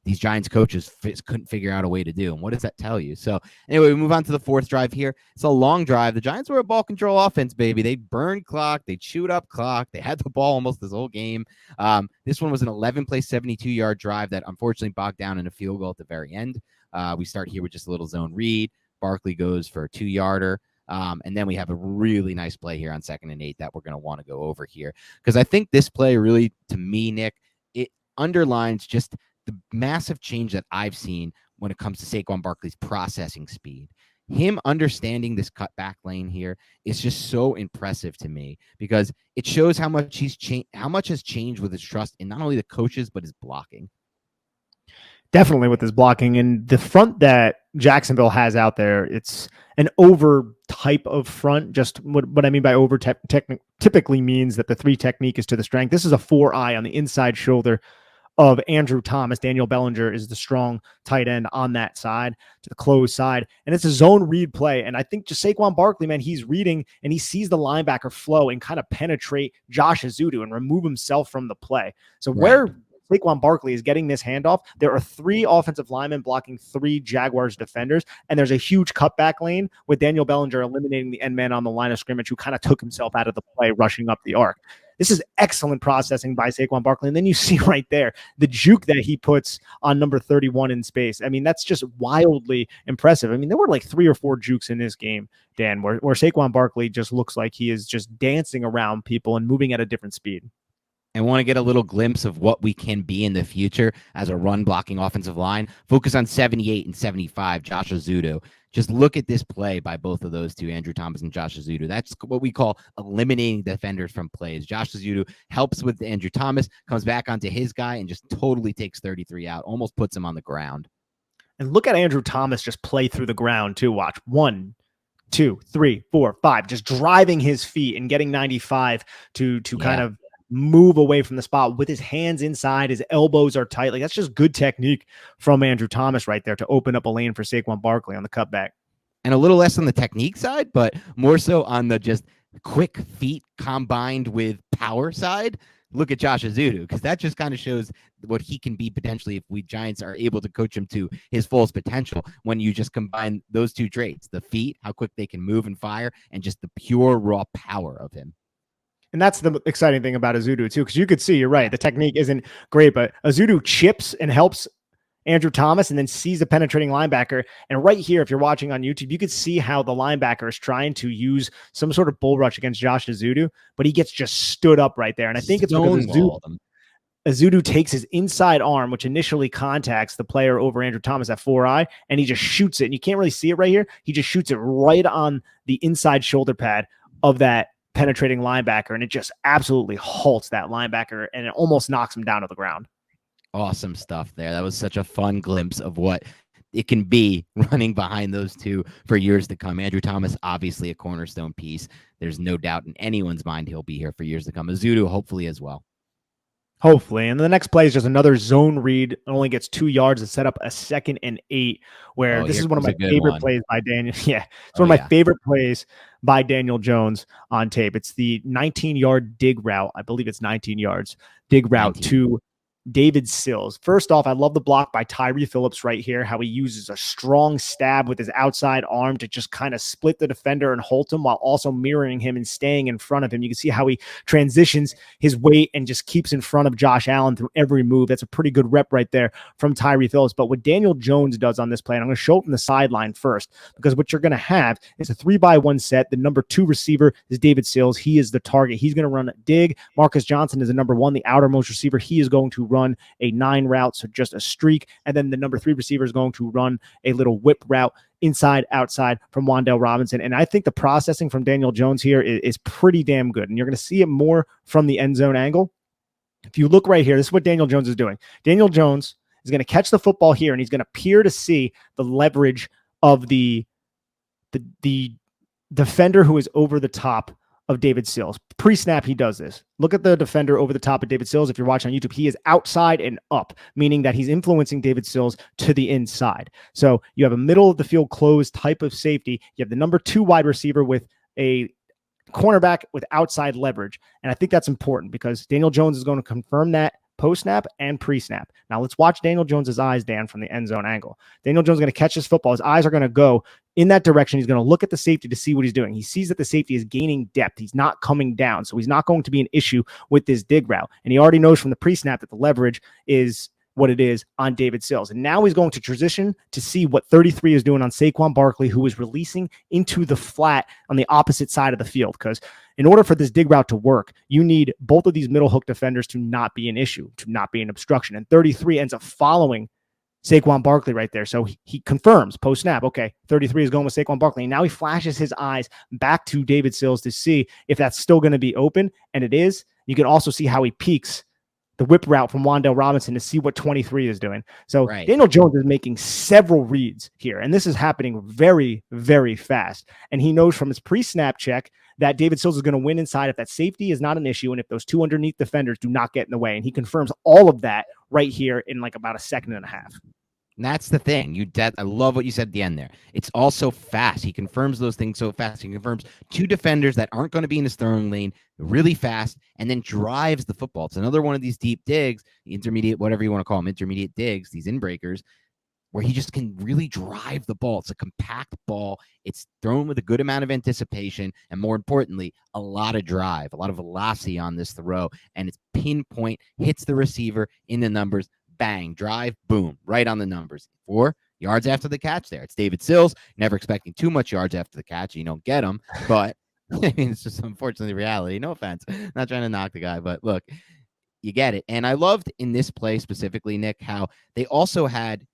these Giants coaches couldn't figure out a way to do. And what does that tell you? So anyway, we move on to the 4th drive here. It's a long drive. The Giants were a ball control offense, baby. They burned clock. They chewed up clock. They had the ball almost this whole game. This one was an 11-play, 72-yard drive that unfortunately bogged down in a field goal at the very end. We start here with just a little zone read. Barkley goes for a 2-yarder. And then we have a really nice play here on 2nd and 8 that we're going to want to go over here, because I think this play really, to me, Nick, it underlines just the massive change that I've seen when it comes to Saquon Barkley's processing speed. Him understanding this cutback lane here is just so impressive to me, because it shows how much how much has changed with his trust in not only the coaches but his blocking. Definitely with his blocking, and the front that Jacksonville has out there, it's an over type of front. Just what I mean by over typically means that the 3 technique is to the strength. This is a 4-eye on the inside shoulder of Andrew Thomas. Daniel Bellinger is the strong tight end on that side, to the closed side. And it's a zone read play. And I think just Saquon Barkley, man, he's reading and he sees the linebacker flow and kind of penetrate Josh Ezeudo and remove himself from the play. So where Saquon Barkley is getting this handoff, there are 3 offensive linemen blocking 3 Jaguars defenders, and there's a huge cutback lane with Daniel Bellinger eliminating the end man on the line of scrimmage, who kind of took himself out of the play, rushing up the arc. This is excellent processing by Saquon Barkley. And then you see right there the juke that he puts on number 31 in space. I mean, that's just wildly impressive. I mean, there were like 3 or 4 jukes in this game, Dan, where Saquon Barkley just looks like he is just dancing around people and moving at a different speed. And want to get a little glimpse of what we can be in the future as a run blocking offensive line, focus on 78 and 75, Josh Ezeudo. Just look at this play by both of those two, Andrew Thomas and Josh Ezeudo. That's what we call eliminating defenders from plays. Josh Ezeudo helps with Andrew Thomas, comes back onto his guy, and just totally takes 33 out, almost puts him on the ground. And look at Andrew Thomas just play through the ground too. Watch 1, 2, 3, 4, 5, just driving his feet and getting 95 to kind of move away from the spot with his hands inside. His elbows are tight. Like, that's just good technique from Andrew Thomas right there to open up a lane for Saquon Barkley on the cutback. And a little less on the technique side, but more so on the just quick feet combined with power side. Look at Josh Ezeudo, because that just kind of shows what he can be potentially if we Giants are able to coach him to his fullest potential when you just combine those 2 traits, the feet, how quick they can move and fire, and just the pure raw power of him. And that's the exciting thing about Ezeudo too, because you could see, you're right, the technique isn't great, but Ezeudo chips and helps Andrew Thomas and then sees a penetrating linebacker. And right here, if you're watching on YouTube, you could see how the linebacker is trying to use some sort of bull rush against Josh Ezeudo, but he gets just stood up right there. And I think it's because Ezeudo takes his inside arm, which initially contacts the player over Andrew Thomas at 4-eye, and he just shoots it. And you can't really see it right here. He just shoots it right on the inside shoulder pad of that penetrating linebacker, and it just absolutely halts that linebacker, and it almost knocks him down to the ground. Awesome stuff there. That was such a fun glimpse of what it can be running behind those 2 for years to come. Andrew Thomas, obviously a cornerstone piece. There's no doubt in anyone's mind he'll be here for years to come. Ezeudo, hopefully as well. Hopefully. And the next play is just another zone read. It only gets 2 yards to set up a 2nd and 8, where this is one of my favorite plays by Daniel. Yeah. It's one of my favorite plays by Daniel Jones on tape. It's the 19-yard dig route. I believe it's 19 yards dig route 19. To David Sills. First off, I love the block by Tyree Phillips right here, how he uses a strong stab with his outside arm to just kind of split the defender and halt him while also mirroring him and staying in front of him. You can see how he transitions his weight and just keeps in front of Josh Allen through every move. That's a pretty good rep right there from Tyree Phillips. But what Daniel Jones does on this play, and I'm going to show it from the sideline first, because what you're going to have is a 3-by-1 set. The number 2 receiver is David Sills. He is the target. He's going to run a dig. Marcus Johnson is the number 1, the outermost receiver. He is going to run a 9 route, so just a streak. And then the number 3 receiver is going to run a little whip route inside, outside from Wan'Dale Robinson. And I think the processing from Daniel Jones here is pretty damn good. And you're going to see it more from the end zone angle. If you look right here, this is what Daniel Jones is doing. Daniel Jones is going to catch the football here, and he's going to peer to see the leverage of the defender who is over the top of David Sills. Pre-snap, he does this. Look at the defender over the top of David Sills. If you're watching on YouTube, he is outside and up, meaning that he's influencing David Sills to the inside. So you have a middle of the field closed type of safety. You have the number 2 wide receiver with a cornerback with outside leverage. And I think that's important because Daniel Jones is going to confirm that post-snap and pre-snap. Now let's watch Daniel Jones's eyes, Dan, from the end zone angle. Daniel Jones is going to catch this football. His eyes are going to go in that direction. He's going to look at the safety to see what he's doing. He sees that the safety is gaining depth. He's not coming down. So he's not going to be an issue with this dig route. And he already knows from the pre-snap that the leverage is what it is on David Sills. And now he's going to transition to see what 33 is doing on Saquon Barkley, who is releasing into the flat on the opposite side of the field. Because in order for this dig route to work, you need both of these middle hook defenders to not be an issue, to not be an obstruction. And 33 ends up following Saquon Barkley right there. So he confirms post-snap, okay, 33 is going with Saquon Barkley. And now he flashes his eyes back to David Sills to see if that's still going to be open. And it is. You can also see how he peeks the whip route from Wan'Dale Robinson to see what 23 is doing. So right. Daniel Jones is making several reads here, and this is happening very, very fast. And he knows from his pre-snap check that David Sills is going to win inside if that safety is not an issue and if those two underneath defenders do not get in the way. And he confirms all of that right here in like about a second and a half. And that's the thing. I love what you said at the end there. It's all so fast. He confirms those things so fast. He confirms two defenders that aren't going to be in his throwing lane really fast, and then drives the football. It's another one of these deep digs, intermediate, whatever you want to call them, intermediate digs, these inbreakers, where he just can really drive the ball. It's a compact ball. It's thrown with a good amount of anticipation, and more importantly, a lot of drive, a lot of velocity on this throw, and it's pinpoint, hits the receiver in the numbers. Bang, drive, boom, right on the numbers. 4 yards after the catch there. It's David Sills. Never expecting too much yards after the catch. You don't get them, but I mean, it's just unfortunately reality. No offense. Not trying to knock the guy, but look, you get it. And I loved in this play specifically, Nick, how they also had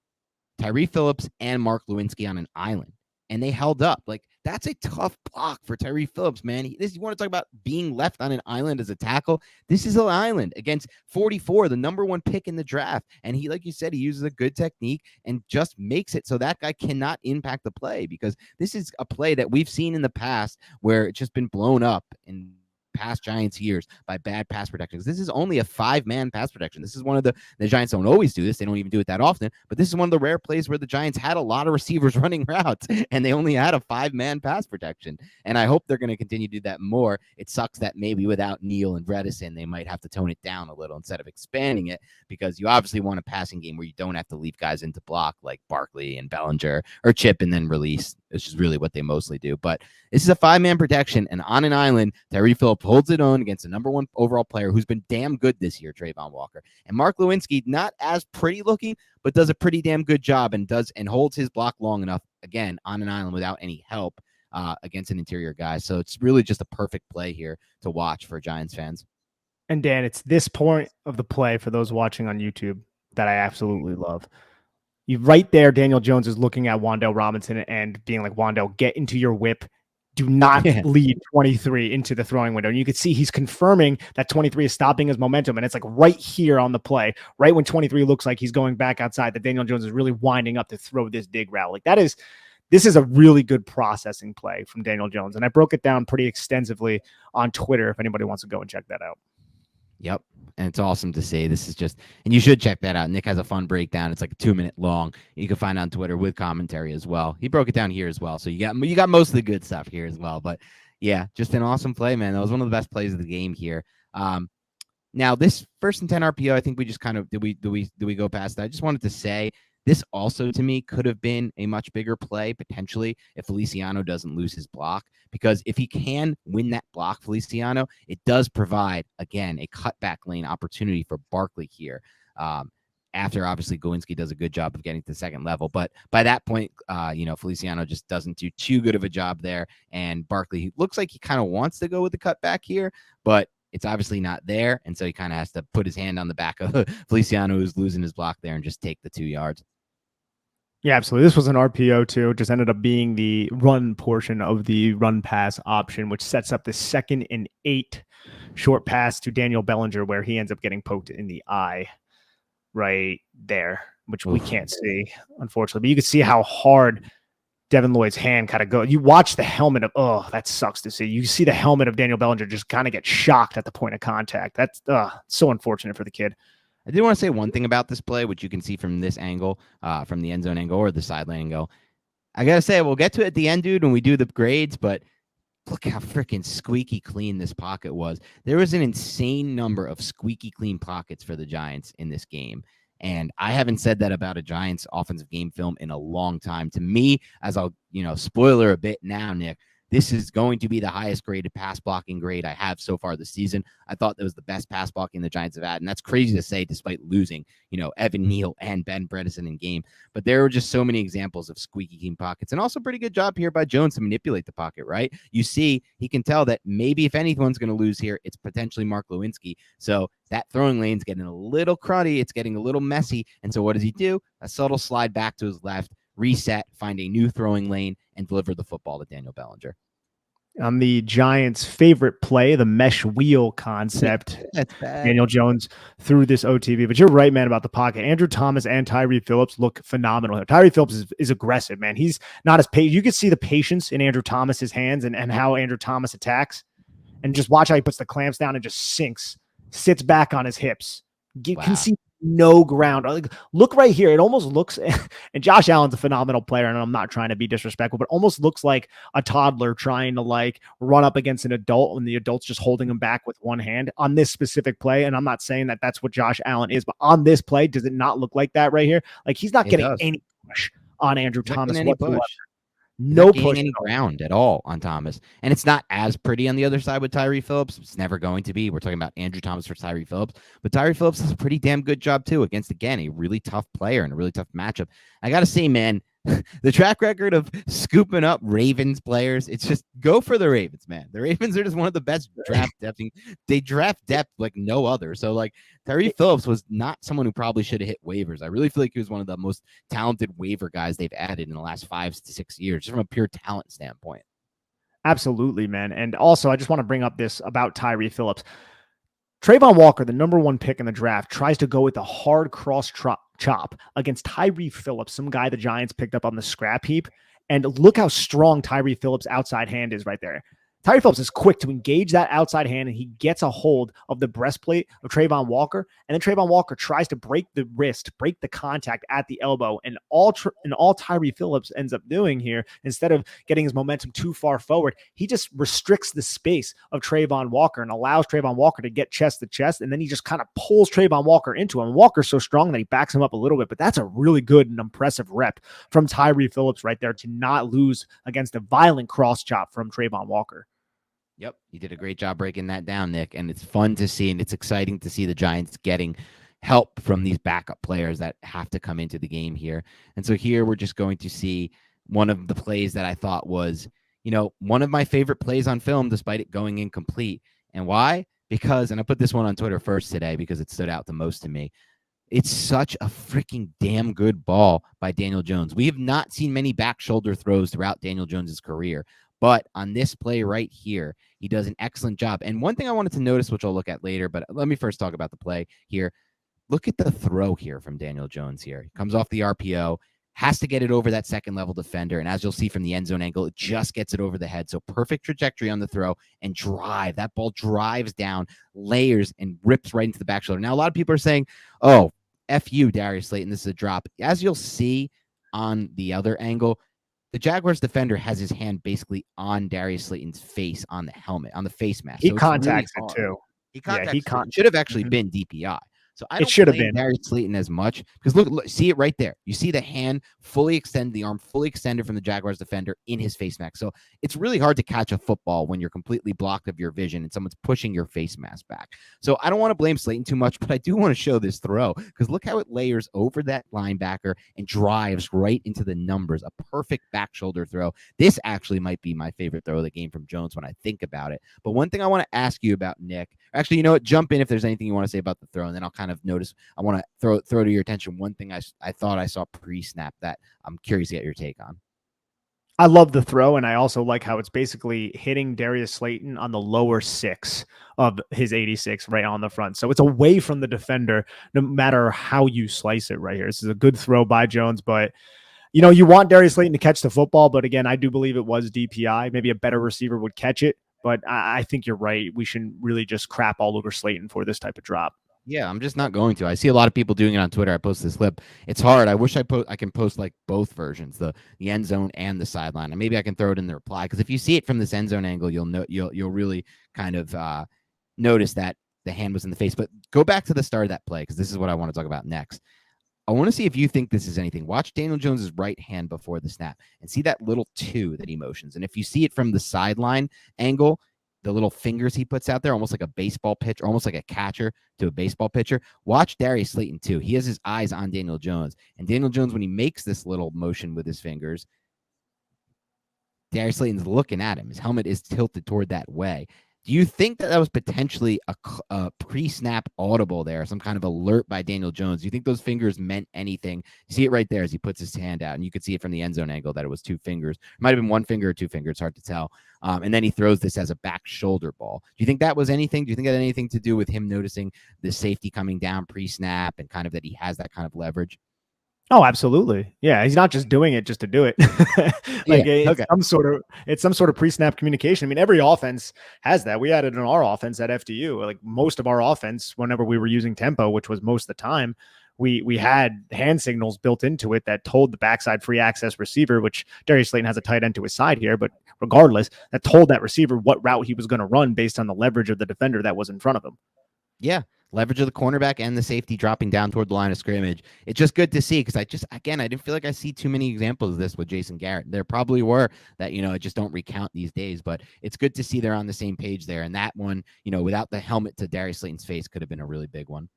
Tyree Phillips and Mark Lewinsky on an island, and they held up. Like, that's a tough block for Tyree Phillips, man. You want to talk about being left on an island as a tackle? This is an island against 44, the number 1 pick in the draft. And he, like you said, he uses a good technique and just makes it so that guy cannot impact the play, because this is a play that we've seen in the past where it's just been blown up in past Giants years by bad pass protection. This is only a 5-man pass protection. This is one of the Giants don't always do this. They don't even do it that often, but this is one of the rare plays where the Giants had a lot of receivers running routes and they only had a 5-man pass protection. And I hope they're going to continue to do that more. It sucks that maybe without Neal and Bredesen, they might have to tone it down a little instead of expanding it, because you obviously want a passing game where you don't have to leave guys into block like Barkley and Bellinger, or chip and then release, which is really what they mostly do. But this is a 5-man protection, and on an island, Tyree Phillips holds it on against the number 1 overall player who's been damn good this year, Trayvon Walker. And Mark Lewinsky, not as pretty looking, but does a pretty damn good job and holds his block long enough, again, on an island without any help against an interior guy. So it's really just a perfect play here to watch for Giants fans. And Dan, it's this point of the play for those watching on YouTube that I absolutely love. You right there, Daniel Jones is looking at Wan'Dale Robinson and being like, Wan'Dale, get into your whip. Do not lead 23 into the throwing window. And you can see he's confirming that 23 is stopping his momentum. And it's like right here on the play, right when 23 looks like he's going back outside, that Daniel Jones is really winding up to throw this dig route. Like this is a really good processing play from Daniel Jones. And I broke it down pretty extensively on Twitter if anybody wants to go and check that out. Yep. And it's awesome to see. This is just, and you should check that out. Nick has a fun breakdown. It's like a 2-minute long. You can find it on Twitter with commentary as well. He broke it down here as well. So you got most of the good stuff here as well. But yeah, just an awesome play, man. That was one of the best plays of the game here. Now this 1st and 10 RPO, I think we just kind of, did we go past that? I just wanted to say, this also, to me, could have been a much bigger play, potentially, if Feliciano doesn't lose his block. Because if he can win that block, Feliciano, it does provide, again, a cutback lane opportunity for Barkley here. After, obviously, Lewinsky does a good job of getting to the second level. But by that point, Feliciano just doesn't do too good of a job there. And Barkley looks like he kind of wants to go with the cutback here, but it's obviously not there. And so he kind of has to put his hand on the back of Feliciano, who's losing his block there, and just take the 2 yards. Yeah, absolutely. This was an RPO too. It just ended up being the run portion of the run pass option, which sets up the 2nd and 8 short pass to Daniel Bellinger, where he ends up getting poked in the eye right there, which we can't see, unfortunately. But you can see how hard Devin Lloyd's hand kind of goes. You watch the helmet of, that sucks to see. You see the helmet of Daniel Bellinger just kind of get shocked at the point of contact. That's so unfortunate for the kid. I did want to say one thing about this play, which you can see from this angle, from the end zone angle or the sideline angle. I got to say, we'll get to it at the end, dude, when we do the grades, but look how freaking squeaky clean this pocket was. There was an insane number of squeaky clean pockets for the Giants in this game. And I haven't said that about a Giants offensive game film in a long time. To me, as I'll, spoiler a bit now, Nick, this is going to be the highest graded pass blocking grade I have so far this season. I thought that was the best pass blocking the Giants have had. And that's crazy to say, despite losing, Evan Neal and Ben Bredesen in game. But there were just so many examples of squeaky clean pockets, and also pretty good job here by Jones to manipulate the pocket, right? You see, he can tell that maybe if anyone's going to lose here, it's potentially Mark Lewinsky. So that throwing lane's getting a little cruddy. It's getting a little messy. And so what does he do? A subtle slide back to his left, reset, find a new throwing lane, and deliver the football to Daniel Bellinger. On the Giants' favorite play, the mesh wheel concept. That's bad. Daniel Jones threw this OTB, but you're right, man, about the pocket. Andrew Thomas and Tyree Phillips look phenomenal. Tyree Phillips is aggressive, man. He's not as patient. You can see the patience in Andrew Thomas's hands and how Andrew Thomas attacks. And just watch how he puts the clamps down and just sinks, sits back on his hips. You can see no ground. Like, look right here. It almost looks, and Josh Allen's a phenomenal player, and I'm not trying to be disrespectful, but almost looks like a toddler trying to like run up against an adult when the adult's just holding him back with one hand on this specific play. And I'm not saying that that's what Josh Allen is, but on this play, does it not look like that right here? Like he's not getting any push on Andrew Thomas whatsoever. No push, any ground at all on Thomas. And it's not as pretty on the other side with Tyree Phillips. It's never going to be. We're talking about Andrew Thomas for Tyree Phillips. But Tyree Phillips does a pretty damn good job, too, against, again, a really tough player and a really tough matchup. I got to say, man, the track record of scooping up Ravens players, it's just go for the Ravens, man. The Ravens are just one of the best draft depth. They draft depth like no other. So, like, Tyree Phillips was not someone who probably should have hit waivers. I really feel like he was one of the most talented waiver guys they've added in the last 5 to 6 years, just from a pure talent standpoint. Absolutely, man. And also, I just want to bring up this about Tyree Phillips. Trayvon Walker, the number 1 pick in the draft, tries to go with a hard cross chop against Tyree Phillips, some guy the Giants picked up on the scrap heap. And look how strong Tyree Phillips' outside hand is right there. Tyree Phillips is quick to engage that outside hand, and he gets a hold of the breastplate of Trayvon Walker. And then Trayvon Walker tries to break the wrist, break the contact at the elbow. And all Tyree Phillips ends up doing here, instead of getting his momentum too far forward, he just restricts the space of Trayvon Walker and allows Trayvon Walker to get chest to chest. And then he just kind of pulls Trayvon Walker into him. Walker's so strong that he backs him up a little bit, but that's a really good and impressive rep from Tyree Phillips right there to not lose against a violent cross chop from Trayvon Walker. Yep, you did a great job breaking that down, Nick, and it's fun to see, and it's exciting to see the Giants getting help from these backup players that have to come into the game here. And so here we're just going to see one of the plays that I thought was, one of my favorite plays on film, despite it going incomplete. And why? Because, and I put this one on Twitter first today because it stood out the most to me. It's such a freaking damn good ball by Daniel Jones. We have not seen many back shoulder throws throughout Daniel Jones's career. But on this play right here, he does an excellent job. And one thing I wanted to notice, which I'll look at later, but let me first talk about the play here. Look at the throw here from Daniel Jones here. He comes off the RPO, has to get it over that second level defender. And as you'll see from the end zone angle, it just gets it over the head. So perfect trajectory on the throw and drive. That ball drives down, layers, and rips right into the back shoulder. Now, a lot of people are saying, oh, F you, Darius Slayton, this is a drop. As you'll see on the other angle, the Jaguars defender has his hand basically on Darius Slayton's face on the helmet, on the face mask. He contacts it too. He contacts it. Should have actually been DPI. So I don't should have been Darius Slayton as much because look, see it right there. You see the hand fully extended, the arm fully extended from the Jaguars defender in his face mask. So it's really hard to catch a football when you're completely blocked of your vision and someone's pushing your face mask back. So I don't want to blame Slayton too much, but I do want to show this throw because look how it layers over that linebacker and drives right into the numbers. A perfect back shoulder throw. This actually might be my favorite throw of the game from Jones when I think about it. But one thing I want to ask you about, Nick, actually, you know what? Jump in if there's anything you want to say about the throw, and then I'll kind of notice. I want to throw to your attention one thing I thought I saw pre-snap that I'm curious to get your take on. I love the throw, and I also like how it's basically hitting Darius Slayton on the lower 6 of his 86 right on the front. So it's away from the defender no matter how you slice it right here. This is a good throw by Jones, but you want Darius Slayton to catch the football, but again, I do believe it was DPI. Maybe a better receiver would catch it, but I think you're right. We shouldn't really just crap all over Slayton for this type of drop. Yeah, I'm just not going to. I see a lot of people doing it on Twitter. I post this clip. It's hard. I wish I can post like both versions, the end zone and the sideline. And maybe I can throw it in the reply because if you see it from this end zone angle, you'll really kind of notice that the hand was in the face. But go back to the start of that play because this is what I want to talk about next. I want to see if you think this is anything. Watch Daniel Jones's right hand before the snap and see that little 2 that he motions. And if you see it from the sideline angle, the little fingers he puts out there, almost like a baseball pitcher, almost like a catcher to a baseball pitcher. Watch Darius Slayton too. He has his eyes on Daniel Jones. And Daniel Jones, when he makes this little motion with his fingers, Darius Slayton's looking at him. His helmet is tilted toward that way. Do you think that was potentially a pre-snap audible there, some kind of alert by Daniel Jones? Do you think those fingers meant anything? You see it right there as he puts his hand out, and you could see it from the end zone angle that it was 2 fingers. It might have been 1 finger or 2 fingers. It's hard to tell. And then he throws this as a back shoulder ball. Do you think that was anything? Do you think that had anything to do with him noticing the safety coming down pre-snap and kind of that he has that kind of leverage? Oh, absolutely. Yeah, he's not just doing it just to do it. It's some sort of pre-snap communication. I mean, every offense has that. We had it in our offense at FDU. Like most of our offense, whenever we were using tempo, which was most of the time, we had hand signals built into it that told the backside free access receiver, which Darius Slayton has a tight end to his side here, but regardless, that told that receiver what route he was going to run based on the leverage of the defender that was in front of him. Yeah. Leverage of the cornerback and the safety dropping down toward the line of scrimmage. It's just good to see because I didn't feel like I see too many examples of this with Jason Garrett. There probably were that, I just don't recount these days, but it's good to see they're on the same page there. And that one, without the helmet to Darius Slayton's face could have been a really big one.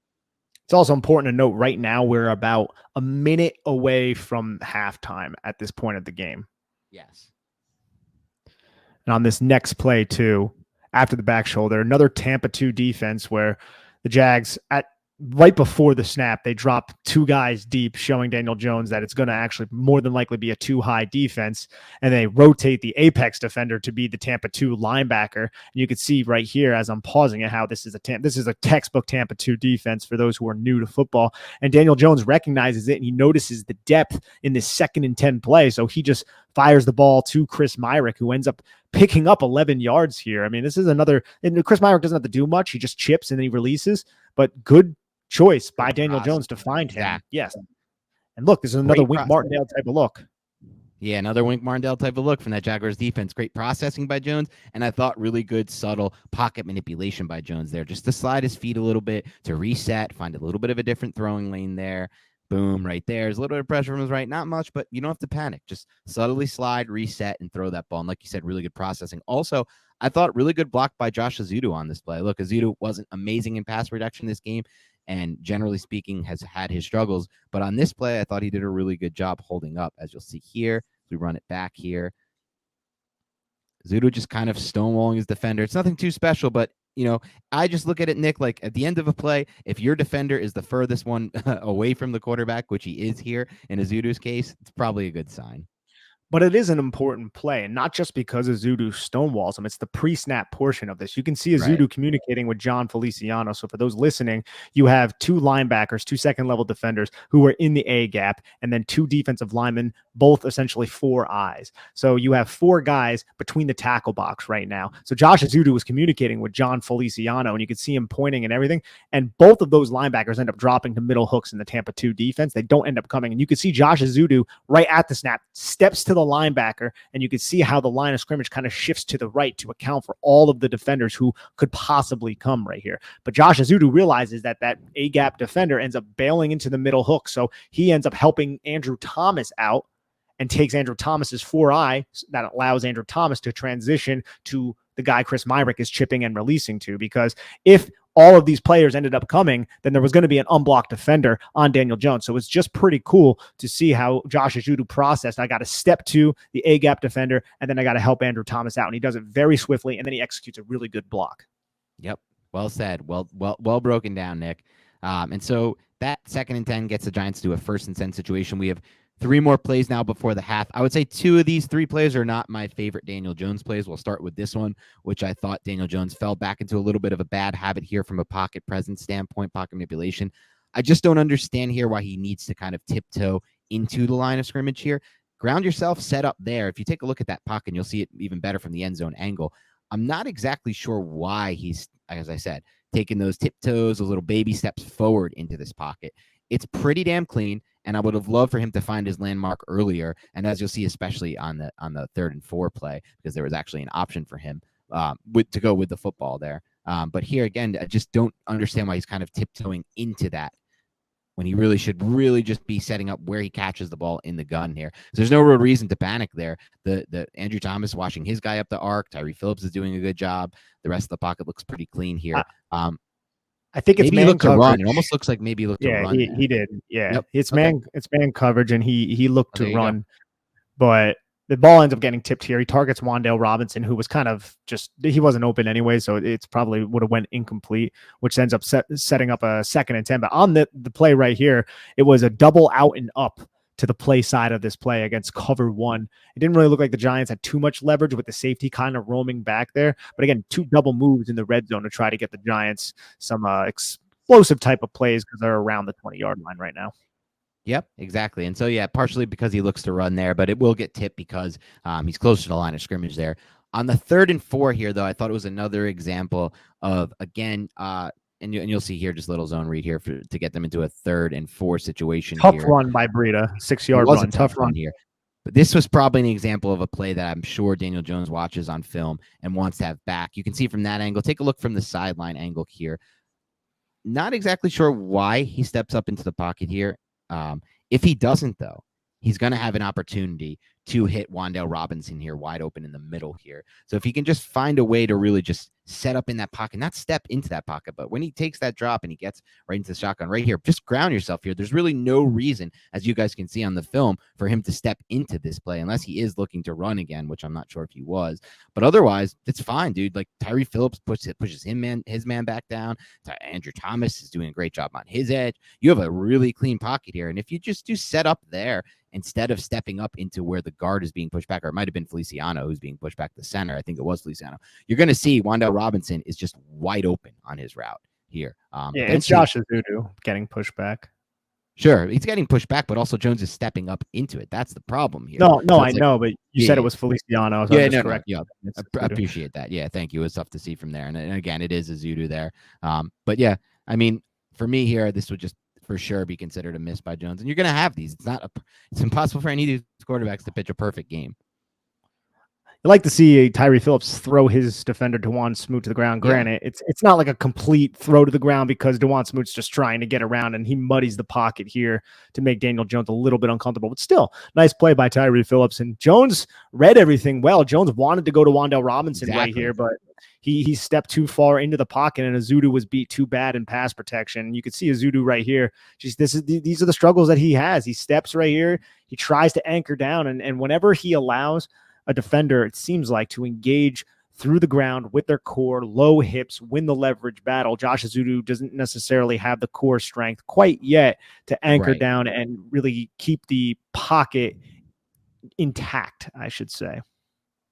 It's also important to note right now we're about a minute away from halftime at this point of the game. Yes. And on this next play too, after the back shoulder, another Tampa 2 defense where the Jags right before the snap, they drop 2 guys deep, showing Daniel Jones that it's going to actually more than likely be a 2-high defense. And they rotate the apex defender to be the Tampa 2 linebacker. And you can see right here as I'm pausing it how this is a textbook Tampa 2 defense for those who are new to football. And Daniel Jones recognizes it and he notices the depth in this 2nd and 10 play. So he just fires the ball to Chris Myrick, who ends up picking up 11 yards here. I mean, this is another, and Chris Myrick doesn't have to do much. He just chips and then he releases, but good choice by Daniel Jones to find him. Exactly. Yes. And look, this is another Wink Martindale type of look. Yeah, another Wink Martindale type of look from that Jaguars defense. Great processing by Jones, and I thought really good, subtle pocket manipulation by Jones there, just to slide his feet a little bit, to reset, find a little bit of a different throwing lane there. Boom, right there. There's a little bit of pressure from his right, not much, but you don't have to panic. Just subtly slide, reset, and throw that ball. And like you said, really good processing. Also, I thought really good block by Josh Ezeudo on this play. Look, Ezeudo wasn't amazing in pass reduction this game, and generally speaking has had his struggles. But on this play, I thought he did a really good job holding up. As you'll see here, we run it back here. Ezeudo just kind of stonewalling his defender. It's nothing too special, but I just look at it, Nick, like at the end of a play, if your defender is the furthest one away from the quarterback, which he is here in Ezeudo's case, it's probably a good sign. But it is an important play, and not just because Ezeudo stonewalls him. It's the pre-snap portion of this. You can see Ezeudo communicating with John Feliciano. So for those listening, you have 2 linebackers, 2 second-level defenders who are in the A gap, and then 2 defensive linemen, both essentially 4 eyes. So you have 4 guys between the tackle box right now. So Josh Ezeudo was communicating with John Feliciano, and you could see him pointing and everything. And both of those linebackers end up dropping to middle hooks in the Tampa 2 defense. They don't end up coming. And you can see Josh Ezeudo right at the snap steps to the linebacker, and you can see how the line of scrimmage kind of shifts to the right to account for all of the defenders who could possibly come right here. But Josh Ezeudo realizes that A-gap defender ends up bailing into the middle hook, so he ends up helping Andrew Thomas out and takes Andrew Thomas's 4-eye. That allows Andrew Thomas to transition to the guy Chris Myrick is chipping and releasing to, because if all of these players ended up coming, then there was going to be an unblocked defender on Daniel Jones. So it's just pretty cool to see how Josh Ezeudo processed. I got to step to the A-gap defender, and then I got to help Andrew Thomas out. And he does it very swiftly, and then he executes a really good block. Yep. Well said. Well broken down, Nick. And so that 2nd and 10 gets the Giants to a 1st and 10 situation. We have 3 more plays now before the half. I would say 2 of these 3 plays are not my favorite Daniel Jones plays. We'll start with this one, which I thought Daniel Jones fell back into a little bit of a bad habit here from a pocket presence standpoint, pocket manipulation. I just don't understand here why he needs to kind of tiptoe into the line of scrimmage here. Ground yourself, set up there. If you take a look at that pocket, you'll see it even better from the end zone angle. I'm not exactly sure why he's, as I said, taking those tiptoes, those little baby steps forward into this pocket. It's pretty damn clean, and I would have loved for him to find his landmark earlier. And as you'll see, especially on the 3rd and 4 play, because there was actually an option for him to go with the football there. But here again, I just don't understand why he's kind of tiptoeing into that when he really should just be setting up where he catches the ball in the gun here. So there's no real reason to panic there. The Andrew Thomas watching his guy up the arc. Tyree Phillips is doing a good job. The rest of the pocket looks pretty clean here. I think it's maybe man he looked coverage. To run. It almost looks like maybe he looked to run. He did. Yeah, yep. It's man coverage, and he looked to run. But The ball ends up getting tipped here. He targets Wan'Dale Robinson, who was kind of he wasn't open anyway, so it's probably would have went incomplete, which ends up setting up a 2nd and 10. But on the play right here, it was a double out and up to the play side of this play against cover 1. It didn't really look like the Giants had too much leverage with the safety kind of roaming back there. But again, 2 double moves in the red zone to try to get the Giants some explosive type of plays because they're around the 20-yard line right now. Yep, exactly. And so, yeah, partially because he looks to run there, but it will get tipped because he's close to the line of scrimmage there. On the 3rd and 4 here, though, I thought it was another example of, again, and you'll see here just little zone read here to get them into a 3rd and 4 situation. Tough run by Breida, 6-yard run. Tough run here. But this was probably an example of a play that I'm sure Daniel Jones watches on film and wants to have back. You can see from that angle. Take a look from the sideline angle here. Not exactly sure why he steps up into the pocket here. If he doesn't, though, he's going to have an opportunity to hit Wan'Dale Robinson here wide open in the middle here. So if he can just find a way to really just set up in that pocket, not step into that pocket, but when he takes that drop and he gets right into the shotgun right here, just ground yourself here. There's really no reason, as you guys can see on the film, for him to step into this play unless he is looking to run again, which I'm not sure if he was. But otherwise, it's fine, dude. Like Tyree Phillips pushes his man back down. Andrew Thomas is doing a great job on his edge. You have a really clean pocket here. And if you just do set up there, instead of stepping up into where the guard is being pushed back, or it might have been Feliciano who's being pushed back to center. I think it was Feliciano. You're going to see Wan'Dale Robinson is just wide open on his route here. It's Josh Ezeudo getting pushed back. Sure, he's getting pushed back, but also Jones is stepping up into it. That's the problem here. No, I know, but you said it was Feliciano. So correct. Yeah, I appreciate that. Yeah, thank you. It was tough to see from there. And again, it is Ezeudo there. But yeah, I mean, for me here, this would just for sure be considered a miss by Jones. And you're going to have these. It's impossible for any of these quarterbacks to pitch a perfect game. You like to see Tyree Phillips throw his defender Dawuane Smoot to the ground. Granted, it's not like a complete throw to the ground because Dawuane Smoot's just trying to get around and he muddies the pocket here to make Daniel Jones a little bit uncomfortable. But still, nice play by Tyree Phillips. And Jones read everything well. Jones wanted to go to Wan'Dale Robinson right here, but he stepped too far into the pocket and Ezeudo was beat too bad in pass protection. You could see Ezeudo right here. These are the struggles that he has. He steps right here. He tries to anchor down, and whenever he allows a defender, it seems like, to engage through the ground with their core, low hips, win the leverage battle, Josh Ezeudo doesn't necessarily have the core strength quite yet to anchor down and really keep the pocket intact, I should say.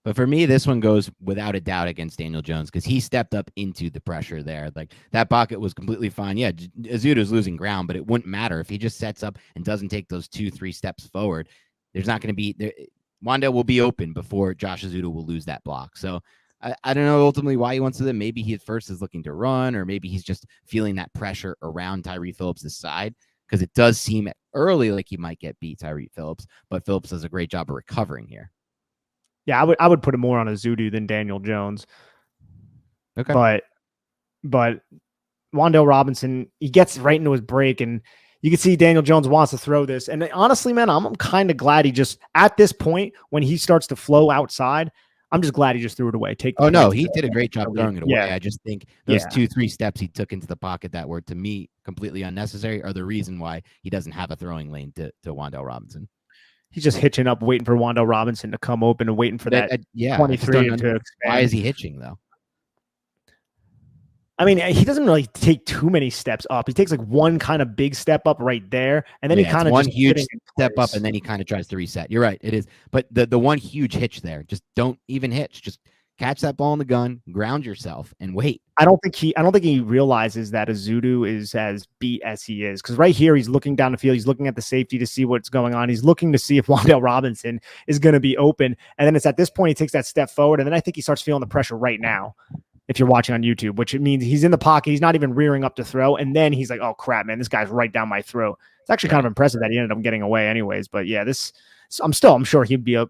But for me, this one goes without a doubt against Daniel Jones because he stepped up into the pressure there. Like that pocket was completely fine. Yeah, Ezeudo's losing ground, but it wouldn't matter if he just sets up and doesn't take those 2-3 steps forward. There's not going to be there. Wan'Dale will be open before Josh Ezeudo will lose that block. So I don't know ultimately why he wants to. Maybe he at first is looking to run, or maybe he's just feeling that pressure around Tyree Phillips' side because it does seem early like he might get beat Tyree Phillips, but Phillips does a great job of recovering here. Yeah, I would put it more on Ezeudo than Daniel Jones. Okay, but Wan'Dale Robinson, he gets right into his break and you can see Daniel Jones wants to throw this. And honestly, man, I'm kind of glad he just, at this point, when he starts to flow outside, I'm just glad he just threw it away. He did a great job throwing it away. I just think those 2-3 steps he took into the pocket that were, to me, completely unnecessary are the reason why he doesn't have a throwing lane to Wan'Dale Robinson. He's just hitching up, waiting for Wan'Dale Robinson to come open and waiting for that 23 to expand. Why is he hitching, though? I mean, he doesn't really take too many steps up. He takes like one kind of big step up right there, and then he kind of one huge step up, and then he kind of tries to reset. You're right, it is. But the one huge hitch there, just don't even hitch. Just catch that ball in the gun, ground yourself, and wait. I don't think he realizes that Ezeudo is as beat as he is, because right here he's looking down the field, he's looking at the safety to see what's going on. He's looking to see if Wan'Dale Robinson is going to be open, and then it's at this point he takes that step forward, and then I think he starts feeling the pressure right now. If you're watching on YouTube, which it means he's in the pocket, he's not even rearing up to throw, and then he's like, "Oh crap, man, this guy's right down my throat." It's actually kind of impressive that he ended up getting away, anyways. But yeah, I'm sure he'd be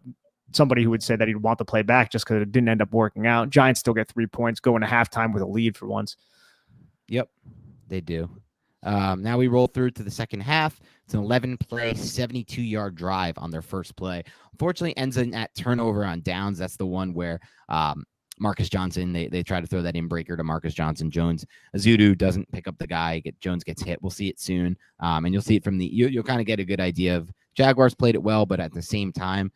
somebody who would say that he'd want to play back just because it didn't end up working out. Giants still get 3 points, go into halftime with a lead for once. Yep, they do. Now we roll through to the second half. It's an 11-play, 72-yard drive on their first play. Unfortunately, ends in that turnover on downs. That's the one where Marcus Johnson, they try to throw that in breaker to Marcus Johnson. Ezeudo doesn't pick up the guy. Jones gets hit. We'll see it soon. And you'll see it from you'll kind of get a good idea of Jaguars played it well, but at the same time,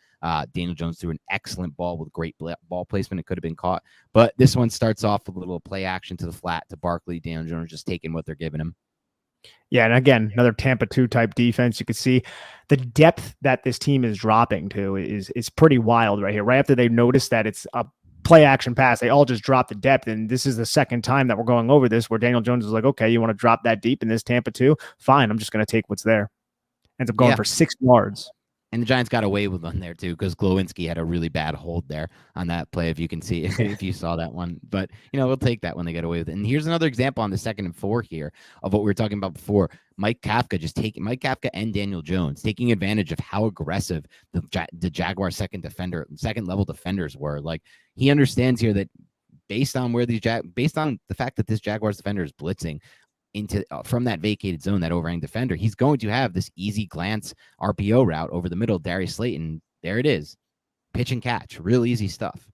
Daniel Jones threw an excellent ball with great ball placement. It could have been caught, but this one starts off with a little play action to the flat to Barkley. Daniel Jones just taking what they're giving him. Yeah, and again, another Tampa 2 type defense. You could see the depth that this team is dropping to is pretty wild right here. Right after they notice that it's a play action pass, they all just drop the depth. And this is the second time that we're going over this where Daniel Jones is like, okay, you want to drop that deep in this Tampa 2? Fine, I'm just going to take what's there. Ends up going for 6 yards. And the Giants got away with one there too, because Glowinski had a really bad hold there on that play. If you can see, if you saw that one, but we'll take that when they get away with it. And here's another example on the 2nd and 4 here of what we were talking about before. Mike Kafka and Daniel Jones taking advantage of how aggressive the Jaguars second level defenders were. Like, he understands here that based on the fact that this Jaguars defender is blitzing into from that vacated zone, that overhang defender, he's going to have this easy glance RPO route over the middle. Darius Slayton, there it is, pitch and catch, real easy stuff.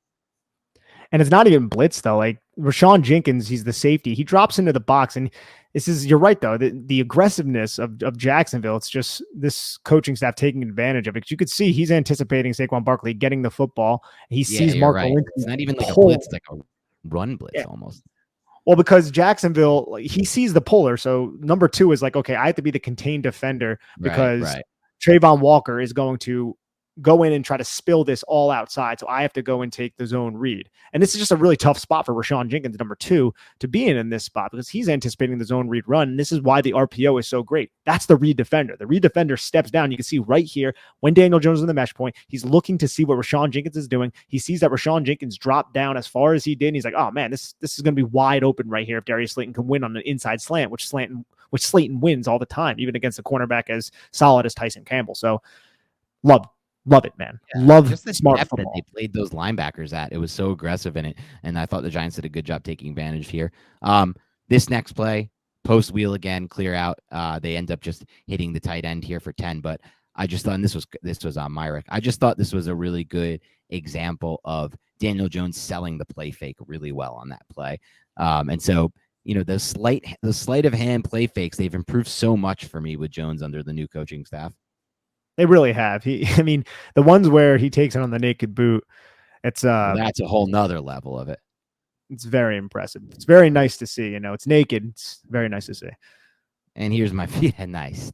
And it's not even blitz though. Like Rashawn Jenkins, he's the safety. He drops into the box, and you're right though. The aggressiveness of Jacksonville, it's just this coaching staff taking advantage of it. You could see he's anticipating Saquon Barkley getting the football. He sees Mark. Right. It's not even like a blitz, it's like a run blitz almost. Well, because Jacksonville, he sees the puller. So number 2 is like, okay, I have to be the contained defender because Trayvon Walker is going to go in and try to spill this all outside. So I have to go and take the zone read. And this is just a really tough spot for Rashawn Jenkins, number 2, to be in this spot because he's anticipating the zone read run. And this is why the RPO is so great. That's the read defender. The read defender steps down. You can see right here when Daniel Jones is in the mesh point, he's looking to see what Rashawn Jenkins is doing. He sees that Rashawn Jenkins dropped down as far as he did. And he's like, oh man, this is going to be wide open right here if Darius Slayton can win on an inside slant, which Slayton wins all the time, even against a cornerback as solid as Tyson Campbell. So love it, man. Love just the smart depth football. that they played those linebackers at. It was so aggressive in it, and I thought the Giants did a good job taking advantage here. This next play, post wheel again, clear out. They end up just hitting the tight end here for 10, but I just thought this was on Myrick. I just thought this was a really good example of Daniel Jones selling the play fake really well on that play. And so, the sleight of hand play fakes, they've improved so much for me with Jones under the new coaching staff. They really have. The ones where he takes it on the naked boot, it's that's a whole nother level of it. It's very impressive. It's very nice to see. It's naked. It's very nice to see. And here's my nice.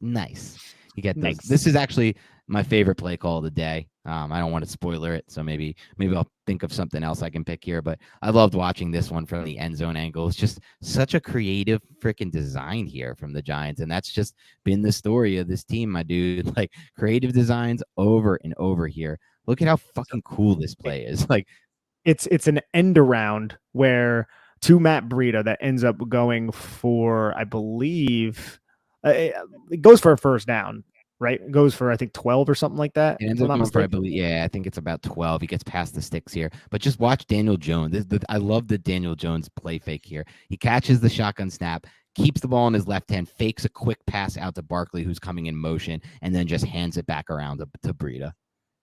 You get those. Nice. This is actually my favorite play call of the day. I don't want to spoiler it, so maybe I'll think of something else I can pick here. But I loved watching this one from the end zone angle. It's just such a creative freaking design here from the Giants, and that's just been the story of this team, my dude. Like, creative designs over and over here. Look at how fucking cool this play is. Like, it's an end around where to Matt Breida that ends up going for, I believe, it goes for a first down. Right, it goes for I think 12 or something like that. It ends up going for, I believe, I think it's about 12. He gets past the sticks here, but just watch Daniel Jones. I love the Daniel Jones play fake here. He catches the shotgun snap, keeps the ball in his left hand, fakes a quick pass out to Barkley, who's coming in motion, and then just hands it back around to Breida.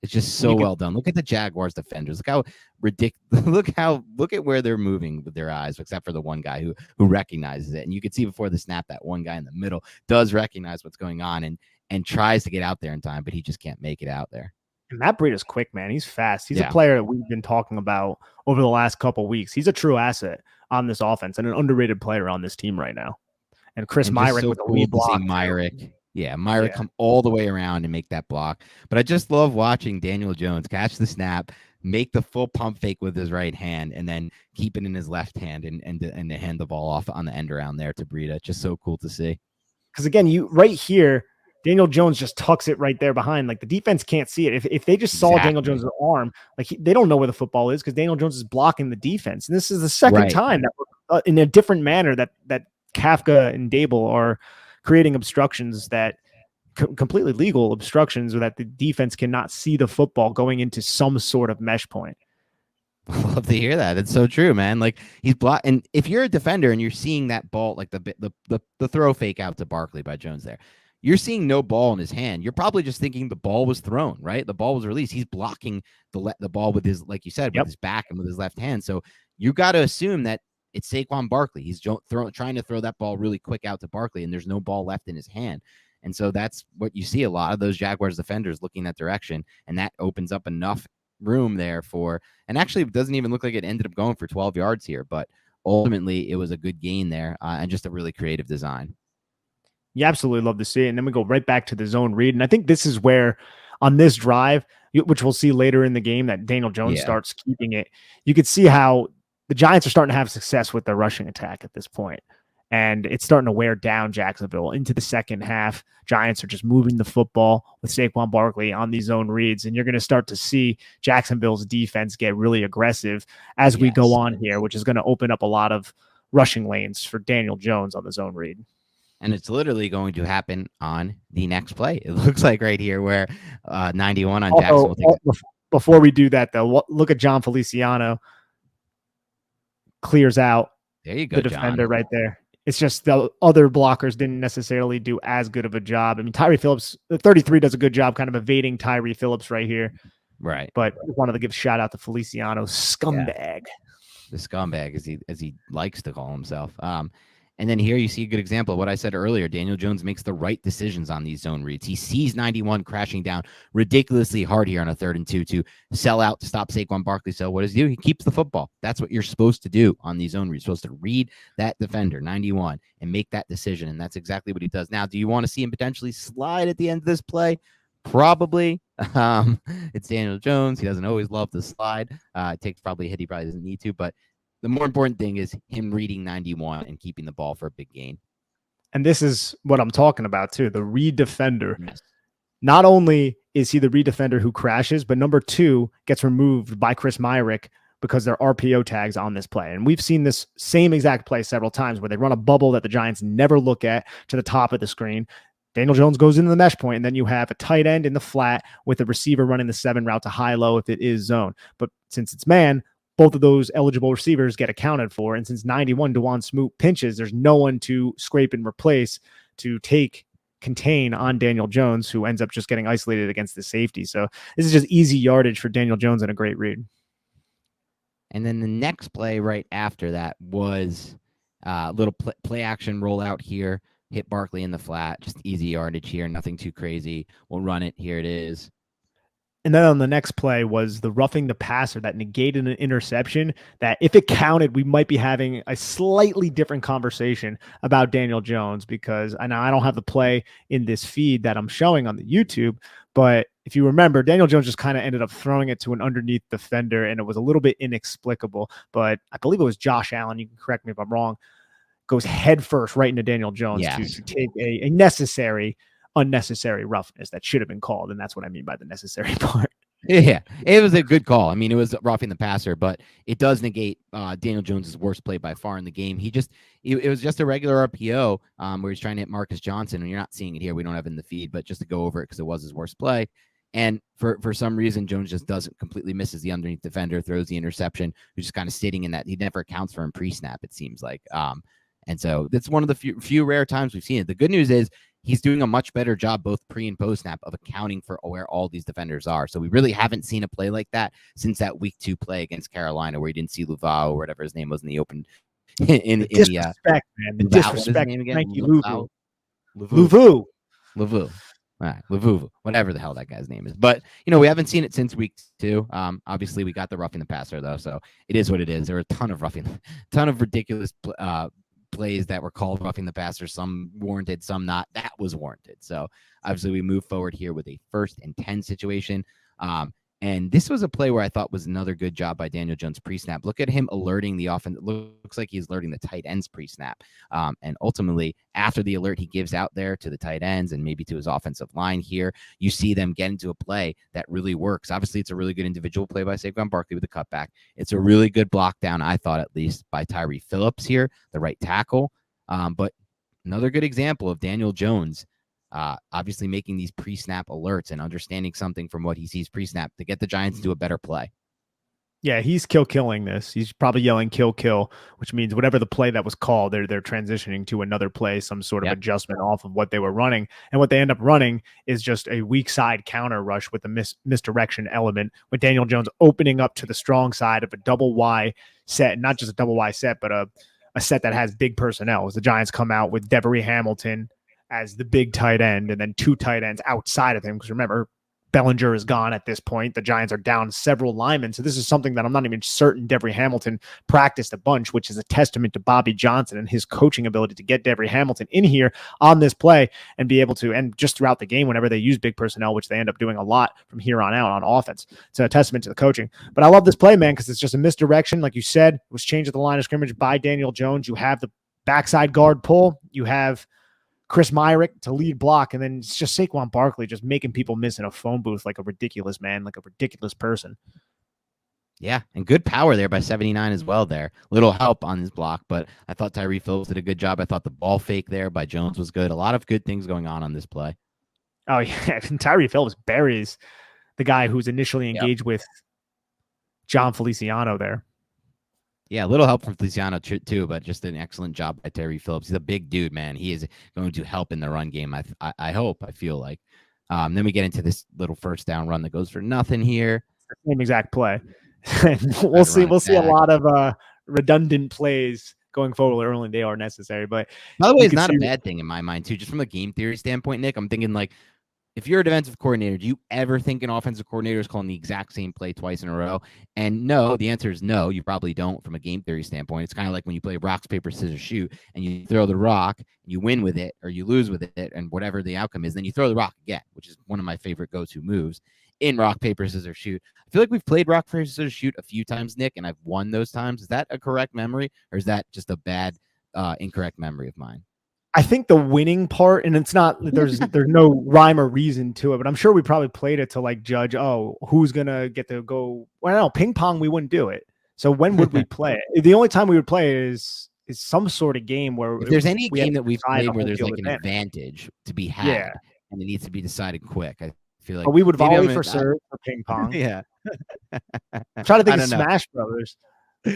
It's just so well done. Look at the Jaguars defenders. Look how ridiculous. Look at where they're moving with their eyes, except for the one guy who recognizes it. And you can see before the snap that one guy in the middle does recognize what's going on and tries to get out there in time, but he just can't make it out there. And Matt Breida's quick, man. He's fast. He's a player that we've been talking about over the last couple of weeks. He's a true asset on this offense and an underrated player on this team right now. And Chris Myrick with a lead block. Myrick. Yeah, Myrick come all the way around and make that block. But I just love watching Daniel Jones catch the snap, make the full pump fake with his right hand, and then keep it in his left hand and hand the ball off on the end around there to Breida. Just so cool to see. Because again, right here, Daniel Jones just tucks it right there behind. Like, the defense can't see it. If they just saw Daniel Jones' arm, like they don't know where the football is because Daniel Jones is blocking the defense. And this is the second time that we're, in a different manner that Kafka and Dable are creating obstructions that completely legal obstructions or that the defense cannot see the football going into some sort of mesh point. I love to hear that. It's so true, man. Like, he's blocked. And if you're a defender and you're seeing that ball, like the throw fake out to Barkley by Jones there, you're seeing no ball in his hand. You're probably just thinking the ball was thrown, right? The ball was released. He's blocking the ball with his, like you said, with his back and with his left hand. So you got to assume that it's Saquon Barkley. He's trying to throw that ball really quick out to Barkley, and there's no ball left in his hand. And so that's what you see, a lot of those Jaguars defenders looking that direction, and that opens up enough room there for, and actually it doesn't even look like it ended up going for 12 yards here, but ultimately it was a good gain there, and just a really creative design. You absolutely love to see it. And then we go right back to the zone read. And I think this is where on this drive, which we'll see later in the game, that Daniel Jones starts keeping it. You could see how the Giants are starting to have success with their rushing attack at this point. And it's starting to wear down Jacksonville into the second half. Giants are just moving the football with Saquon Barkley on these zone reads. And you're going to start to see Jacksonville's defense get really aggressive as we go on here, which is going to open up a lot of rushing lanes for Daniel Jones on the zone read. And it's literally going to happen on the next play. It looks like right here where 91 on Jacksonville. Before we do that, though, look at John Feliciano. Clears out there you go, the defender John. Right there. It's just the other blockers didn't necessarily do as good of a job. I mean, Tyree Phillips, the 33 does a good job kind of evading Tyree Phillips right here. Right. But I wanted to give a shout out to Feliciano, scumbag. Yeah. The scumbag, as he likes to call himself. And then here you see a good example of what I said earlier. Daniel Jones makes the right decisions on these zone reads. He sees 91 crashing down ridiculously hard here on a 3rd and 2 to sell out to stop Saquon Barkley. So what does he do? He keeps the football. That's what you're supposed to do on these zone reads. You're supposed to read that defender, 91, and make that decision. And that's exactly what he does. Now, do you want to see him potentially slide at the end of this play? Probably. It's Daniel Jones. He doesn't always love to slide. It takes probably a hit he probably doesn't need to, but the more important thing is him reading 91 and keeping the ball for a big gain. And this is what I'm talking about too. The read defender. Yes. Not only is he the read defender who crashes, but number 2 gets removed by Chris Myrick because there are RPO tags on this play. And we've seen this same exact play several times where they run a bubble that the Giants never look at to the top of the screen. Daniel Jones goes into the mesh point, and then you have a tight end in the flat with a receiver running the 7 route to high-low if it is zone. But since it's man, both of those eligible receivers get accounted for. And since 91 Dewan Smoot pinches, there's no one to scrape and replace to contain on Daniel Jones, who ends up just getting isolated against the safety. So this is just easy yardage for Daniel Jones and a great read. And then the next play right after that was a little play action rollout here. Hit Barkley in the flat, just easy yardage here. Nothing too crazy. We'll run it. Here it is. And then on the next play was the roughing the passer that negated an interception that if it counted, we might be having a slightly different conversation about Daniel Jones, because I know I don't have the play in this feed that I'm showing on the YouTube, but if you remember, Daniel Jones just kind of ended up throwing it to an underneath defender, and it was a little bit inexplicable, but I believe it was Josh Allen. You can correct me if I'm wrong. Goes head first right into Daniel Jones to take a unnecessary roughness that should have been called. And that's what I mean by the necessary part. Yeah, it was a good call. I mean, it was roughing the passer, but it does negate Daniel Jones's worst play by far in the game. It was just a regular RPO where he's trying to hit Marcus Johnson, and you're not seeing it here. We don't have it in the feed, but just to go over it because it was his worst play. And for some reason, Jones just doesn't completely misses the underneath defender, throws the interception, who's just kind of sitting in that. He never accounts for him pre-snap, it seems like. And so that's one of the few rare times we've seen it. The good news is he's doing a much better job both pre and post snap of accounting for where all these defenders are. So we really haven't seen a play like that since that week 2 play against Carolina, where he didn't see Laval or whatever his name was in the open. Man. The disrespect. Thank you, Lavu. All right, Lavuvu, whatever the hell that guy's name is. But, we haven't seen it since week 2. Obviously, we got the roughing the passer, though, so it is what it is. There are a ton of ridiculous plays that were called roughing the passer, some warranted, some not. That was warranted. So obviously we move forward here with a 1st and 10 situation. And this was a play where I thought was another good job by Daniel Jones pre-snap. Look at him alerting the offense. It looks like he's alerting the tight ends pre-snap. And ultimately, after the alert he gives out there to the tight ends and maybe to his offensive line here, you see them get into a play that really works. Obviously, it's a really good individual play by Saquon Barkley with a cutback. It's a really good block down, I thought, at least, by Tyree Phillips here, the right tackle. But another good example of Daniel Jones obviously making these pre-snap alerts and understanding something from what he sees pre-snap to get the Giants to do a better play. Yeah, he's killing this. He's probably yelling kill, which means whatever the play that was called, they're transitioning to another play, some sort of adjustment off of what they were running. And what they end up running is just a weak side counter rush with a misdirection element, with Daniel Jones opening up to the strong side of a double Y set, not just a double Y set, but a set that has big personnel. As the Giants come out with Devery Hamilton, as the big tight end, and then 2 tight ends outside of him. Because remember, Bellinger is gone at this point. The Giants are down several linemen. So this is something that I'm not even certain Devery Hamilton practiced a bunch, which is a testament to Bobby Johnson and his coaching ability to get Devery Hamilton in here on this play and be able to, and just throughout the game, whenever they use big personnel, which they end up doing a lot from here on out on offense. It's a testament to the coaching. But I love this play, man, because it's just a misdirection. Like you said, it was changed at the line of scrimmage by Daniel Jones. You have the backside guard pull. You have Chris Myrick to lead block, and then it's just Saquon Barkley just making people miss in a phone booth like a ridiculous man, like a ridiculous person. Yeah, and good power there by 79 as well there. Little help on his block, but I thought Tyree Phillips did a good job. I thought the ball fake there by Jones was good. A lot of good things going on this play. Oh, yeah, and Tyree Phillips buries the guy who's initially engaged with John Feliciano there. Yeah, a little help from Feliciano too, but just an excellent job by Tyree Phillips. He's a big dude, man. He is going to help in the run game. I hope. I feel like. Then we get into this little first down run that goes for nothing here. Same exact play. We'll see a lot of redundant plays going forward. Early they are necessary, but by the way, it's not a bad thing in my mind too. Just from a game theory standpoint, Nick, I'm thinking like, if you're a defensive coordinator, do you ever think an offensive coordinator is calling the exact same play twice in a row? And no, the answer is no. You probably don't from a game theory standpoint. It's kind of like when you play rocks, paper, scissors, shoot, and you throw the rock, and you win with it, or you lose with it, and whatever the outcome is, then you throw the rock again, which is one of my favorite go-to moves in rock, paper, scissors, shoot. I feel like we've played rock, paper, scissors, shoot a few times, Nick, and I've won those times. Is that a correct memory, or is that just a bad, incorrect memory of mine? I think the winning part, and it's not, there's no rhyme or reason to it, but I'm sure we probably played it to like judge, who's going to get to go. Well, no, ping pong, we wouldn't do it. So when would we play it? The only time we would play it is some sort of game where if there's any game that we've played where there's like an advantage to be had and it needs to be decided quick. I feel like but we would volley for serve for ping pong. Yeah. I'm trying to think of Smash Brothers.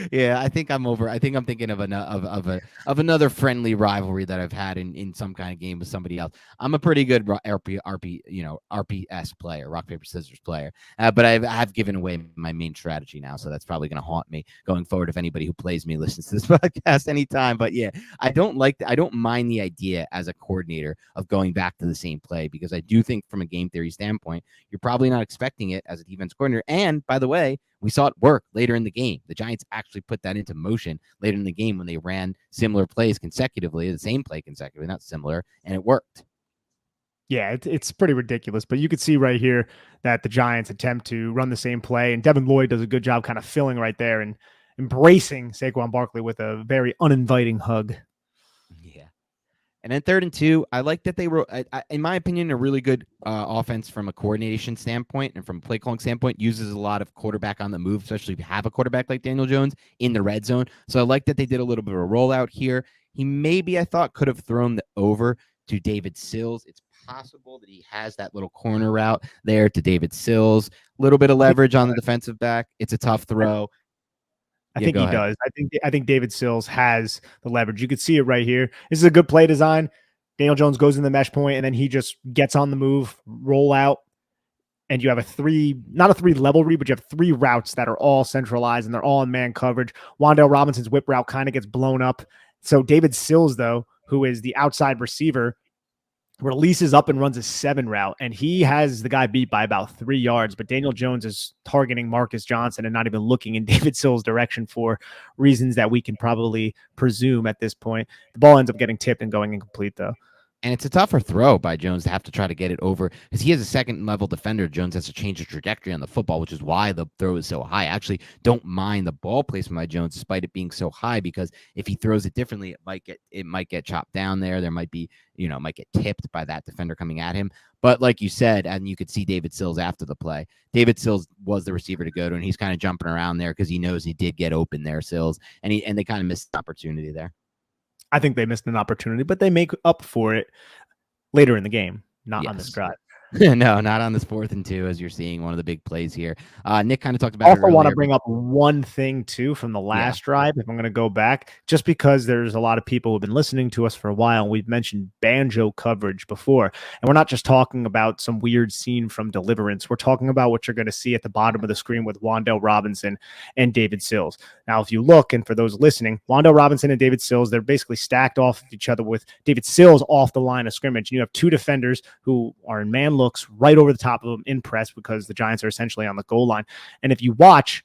Yeah, I think I'm over. I think I'm thinking of another friendly rivalry that I've had in some kind of game with somebody else. I'm a pretty good RPS player, rock paper scissors player, but I've given away my main strategy now, so that's probably going to haunt me going forward if anybody who plays me listens to this podcast anytime. But yeah, I don't mind the idea as a coordinator of going back to the same play, because I do think from a game theory standpoint, you're probably not expecting it as a defense coordinator. And by the way, we saw it work later in the game. The Giants actually put that into motion later in the game when they ran similar plays consecutively, the same play consecutively, not similar, and it worked. Yeah, it's pretty ridiculous, but you could see right here that the Giants attempt to run the same play, and Devin Lloyd does a good job kind of filling right there and embracing Saquon Barkley with a very uninviting hug. Yeah. And then 3rd and 2, I like that they were, in my opinion, a really good offense from a coordination standpoint and from a play calling standpoint. Uses a lot of quarterback on the move, especially if you have a quarterback like Daniel Jones in the red zone. So I like that they did a little bit of a rollout here. He maybe, I thought, could have thrown the over to David Sills. It's possible that he has that little corner route there to David Sills. A little bit of leverage on the defensive back. It's a tough throw. I think he does. I think David Sills has the leverage. You could see it right here. This is a good play design. Daniel Jones goes in the mesh point, and then he just gets on the move, roll out, and you have not a 3-level read, but you have 3 routes that are all centralized, and they're all in man coverage. Wan'Dale Robinson's whip route kind of gets blown up. So David Sills, though, who is the outside receiver, releases up and runs a 7 route, and he has the guy beat by about 3 yards, but Daniel Jones is targeting Marcus Johnson and not even looking in David Sills' direction for reasons that we can probably presume at this point. The ball ends up getting tipped and going incomplete, though. And it's a tougher throw by Jones to have to try to get it over, because he has a second-level defender. Jones has to change the trajectory on the football, which is why the throw is so high. I actually don't mind the ball placement by Jones, despite it being so high, because if he throws it differently, it might get chopped down there. There might be, might get tipped by that defender coming at him. But like you said, and you could see David Sills after the play, David Sills was the receiver to go to, and he's kind of jumping around there because he knows he did get open there, Sills, and they kind of missed the opportunity there. I think they missed an opportunity, but they make up for it later in the game, not on this drive. No, not on this 4th and 2, as you're seeing one of the big plays here. Nick kind of talked about it Also want to earlier. bring up one thing too from the last drive, if I'm going to go back, just because there's a lot of people who've been listening to us for a while, and we've mentioned banjo coverage before. And we're not just talking about some weird scene from Deliverance. We're talking about what you're going to see at the bottom of the screen with Wan'Dale Robinson and David Sills. Now, if you look, and for those listening, Wan'Dale Robinson and David Sills, they're basically stacked off each other with David Sills off the line of scrimmage. And you have two defenders who are in man looks right over the top of them in press, because the Giants are essentially on the goal line. And if you watch,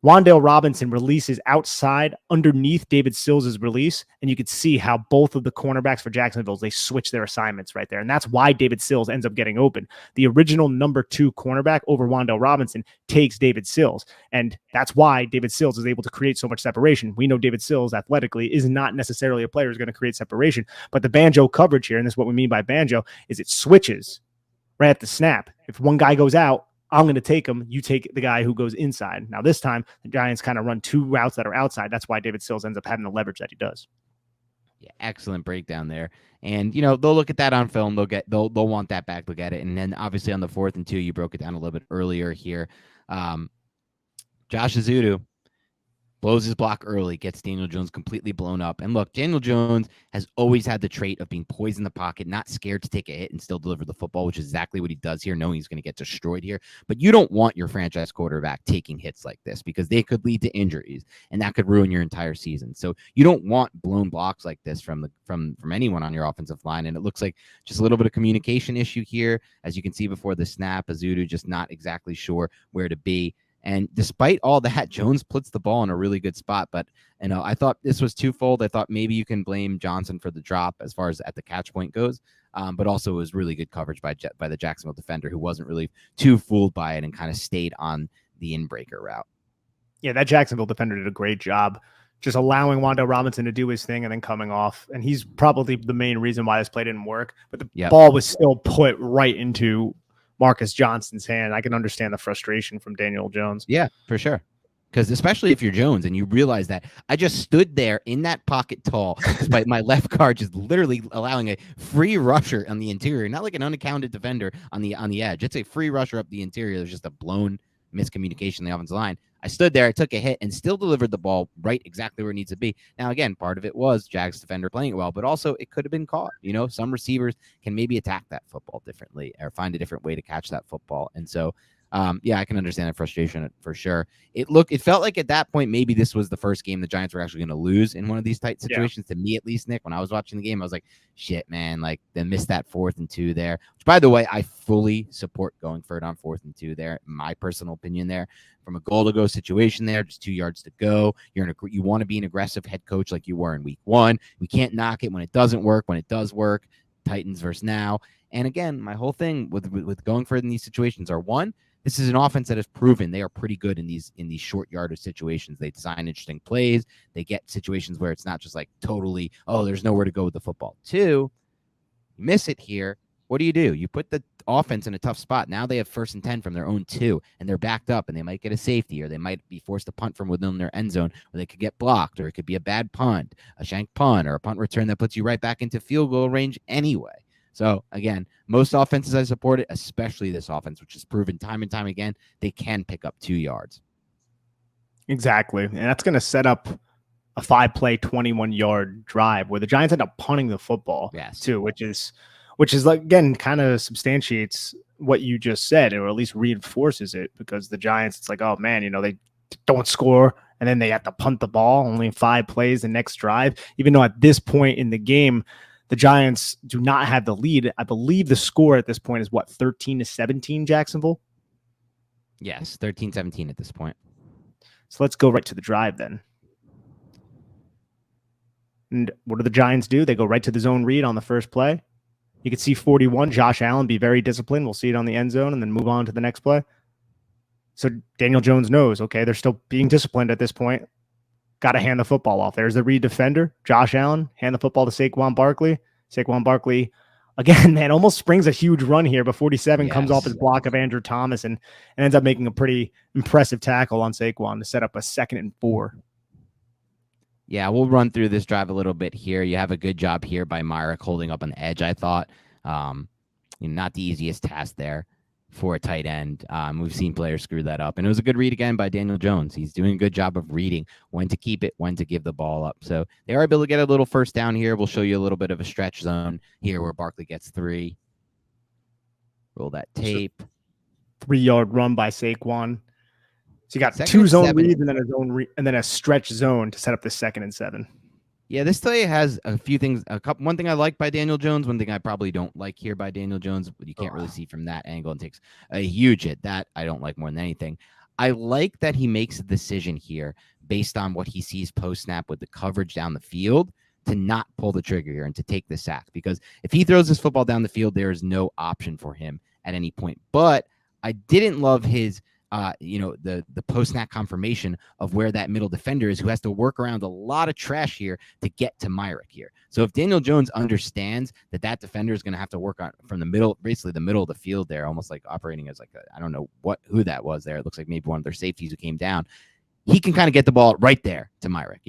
Wan'Dale Robinson releases outside underneath David Sills' release, and you could see how both of the cornerbacks for Jacksonville, they switch their assignments right there. And that's why David Sills ends up getting open. The original number 2 cornerback over Wan'Dale Robinson takes David Sills, and that's why David Sills is able to create so much separation. We know David Sills athletically is not necessarily a player who's going to create separation, but the banjo coverage here, and this is what we mean by banjo, is it switches right at the snap. If one guy goes out, I'm going to take him. You take the guy who goes inside. Now, this time, the Giants kind of run 2 routes that are outside. That's why David Sills ends up having the leverage that he does. Yeah, excellent breakdown there. And, they'll look at that on film. They'll want that back. Look at it. And then, obviously, on the 4th and 2, you broke it down a little bit earlier here. Josh Ezeudo blows his block early, gets Daniel Jones completely blown up. And look, Daniel Jones has always had the trait of being poised in the pocket, not scared to take a hit and still deliver the football, which is exactly what he does here, knowing he's going to get destroyed here. But you don't want your franchise quarterback taking hits like this, because they could lead to injuries, and that could ruin your entire season. So you don't want blown blocks like this from anyone on your offensive line. And it looks like just a little bit of communication issue here. As you can see before the snap, Ezeudo just not exactly sure where to be. And despite all that, Jones puts the ball in a really good spot. But, I thought this was twofold. I thought maybe you can blame Johnson for the drop as far as at the catch point goes. But also it was really good coverage by the Jacksonville defender, who wasn't really too fooled by it and kind of stayed on the in-breaker route. Yeah, that Jacksonville defender did a great job just allowing Wan'Dale Robinson to do his thing and then coming off. And he's probably the main reason why this play didn't work. But the ball was still put right into Marcus Johnson's hand. I can understand the frustration from Daniel Jones. Yeah, for sure. Because especially if you're Jones and you realize that I just stood there in that pocket tall, despite my left guard just literally allowing a free rusher on the interior, not like an unaccounted defender on the edge. It's a free rusher up the interior. There's just a blown miscommunication in the offensive line. I stood there, I took a hit, and still delivered the ball right exactly where it needs to be. Now, again, part of it was Jags defender playing it well, but also it could have been caught. Some receivers can maybe attack that football differently or find a different way to catch that football. And so, I can understand the frustration for sure. It felt like at that point, maybe this was the first game the Giants were actually going to lose in one of these tight situations. To me, at least, Nick, when I was watching the game, I was like, shit, man, like they missed that 4th and 2 there, which, by the way, I fully support going for it on 4th and 2 there. My personal opinion there, from a goal to go situation there, just 2 yards to go. You want to be an aggressive head coach like you were in week 1. We can't knock it when it doesn't work. When it does work, Titans versus now. And again, my whole thing with going for it in these situations are, one, this is an offense that has proven they are pretty good in these short yardage situations. They design interesting plays. They get situations where it's not just like totally, there's nowhere to go with the football. 2, you miss it here. What do? You put the offense in a tough spot. Now they have 1st and 10 from their own 2, and they're backed up, and they might get a safety, or they might be forced to punt from within their end zone, or they could get blocked, or it could be a bad punt, a shank punt, or a punt return that puts you right back into field goal range anyway. So, again, most offenses I support it, especially this offense, which has proven time and time again, they can pick up 2 yards. Exactly. And that's going to set up a 5-play, 21-yard drive where the Giants end up punting the football, too, which is like, again, kind of substantiates what you just said, or at least reinforces it, because the Giants, it's like, oh, man, they don't score, and then they have to punt the ball, only 5 plays the next drive, even though at this point in the game, the Giants do not have the lead. I believe the score at this point is 13-17, Jacksonville? Yes, 13-17 at this point. So let's go right to the drive then. And what do the Giants do? They go right to the zone read on the first play. You can see 41, Josh Allen, be very disciplined. We'll see it on the end zone and then move on to the next play. So Daniel Jones knows, okay, they're still being disciplined at this point. Got to hand the football off. There's the read defender, Josh Allen. Hand the football to Saquon Barkley. Saquon Barkley, again, man, almost springs a huge run here, but 47 comes off his block of Andrew Thomas and ends up making a pretty impressive tackle on Saquon to set up a 2nd and 4. Yeah, we'll run through this drive a little bit here. You have a good job here by Myrick holding up on the edge, I thought. not the easiest task there for a tight end. We've seen players screw that up, and it was a good read again by Daniel Jones. He's doing a good job of reading when to keep it, when to give the ball up. So they are able to get a little first down here. We'll show you a little bit of a stretch zone here where Barkley gets 3. Roll that tape. 3-yard run by Saquon. So you got 2 zone reads and then a zone and then a stretch zone to set up the 2nd and 7. Yeah, this play has a few things. One thing I like by Daniel Jones, one thing I probably don't like here by Daniel Jones, but you can't really see from that angle and takes a huge hit. That I don't like more than anything. I like that he makes a decision here based on what he sees post snap with the coverage down the field to not pull the trigger here and to take the sack. Because if he throws this football down the field, there is no option for him at any point. But I didn't love his the post-snap confirmation of where that middle defender is, who has to work around a lot of trash here to get to Myrick here. So if Daniel Jones understands that defender is going to have to work on from the middle, basically the middle of the field there, almost like operating as like I don't know who that was there. It looks like maybe one of their safeties who came down. He can kind of get the ball right there to Myrick,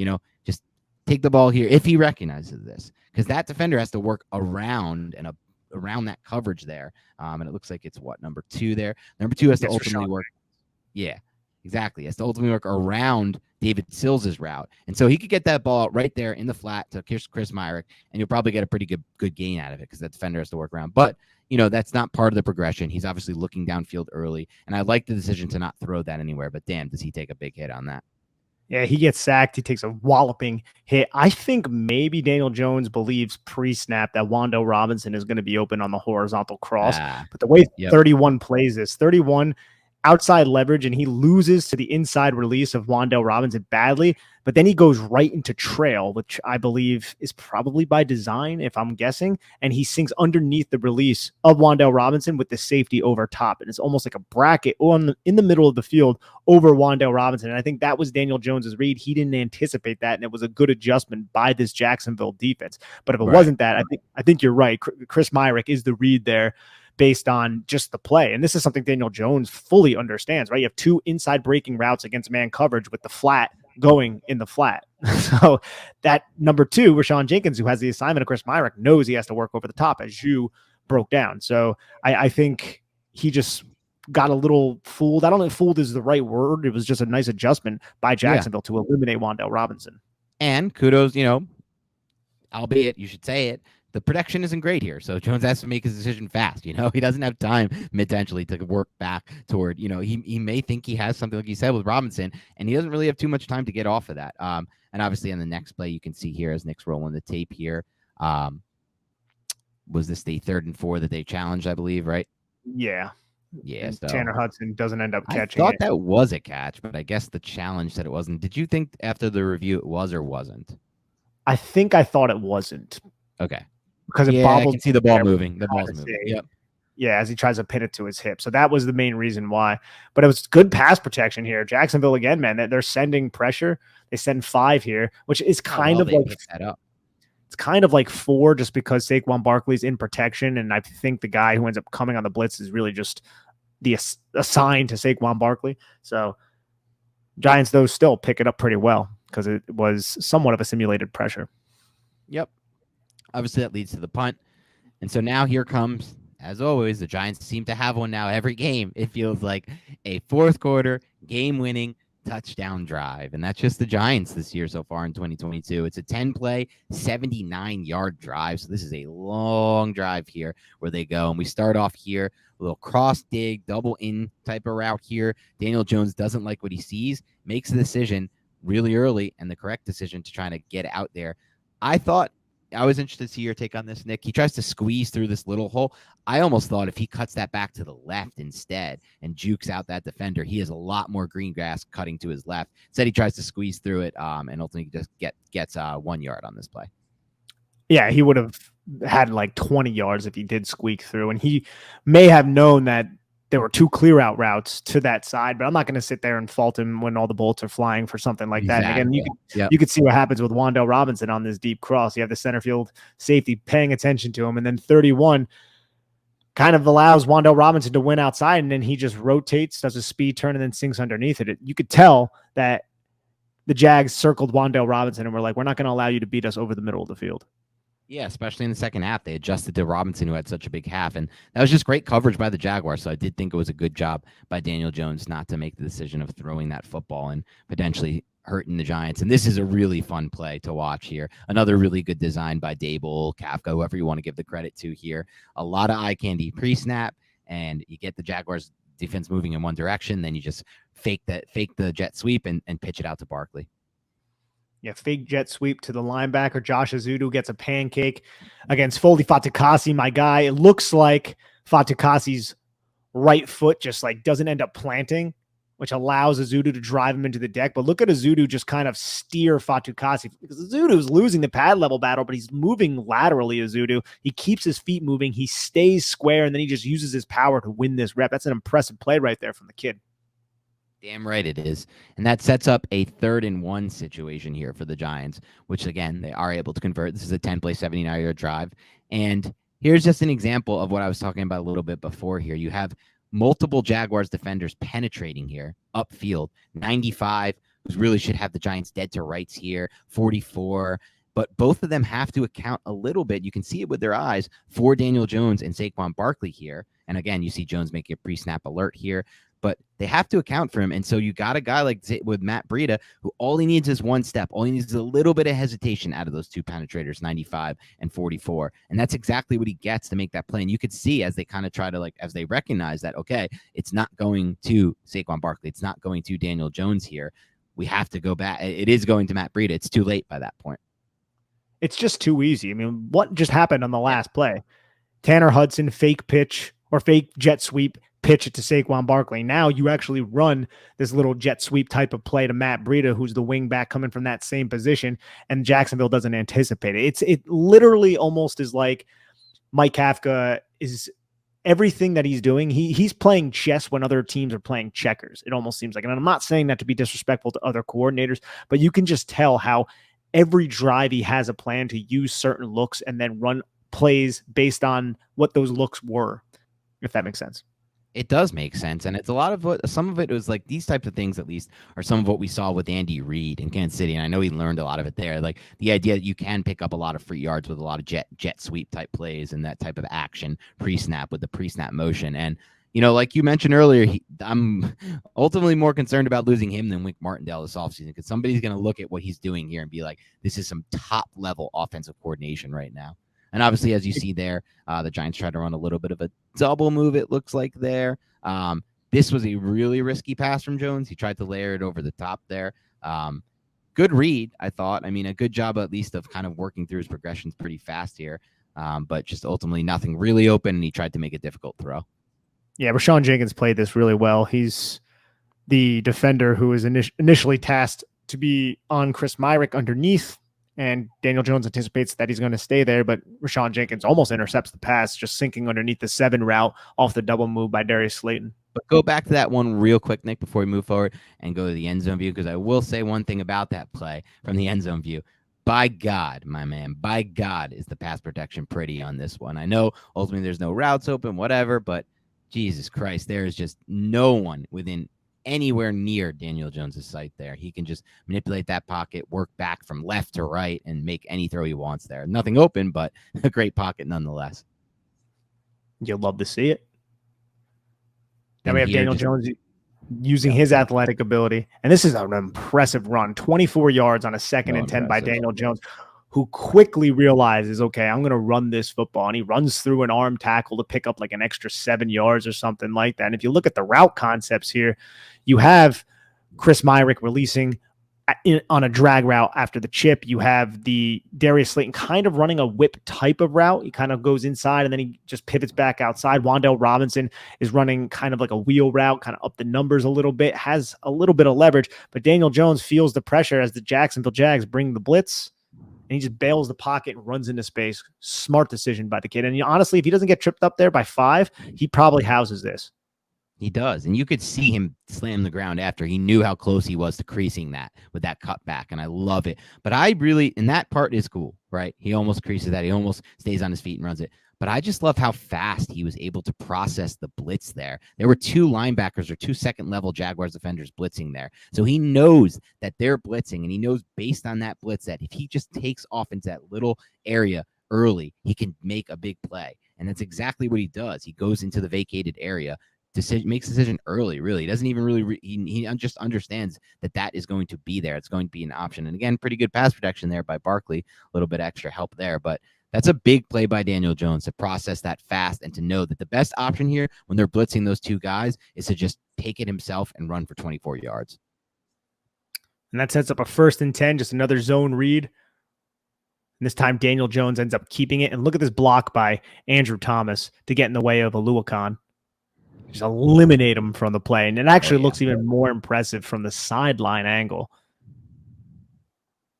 just take the ball here if he recognizes this, because that defender has to work around and around that coverage there. And it looks like it's number 2 there. Number 2 has to ultimately work. Yeah, exactly. Has to ultimately work around David Sills' route. And so he could get that ball right there in the flat to Chris Myrick, and you'll probably get a pretty good gain out of it because that defender has to work around. But, that's not part of the progression. He's obviously looking downfield early, and I like the decision to not throw that anywhere. But damn, does he take a big hit on that? Yeah, he gets sacked. He takes a walloping hit. I think maybe Daniel Jones believes pre-snap that Wan'Dale Robinson is going to be open on the horizontal cross. But the way 31 plays this, 31 outside leverage, and he loses to the inside release of Wan'Dale Robinson badly, but then he goes right into trail, which I believe is probably by design, if I'm guessing, and he sinks underneath the release of Wan'Dale Robinson with the safety over top, and it's almost like a bracket in the middle of the field over Wan'Dale Robinson, and I think that was Daniel Jones's read. He didn't anticipate that, and it was a good adjustment by this Jacksonville defense. But if it wasn't that, I think you're right. Chris Myrick is the read there, based on just the play. And this is something Daniel Jones fully understands, right? You have 2 inside breaking routes against man coverage with the flat going in the flat. So that number 2, Rashawn Jenkins, who has the assignment of Chris Myrick, knows he has to work over the top, as you broke down. So I think he just got a little fooled. I don't know if fooled is the right word. It was just a nice adjustment by Jacksonville to eliminate Wan'Dale Robinson. And kudos, albeit you should say it, the protection isn't great here. So Jones has to make his decision fast. He doesn't have time potentially to work back toward, he may think he has something like you said with Robinson, and he doesn't really have too much time to get off of that. And obviously on the next play, you can see here as Nick's rolling the tape here. Was this the 3rd and 4 that they challenged, I believe, right? Yeah. Yeah. So Tanner Hudson doesn't end up catching I thought that was a catch, but I guess the challenge said it wasn't. Did you think after the review it was or wasn't? I think I thought it wasn't. Okay. Because it bobbled. I can see the ball moving. The ball's moving. Yep. Yeah, as he tries to pin it to his hip. So that was the main reason why. But it was good pass protection here. Jacksonville again, man. They're sending pressure. They send 5 here, which is kind of like that up. It's kind of like 4 just because Saquon Barkley's in protection, and I think the guy who ends up coming on the blitz is really just the assigned to Saquon Barkley. So Giants, though, still pick it up pretty well because it was somewhat of a simulated pressure. Yep. Obviously, that leads to the punt. And so now here comes, as always, the Giants seem to have one now every game. It feels like a 4th quarter, game-winning touchdown drive. And that's just the Giants this year so far in 2022. It's a 10-play, 79-yard drive. So this is a long drive here where they go. And we start off here, a little cross-dig, double-in type of route here. Daniel Jones doesn't like what he sees, makes a decision really early, and the correct decision to try to get out there. I was interested to see your take on this, Nick. He tries to squeeze through this little hole. I almost thought if he cuts that back to the left instead and jukes out that defender, he has a lot more green grass cutting to his left. Instead, he tries to squeeze through it and ultimately just gets 1 yard on this play. Yeah, he would have had like 20 yards if he did squeak through. And he may have known that there were 2 clear out routes to that side, but I'm not going to sit there and fault him when all the bullets are flying for something like that. And again, you could see what happens with Wan'Dale Robinson on this deep cross. You have the center field safety paying attention to him, and then 31 kind of allows Wan'Dale Robinson to win outside, and then he just rotates, does a speed turn, and then sinks underneath it. You could tell that the Jags circled Wan'Dale Robinson and were like, we're not going to allow you to beat us over the middle of the field. Yeah, especially in the second half, they adjusted to Robinson, who had such a big half, and that was just great coverage by the Jaguars. So I did think it was a good job by Daniel Jones not to make the decision of throwing that football and potentially hurting the Giants. And this is a really fun play to watch here. Another really good design by Dable, Kafka, whoever you want to give the credit to here. A lot of eye candy pre-snap, and you get the Jaguars defense moving in one direction, then you just fake the jet sweep and pitch it out to Barkley. Yeah, fake jet sweep to the linebacker. Josh Ezeudo gets a pancake against Foley Fatukasi, my guy. It looks like Fatukasi's right foot just like doesn't end up planting, which allows Ezeudo to drive him into the deck. But look at Ezeudo just kind of steer Fatukasi, because Ezeudo's losing the pad level battle, but he's moving laterally. Ezeudo, he keeps his feet moving, he stays square, and then he just uses his power to win this rep. That's an impressive play right there from the kid. Damn right it is. And that sets up a 3rd and 1 situation here for the Giants, which, again, they are able to convert. This is a 10-play, 79-yard drive. And here's just an example of what I was talking about a little bit before here. You have multiple Jaguars defenders penetrating here upfield. 95, who really should have the Giants dead to rights here. 44. But both of them have to account a little bit. You can see it with their eyes for Daniel Jones and Saquon Barkley here. And again, you see Jones making a pre-snap alert here. But they have to account for him. And so you got a guy like with Matt Breida, who all he needs is one step. All he needs is a little bit of hesitation out of those two penetrators, 95 and 44. And that's exactly what he gets to make that play. And you could see as they kind of try to, like, as they recognize that, okay, it's not going to Saquon Barkley. It's not going to Daniel Jones here. We have to go back. It is going to Matt Breida. It's too late by that point. It's just too easy. I mean, what just happened on the last play? Tanner Hudson, fake pitch or fake jet sweep, pitch it to Saquon Barkley. Now you actually run this little jet sweep type of play to Matt Breida, who's the wing back coming from that same position, and Jacksonville doesn't anticipate it. It literally almost is like Mike Kafka is everything that he's doing. He's playing chess when other teams are playing checkers. It almost seems like, and I'm not saying that to be disrespectful to other coordinators, but you can just tell how every drive he has a plan to use certain looks and then run plays based on what those looks were, if that makes sense. It does make sense. And it's a lot of what some of it was like these types of things, at least, are some of what we saw with Andy Reid in Kansas City. And I know he learned a lot of it there. Like the idea that you can pick up a lot of free yards with a lot of jet sweep type plays and that type of action pre-snap with the pre-snap motion. And, you know, like you mentioned earlier, I'm ultimately more concerned about losing him than Wink Martindale this offseason, because somebody's going to look at what he's doing here and be like, this is some top level offensive coordination right now. And obviously, as you see there, the Giants tried to run a little bit of a double move, it looks like there. This was a really risky pass from Jones. He tried to layer it over the top there. Good read, I thought. I mean, a good job at least of kind of working through his progressions pretty fast here. But just ultimately nothing really open, and he tried to make a difficult throw. Yeah, Rashawn Jenkins played this really well. He's the defender who was initially tasked to be on Chris Myrick underneath, and Daniel Jones anticipates that he's going to stay there, but Rashawn Jenkins almost intercepts the pass, just sinking underneath the 7 route off the double move by Darius Slayton. But go back to that one real quick, Nick, before we move forward and go to the end zone view, because I will say one thing about that play from the end zone view. By God, my man, by God, is the pass protection pretty on this one. I know ultimately there's no routes open, whatever, but Jesus Christ, there is just no one within anywhere near Daniel Jones's sight there. He can just manipulate that pocket, work back from left to right, and make any throw he wants there. Nothing open, but a great pocket nonetheless. You'll love to see it. Then we have Daniel Jones using his athletic ability. And this is an impressive run. 24 yards on a 2nd and 10 by Daniel Jones, who quickly realizes, okay, I'm going to run this football. And he runs through an arm tackle to pick up like an extra 7 yards or something like that. And if you look at the route concepts here, you have Chris Myrick releasing on a drag route after the chip. You have the Darius Slayton kind of running a whip type of route. He kind of goes inside and then he just pivots back outside. Wan'Dale Robinson is running kind of like a wheel route, kind of up the numbers a little bit, has a little bit of leverage, but Daniel Jones feels the pressure as the Jacksonville Jags bring the blitz, and he just bails the pocket and runs into space. Smart decision by the kid. And honestly, if he doesn't get tripped up there by 5, he probably houses this. He does. And you could see him slam the ground after. He knew how close he was to creasing that with that cutback. And I love it. But I really, and that part is cool, right? He almost creases that. He almost stays on his feet and runs it. But I just love how fast he was able to process the blitz there. There were 2 linebackers or 2 second-level Jaguars defenders blitzing there. So he knows that they're blitzing, and he knows based on that blitz that if he just takes off into that little area early, he can make a big play. And that's exactly what he does. He goes into the vacated area, makes a decision early, really. He doesn't even really, he just understands that is going to be there. It's going to be an option. And again, pretty good pass protection there by Barkley, a little bit extra help there. But that's a big play by Daniel Jones to process that fast and to know that the best option here when they're blitzing those two guys is to just take it himself and run for 24 yards. And that sets up a 1st and 10, just another zone read. And this time, Daniel Jones ends up keeping it. And look at this block by Andrew Thomas to get in the way of Oluokun. Just eliminate him from the play. And it actually looks even more impressive from the sideline angle.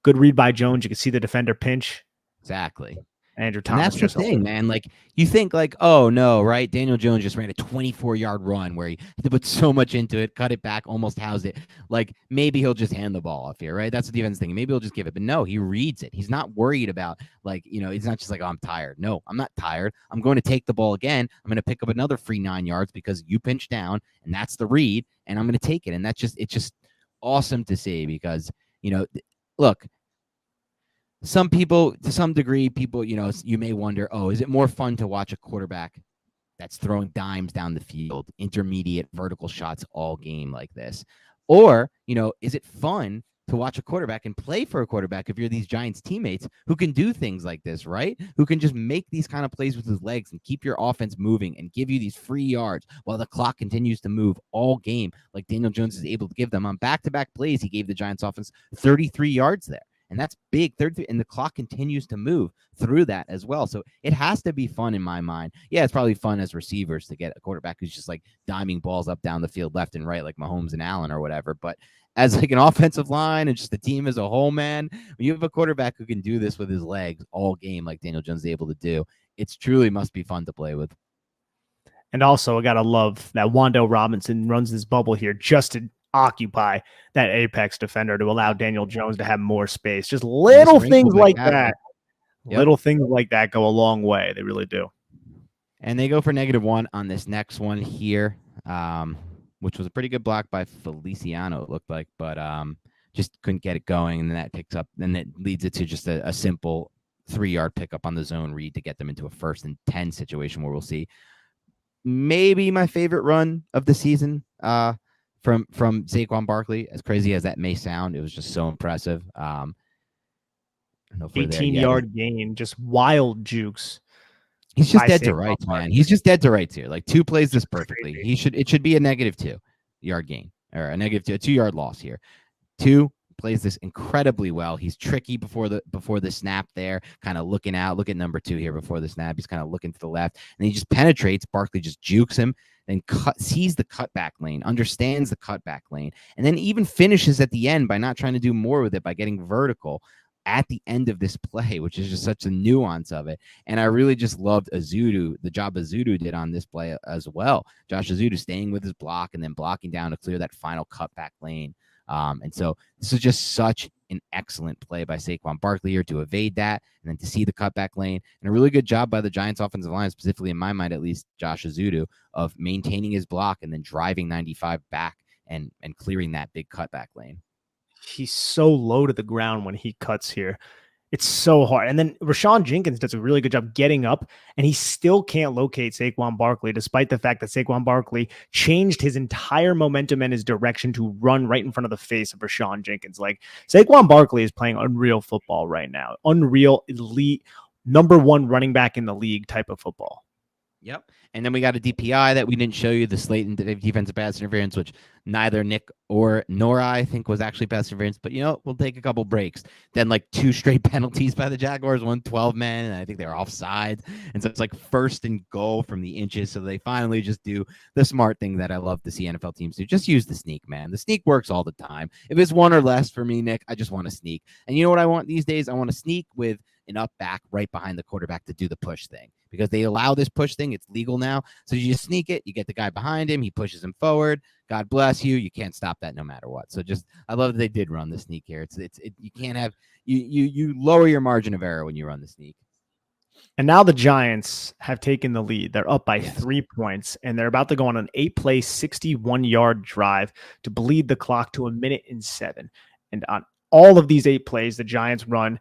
Good read by Jones. You can see the defender pinch. Exactly. Andrew Thomas. And that's the thing, man. Like, you think like, oh no, right? Daniel Jones just ran a 24-yard run where he had to put so much into it, cut it back, almost housed it. Like, maybe he'll just hand the ball off here, right? That's the defense thing. Maybe he'll just give it. But no, he reads it. He's not worried about, like, he's not just like, oh, I'm tired. No, I'm not tired. I'm going to take the ball again. I'm going to pick up another free 9 yards because you pinched down, and that's the read, and I'm going to take it. And it's just awesome to see because, look, some people, to some degree, you may wonder, oh, is it more fun to watch a quarterback that's throwing dimes down the field, intermediate vertical shots all game like this? Or, is it fun to watch a quarterback and play for a quarterback if you're these Giants teammates who can do things like this, right? Who can just make these kind of plays with his legs and keep your offense moving and give you these free yards while the clock continues to move all game like Daniel Jones is able to give them. On back-to-back plays, he gave the Giants offense 33 yards there. And that's big. And the clock continues to move through that as well. So it has to be fun in my mind. Yeah, it's probably fun as receivers to get a quarterback who's just like diming balls up down the field left and right like Mahomes and Allen or whatever. But as like an offensive line and just the team as a whole, man, when you have a quarterback who can do this with his legs all game like Daniel Jones is able to do, it's truly must be fun to play with. And also, I got to love that Wan'Dale Robinson runs this bubble here just to occupy that apex defender to allow Daniel Jones to have more space. Just little things like that. Yep. Little things like that go a long way. They really do. And they go for -1 on this next one here, which was a pretty good block by Feliciano, it looked like, but just couldn't get it going. And then that picks up, and it leads it to just a simple 3-yard pickup on the zone read to get them into a 1st and 10 situation where we'll see maybe my favorite run of the season. From Saquon Barkley, as crazy as that may sound, it was just so impressive. 18-yard gain, just wild jukes. He's just dead to rights, man. He's just dead to rights here. Like 2 plays this perfectly. It should be a -2-yard gain or a -2-2-yard loss here. 2 plays this incredibly well. He's tricky before the snap there, kind of looking out. Look at number 2 here before the snap. He's kind of looking to the left, and he just penetrates. Barkley just jukes him, then sees the cutback lane, understands the cutback lane, and then even finishes at the end by not trying to do more with it, by getting vertical at the end of this play, which is just such a nuance of it. And I really just loved Ezeudo, the job Ezeudo did on this play as well. Josh Ezeudo staying with his block and then blocking down to clear that final cutback lane. And so this is just such an excellent play by Saquon Barkley here to evade that and then to see the cutback lane, and a really good job by the Giants offensive line, specifically in my mind, at least Josh Ezeudo, of maintaining his block and then driving 95 back and clearing that big cutback lane. He's so low to the ground when he cuts here. It's so hard. And then Rashawn Jenkins does a really good job getting up, and he still can't locate Saquon Barkley, despite the fact that Saquon Barkley changed his entire momentum and his direction to run right in front of the face of Rashawn Jenkins. Like, Saquon Barkley is playing unreal football right now. Unreal, elite, #1 running back in the league type of football. Yep. And then we got a DPI that we didn't show you, the Slayton defensive pass interference, which neither Nick nor I think was actually pass interference. But, we'll take a couple breaks. Then, like, 2 straight penalties by the Jaguars, 1 12-man, and I think they were offsides. And so it's like 1st and goal from the inches. So they finally just do the smart thing that I love to see NFL teams do. Just use the sneak, man. The sneak works all the time. If it's 1 or less for me, Nick, I just want to sneak. And you know what I want these days? I want to sneak with an up back right behind the quarterback to do the push thing, because they allow this push thing. It's legal now. So you just sneak it. You get the guy behind him. He pushes him forward. God bless you. You can't stop that no matter what. So I love that they did run the sneak here. You can't have, you lower your margin of error when you run the sneak. And now the Giants have taken the lead. They're up by 3 points, and they're about to go on an 8-play, 61-yard drive to bleed the clock to 1:07. And on all of these 8 plays, the Giants run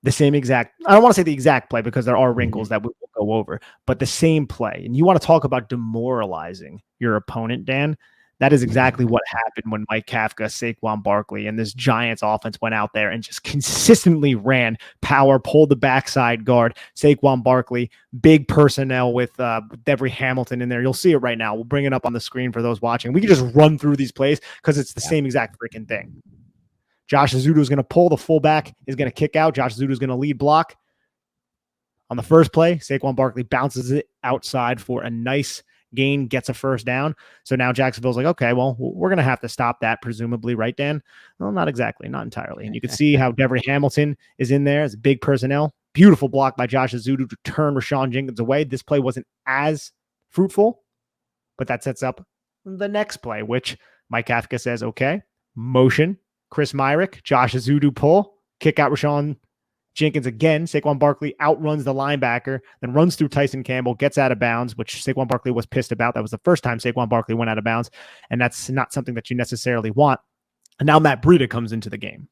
The same exact, I don't want to say the exact play because there are wrinkles that we will go over, but the same play. And you want to talk about demoralizing your opponent, Dan. That is exactly what happened when Mike Kafka, Saquon Barkley, and this Giants offense went out there and just consistently ran power, pulled the backside guard. Saquon Barkley, big personnel with Devery Hamilton in there. You'll see it right now. We'll bring it up on the screen for those watching. We can just run through these plays because it's the same exact freaking thing. Josh Ezeudo is going to pull. The fullback is going to kick out. Josh Ezeudo is going to lead block. On the first play, Saquon Barkley bounces it outside for a nice gain, gets a first down. So now Jacksonville's like, okay, well, we're going to have to stop that, presumably, right, Dan? Well, not exactly, not entirely. And you can see how Devery Hamilton is in there as a big personnel. Beautiful block by Josh Ezeudo to turn Rashawn Jenkins away. This play wasn't as fruitful, but that sets up the next play, which Mike Kafka says, okay, motion, Chris Myrick, Josh Ezeudo pull, kick out Rashawn Jenkins again. Saquon Barkley outruns the linebacker, then runs through Tyson Campbell, gets out of bounds, which Saquon Barkley was pissed about. That was the first time Saquon Barkley went out of bounds, and that's not something that you necessarily want. And now Matt Breida comes into the game,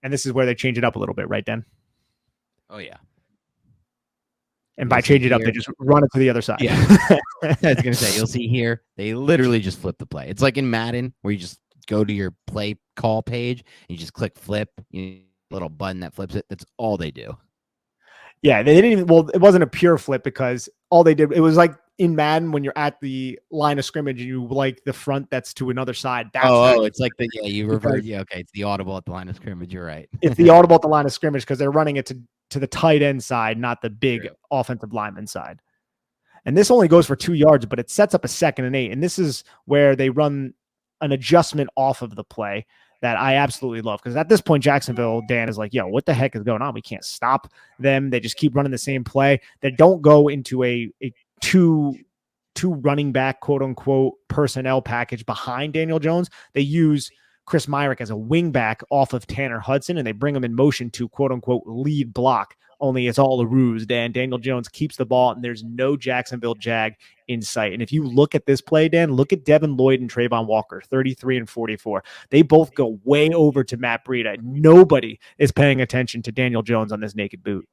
and this is where they change it up a little bit, right, Dan? Oh, yeah. And by change it up, they just run it to the other side. Yeah. I was going to say, you'll see here, they literally just flip the play. It's like in Madden where you just go to your play call page and you just click flip, little button that flips it. That's all they do. Yeah, they didn't even, well, it wasn't a pure flip because all they did, it was like in Madden when you're at the line of scrimmage and you like the front that's to another side. That's it's like you revert. Yeah, okay, it's the audible at the line of scrimmage. You're right. It's the audible at the line of scrimmage because they're running it to the tight end side, not the big offensive lineman side. And this only goes for 2 yards, but it sets up a 2nd and 8. And this is where they run an adjustment off of the play that I absolutely love. Because at this point, Jacksonville, Dan, is like, yo, what the heck is going on? We can't stop them. They just keep running the same play. They don't go into a two running back, quote unquote, personnel package behind Daniel Jones. They use Chris Myrick as a wing back off of Tanner Hudson, and they bring him in motion to, quote unquote, lead block. Only it's all a ruse, Dan. Daniel Jones keeps the ball, and there's no Jacksonville Jag in sight. And if you look at this play, Dan, look at Devin Lloyd and Trayvon Walker, 33 and 44. They both go way over to Matt Breida. Nobody is paying attention to Daniel Jones on this naked boot.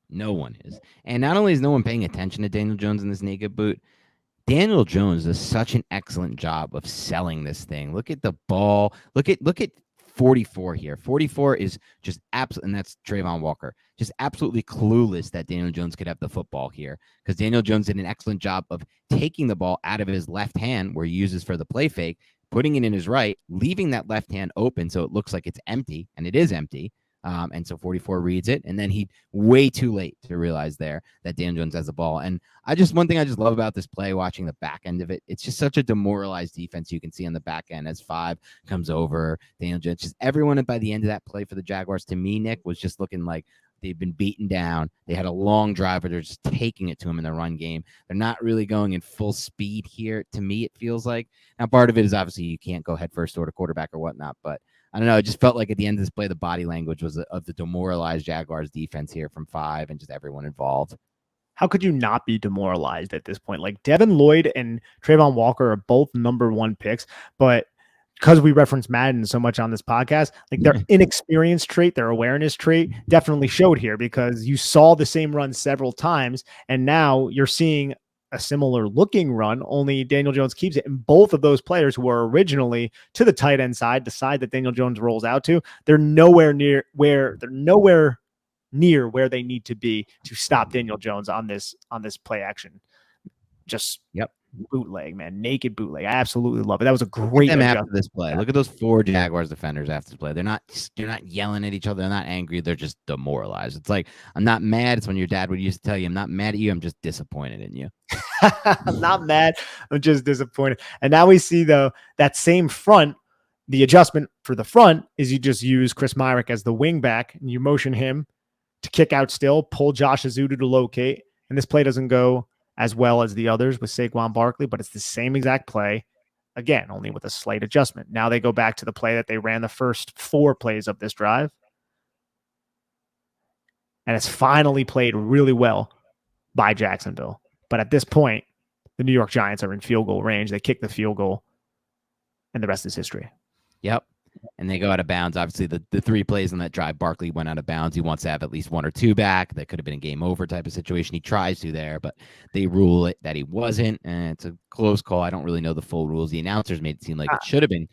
No one is. And not only is no one paying attention to Daniel Jones in this naked boot, Daniel Jones does such an excellent job of selling this thing. Look at the ball. Look at 44 here. 44 is just absolutely, and that's Trayvon Walker, just absolutely clueless that Daniel Jones could have the football here because Daniel Jones did an excellent job of taking the ball out of his left hand where he uses for the play fake, putting it in his right, leaving that left hand open so it looks like it's empty, and it is empty. And so 44 reads it, and then he way too late to realize there that Daniel Jones has the ball. And one thing I just love about this play, watching the back end of it, it's just such a demoralized defense you can see on the back end as 5 comes over. Daniel Jones, just everyone by the end of that play for the Jaguars, to me, Nick, was just looking like they've been beaten down. They had a long drive, but they're just taking it to him in the run game. They're not really going in full speed here. To me, it feels like. Now, part of it is obviously you can't go head first toward a quarterback or whatnot, but I don't know. It just felt like at the end of this play, the body language was of the demoralized Jaguars defense here from 5 and just everyone involved. How could you not be demoralized at this point? Like Devin Lloyd and Trayvon Walker are both number 1 picks, but because we reference Madden so much on this podcast, like their inexperience trait, their awareness trait definitely showed here because you saw the same run several times and now you're seeing a similar looking run, only Daniel Jones keeps it. And both of those players who were originally to the tight end side, the side that Daniel Jones rolls out to, they're nowhere near where they need to be to stop Daniel Jones on this play action. Just bootleg, man, naked bootleg. I absolutely love it. That was a great after this play. Look at those 4 Jaguars defenders after this play. They're not yelling at each other. They're not angry. They're just demoralized. It's like, I'm not mad. It's when your dad would used to tell you, I'm not mad at you. I'm just disappointed in you. I'm not mad. I'm just disappointed. And now we see though that same front, the adjustment for the front is you just use Chris Myrick as the wing back and you motion him to kick out still, pull Josh Ezeudo to locate. And this play doesn't go as well as the others with Saquon Barkley, but it's the same exact play, again, only with a slight adjustment. Now they go back to the play that they ran the first 4 plays of this drive. And it's finally played really well by Jacksonville. But at this point, the New York Giants are in field goal range. They kick the field goal, and the rest is history. Yep. and they go out of bounds. Obviously, the 3 plays on that drive, Barkley went out of bounds. He wants to have at least 1 or 2 back. That could have been a game over type of situation. He tries to there, but they rule it that he wasn't, and it's a close call. I don't really know the full rules. The announcers made it seem like it should have been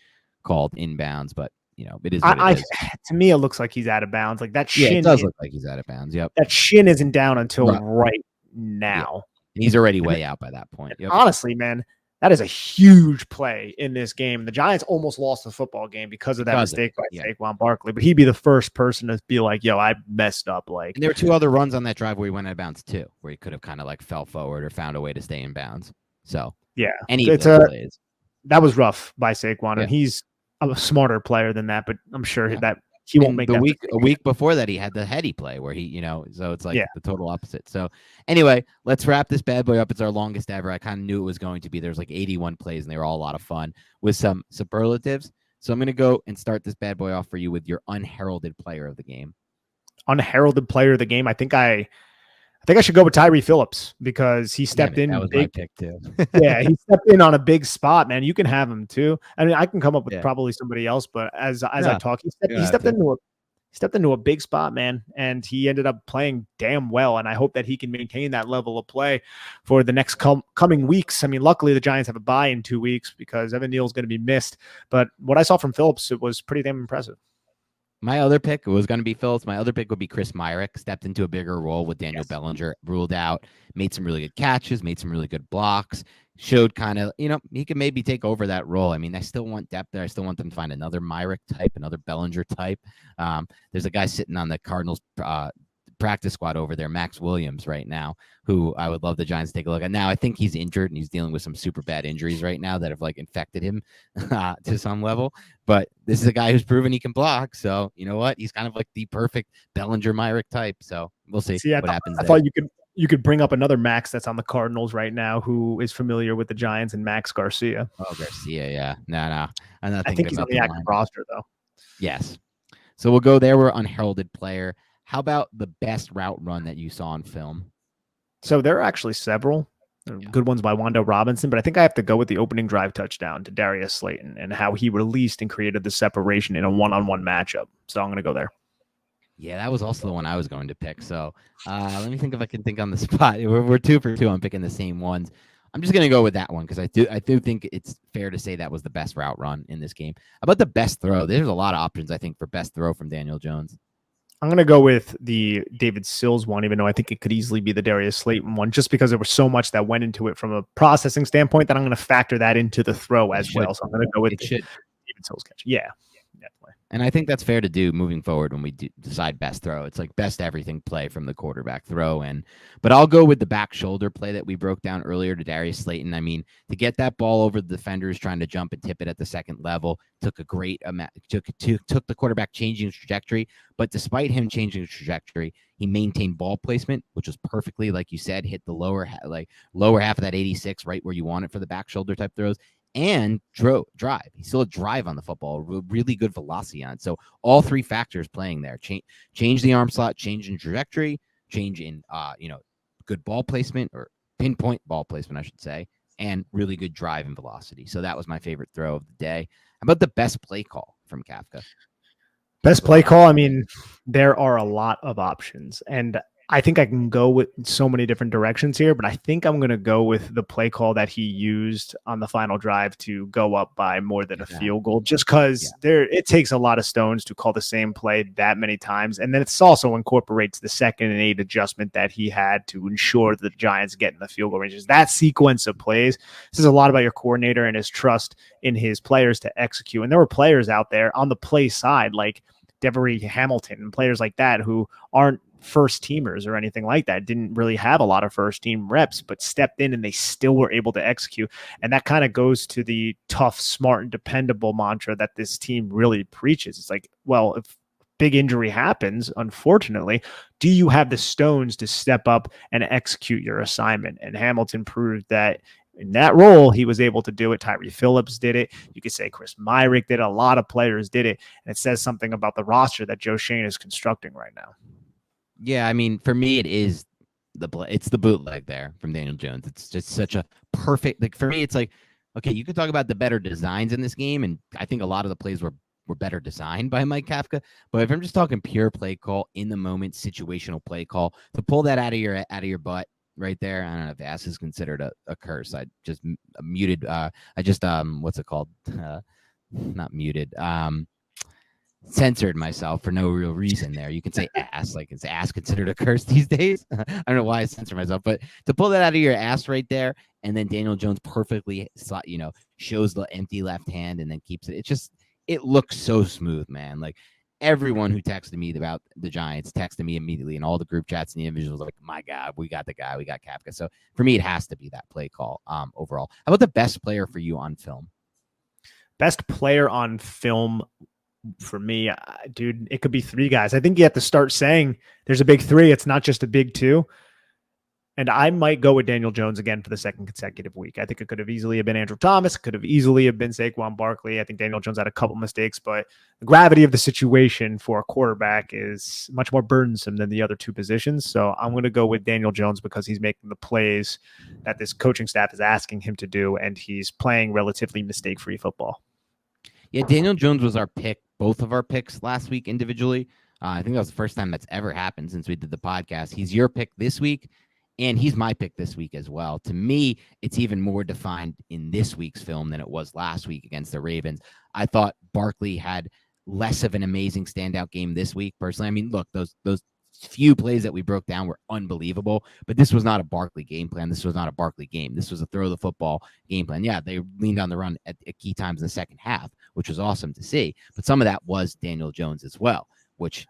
called inbounds, but it is what it is. To me, it looks like he's out of bounds. Like that shin. Yeah, it does look like he's out of bounds. Yep. That shin isn't down until right now. Yeah. He's already way out by that point. Yep. Honestly, man, that is a huge play in this game. The Giants almost lost the football game because of that mistake by Saquon Barkley, but he'd be the first person to be like, yo, I messed up. Like, and there were 2 other runs on that drive where he went out of bounds too, where he could have kind of like fell forward or found a way to stay in bounds. So yeah, any of those plays. That was rough by Saquon, and he's a smarter player than that, but I'm sure that he won't make the that a week before that he had the heady play where he, so it's like the total opposite. So anyway, let's wrap this bad boy up. It's our longest ever. I kind of knew it was going to be. There's like 81 plays and they were all a lot of fun with some superlatives. So I'm going to go and start this bad boy off for you with your unheralded player of the game. Unheralded player of the game. I think I should go with Tyree Phillips because he stepped in. That was my pick too. Yeah, he stepped in on a big spot, man. You can have him too. I mean, I can come up with probably somebody else, but as I talk, he stepped into a big spot, man, and he ended up playing damn well. And I hope that he can maintain that level of play for the next coming weeks. I mean, luckily the Giants have a bye in 2 weeks because Evan Neal's going to be missed. But what I saw from Phillips, it was pretty damn impressive. My other pick was going to be Phillips. My other pick would be Chris Myrick. Stepped into a bigger role with Daniel Bellinger, ruled out, made some really good catches, made some really good blocks, showed kind of, he could maybe take over that role. I mean, I still want depth there. I still want them to find another Myrick type, another Bellinger type. There's a guy sitting on the Cardinals practice squad over there, Max Williams, right now, who I would love the Giants to take a look at. Now, I think he's injured and he's dealing with some super bad injuries right now that have like infected him to some level. But this is a guy who's proven he can block. So you know what? He's kind of like the perfect Bellinger Myrick type. So we'll see what happens. I thought you could bring up another Max that's on the Cardinals right now who is familiar with the Giants, and Max Garcia. Oh, Garcia, yeah. No. I'm not I think he's on the active roster though. Yes. So we'll go there. We're unheralded player. How about the best route run that you saw on film? So there are actually several good ones by Wan'Dale Robinson, but I think I have to go with the opening drive touchdown to Darius Slayton and how he released and created the separation in a one-on-one matchup. So I'm going to go there. Yeah, that was also the one I was going to pick. So let me think if I can think on the spot. We're 2 for 2. I'm picking the same ones. I'm just going to go with that one because I do think it's fair to say that was the best route run in this game. How about the best throw? There's a lot of options, I think, for best throw from Daniel Jones. I'm going to go with the David Sills one, even though I think it could easily be the Darius Slayton one, just because there was so much that went into it from a processing standpoint that I'm going to factor that into the throw as well. So I'm going to go with David Sills catch. Yeah, definitely. And I think that's fair to do moving forward when we decide best throw. It's like best everything play from the quarterback throw. But I'll go with the back shoulder play that we broke down earlier to Darius Slayton. I mean, to get that ball over the defenders trying to jump and tip it at the second level took a great amount. Took the quarterback changing his trajectory. But despite him changing his trajectory, he maintained ball placement, which was perfectly, like you said, hit the lower half of that 86 right where you want it for the back shoulder type throws. And drive. He still had drive on the football, really good velocity on it. So all 3 factors playing there: change the arm slot, change in trajectory, change in good ball placement or pinpoint ball placement, I should say, and really good drive and velocity. So that was my favorite throw of the day. How about the best play call from Kafka? Best play call. I mean, there are a lot of options, and I think I can go with so many different directions here, but I think I'm going to go with the play call that he used on the final drive to go up by more than a field goal, just because it takes a lot of stones to call the same play that many times. And then it also incorporates the 2nd and 8 adjustment that he had to ensure the Giants get in the field goal ranges. That sequence of plays, this is a lot about your coordinator and his trust in his players to execute. And there were players out there on the play side, like Devery Hamilton and players like that who aren't first teamers or anything like that, didn't really have a lot of first team reps, but stepped in and they still were able to execute. And that kind of goes to the tough, smart, and dependable mantra that this team really preaches. It's like, well, if big injury happens, unfortunately, do you have the stones to step up and execute your assignment? And Hamilton proved that in that role, he was able to do it. Tyree Phillips did it. You could say Chris Myrick did it. A lot of players did it. And it says something about the roster that Joe Schoen is constructing right now. Yeah, I mean, for me, it's the bootleg there from Daniel Jones. It's just such a perfect, like for me, it's like, okay, you could talk about the better designs in this game, and I think a lot of the plays were were better designed by Mike Kafka. But if I'm just talking pure play call, in the moment, situational play call, to pull that out of your butt right there, I don't know if ass is considered a curse. I just muted. What's it called? Not muted. Censored myself for no real reason there. You can say ass, like is ass considered a curse these days? I don't know why I censor myself, but to pull that out of your ass right there, and then Daniel Jones perfectly, shows the empty left hand and then keeps it. It looks so smooth, man. Like everyone who texted me about the Giants texted me immediately, and all the group chats and the individuals like, my God, we got the guy, we got Kafka. So for me, it has to be that play call. Overall, how about the best player for you on film? Best player on film for me, dude, it could be three guys. I think you have to start saying there's a big three. It's not just a big two. And I might go with Daniel Jones again for the second consecutive week. I think it could have easily have been Andrew Thomas. It could have easily have been Saquon Barkley. I think Daniel Jones had a couple mistakes, but the gravity of the situation for a quarterback is much more burdensome than the other two positions. So I'm going to go with Daniel Jones because he's making the plays that this coaching staff is asking him to do, and he's playing relatively mistake-free football. Yeah, Daniel Jones was our pick, both of our picks last week individually. I think that was the first time that's ever happened since we did the podcast. He's your pick this week, and he's my pick this week as well. To me, it's even more defined in this week's film than it was last week against the Ravens. I thought Barkley had less of an amazing standout game this week, personally. I mean, look, those few plays that we broke down were unbelievable, but this was not a Barkley game plan. This was not a Barkley game. This was a throw the football game plan. Yeah, they leaned on the run at key times in the second half, which was awesome to see. But some of that was Daniel Jones as well, which,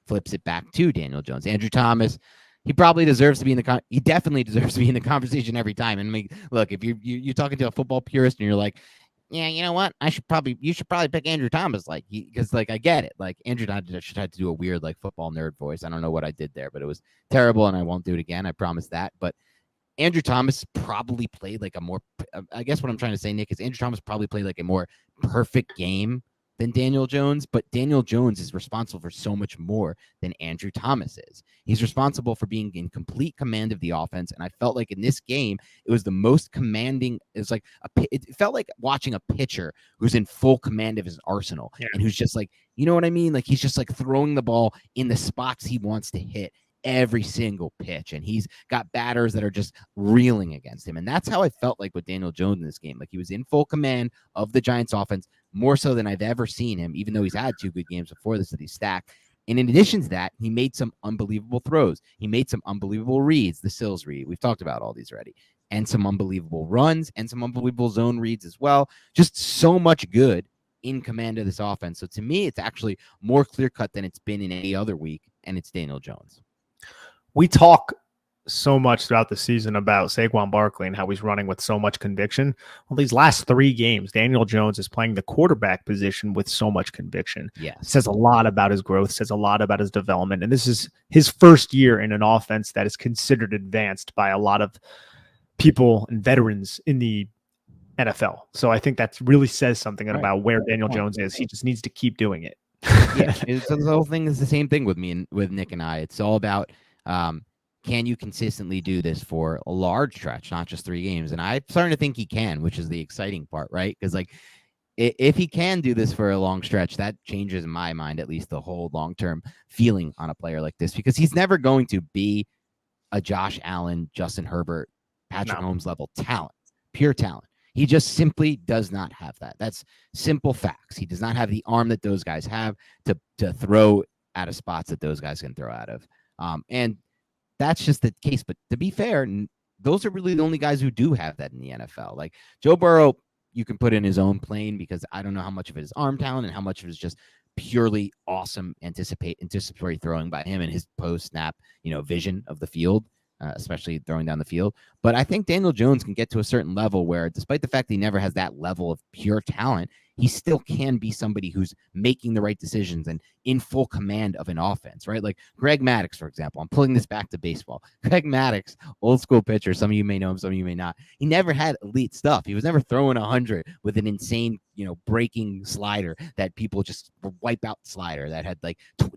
flips it back to Daniel Jones. Andrew Thomas, he probably deserves to be he definitely deserves to be in the conversation every time. And I mean, look, if you're talking to a football purist and you're like, yeah, you know what? You should probably pick Andrew Thomas, because I get it. Like Andrew Thomas should have to do a weird football nerd voice. I don't know what I did there, but it was terrible, and I won't do it again. I promise that. But Andrew Thomas probably played a more. I guess what I'm trying to say, Nick, is Andrew Thomas probably played a more perfect game than Daniel Jones, but Daniel Jones is responsible for so much more than Andrew Thomas is. He's responsible for being in complete command of the offense, and I felt like in this game, it was the most commanding. It was it felt like watching a pitcher who's in full command of his arsenal, and who's just you know what I mean? He's just throwing the ball in the spots he wants to hit every single pitch, and he's got batters that are just reeling against him. And that's how I felt like with Daniel Jones in this game. He was in full command of the Giants offense, more so than I've ever seen him, even though he's had two good games before this that he's stacked. And in addition to that, he made some unbelievable throws. He made some unbelievable reads, the Sills read. We've talked about all these already. And some unbelievable runs and some unbelievable zone reads as well. Just so much good in command of this offense. So to me, it's actually more clear-cut than it's been in any other week, and it's Daniel Jones. We talk so much throughout the season about Saquon Barkley and how he's running with so much conviction. Well, these last three games, Daniel Jones is playing the quarterback position with so much conviction. Yes. It says a lot about his growth, says a lot about his development. And this is his first year in an offense that is considered advanced by a lot of people and veterans in the NFL. So I think that really says something about where Daniel Jones is. He just needs to keep doing it. Yeah, so the whole thing is the same thing with me and with Nick and I. It's all about can you consistently do this for a large stretch, not just 3 games? And I'm starting to think he can, which is the exciting part, right? Because if he can do this for a long stretch, that changes in my mind at least the whole long-term feeling on a player like this, because he's never going to be a Josh Allen, Justin Herbert, Patrick Mahomes level talent, pure talent. He just simply does not have that. That's simple facts. He does not have the arm that those guys have to throw out of spots that those guys can throw out of. And that's just the case. But to be fair, those are really the only guys who do have that in the NFL. Like Joe Burrow, you can put in his own plane, because I don't know how much of it is arm talent and how much of it is just purely awesome anticipatory throwing by him and his post-snap, vision of the field, especially throwing down the field. But I think Daniel Jones can get to a certain level where, despite the fact that he never has that level of pure talent, he still can be somebody who's making the right decisions and in full command of an offense, right? Like Greg Maddux, for example. I'm pulling this back to baseball. Greg Maddux, old school pitcher. Some of you may know him, some of you may not. He never had elite stuff. He was never throwing 100 with an insane, breaking slider that people just wipe out slider that had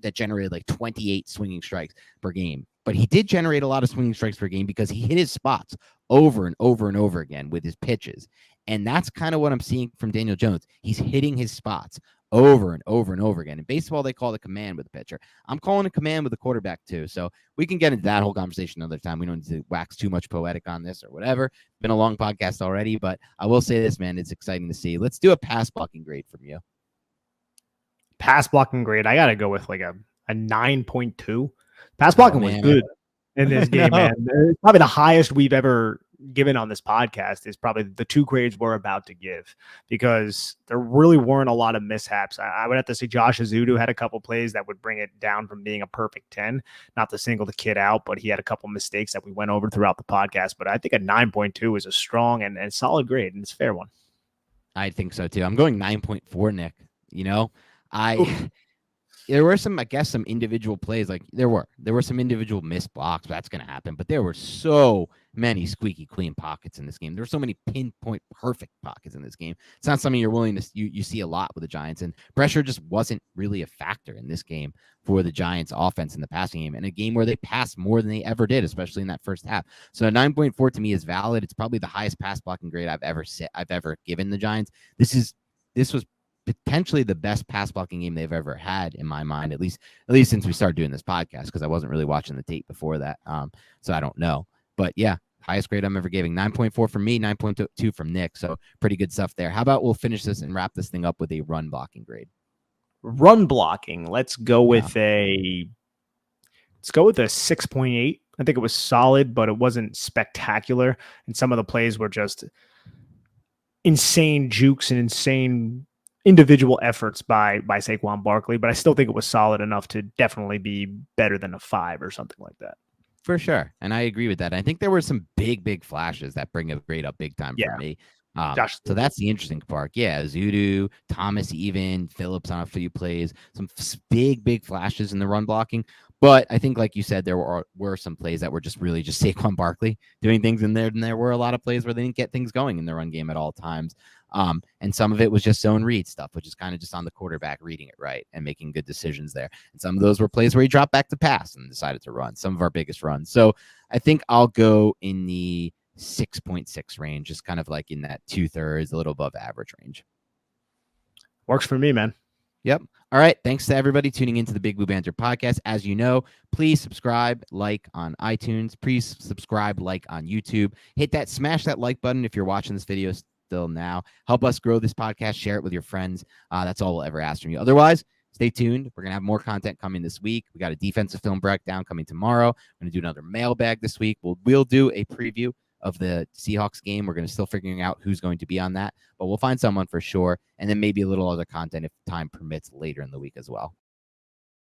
that generated 28 swinging strikes per game. But he did generate a lot of swinging strikes per game because he hit his spots over and over and over again with his pitches. And that's kind of what I'm seeing from Daniel Jones. He's hitting his spots over and over and over again. In baseball, they call it command with the pitcher. I'm calling it command with the quarterback too. So we can get into that whole conversation another time. We don't need to wax too much poetic on this or whatever. Been a long podcast already, but I will say this, man, it's exciting to see. Let's do a pass blocking grade from you. Pass blocking grade. I got to go with like a 9.2. Pass blocking was good in this game, man. It's probably the highest we've ever given on this podcast is probably the 2 grades we're about to give, because there really weren't a lot of mishaps. I would have to say Josh Ezeudo had a couple plays that would bring it down from being a perfect 10, not to single the kid out, but he had a couple mistakes that we went over throughout the podcast. But I think a 9.2 is a strong and solid grade, and it's a fair one. I think so too. I'm going 9.4, Nick. There were some individual plays. Like there were some individual missed blocks. That's going to happen. But there were so many squeaky clean pockets in this game. There were so many pinpoint perfect pockets in this game. It's not something you're willing to you see a lot with the Giants, and pressure just wasn't really a factor in this game for the Giants offense in the passing game, and a game where they passed more than they ever did, especially in that first half. So a 9.4 to me is valid. It's probably the highest pass blocking grade I've ever given the Giants. This was potentially the best pass blocking game they've ever had in my mind, at least since we started doing this podcast, because I wasn't really watching the tape before that. So I don't know. But yeah, highest grade I'm ever giving. 9.4 from me, 9.2 from Nick. So pretty good stuff there. How about we'll finish this and wrap this thing up with a run blocking grade? Run blocking. Let's go with a 6.8. I think it was solid, but it wasn't spectacular. And some of the plays were just insane jukes and insane individual efforts by Saquon Barkley, but I still think it was solid enough to definitely be better than a 5 or something like that. For sure. And I agree with that. I think there were some big flashes that bring a grade up big time for me. So that's the interesting part. Yeah, Ezeudo, Thomas, even Phillips on a few plays, some big flashes in the run blocking. But I think, like you said, there were some plays that were just really just Saquon Barkley doing things in there. And there were a lot of plays where they didn't get things going in the run game at all times. And some of it was just zone read stuff, which is kind of just on the quarterback reading it right and making good decisions there. And some of those were plays where he dropped back to pass and decided to run, some of our biggest runs. So I think I'll go in the 6.6 range, just kind of like in that 2/3, a little above average range. Works for me, man. Yep. All right. Thanks to everybody tuning into the Big Blue Banter podcast. As you know, please subscribe, like on iTunes. Please subscribe, like on YouTube. Smash that like button if you're watching this video still now. Help us grow this podcast. Share it with your friends. That's all we'll ever ask from you. Otherwise, stay tuned. We're going to have more content coming this week. We got a defensive film breakdown coming tomorrow. We're going to do another mailbag this week. We'll do a preview of the Seahawks game. We're going to still figuring out who's going to be on that, but we'll find someone for sure. And then maybe a little other content if time permits later in the week as well.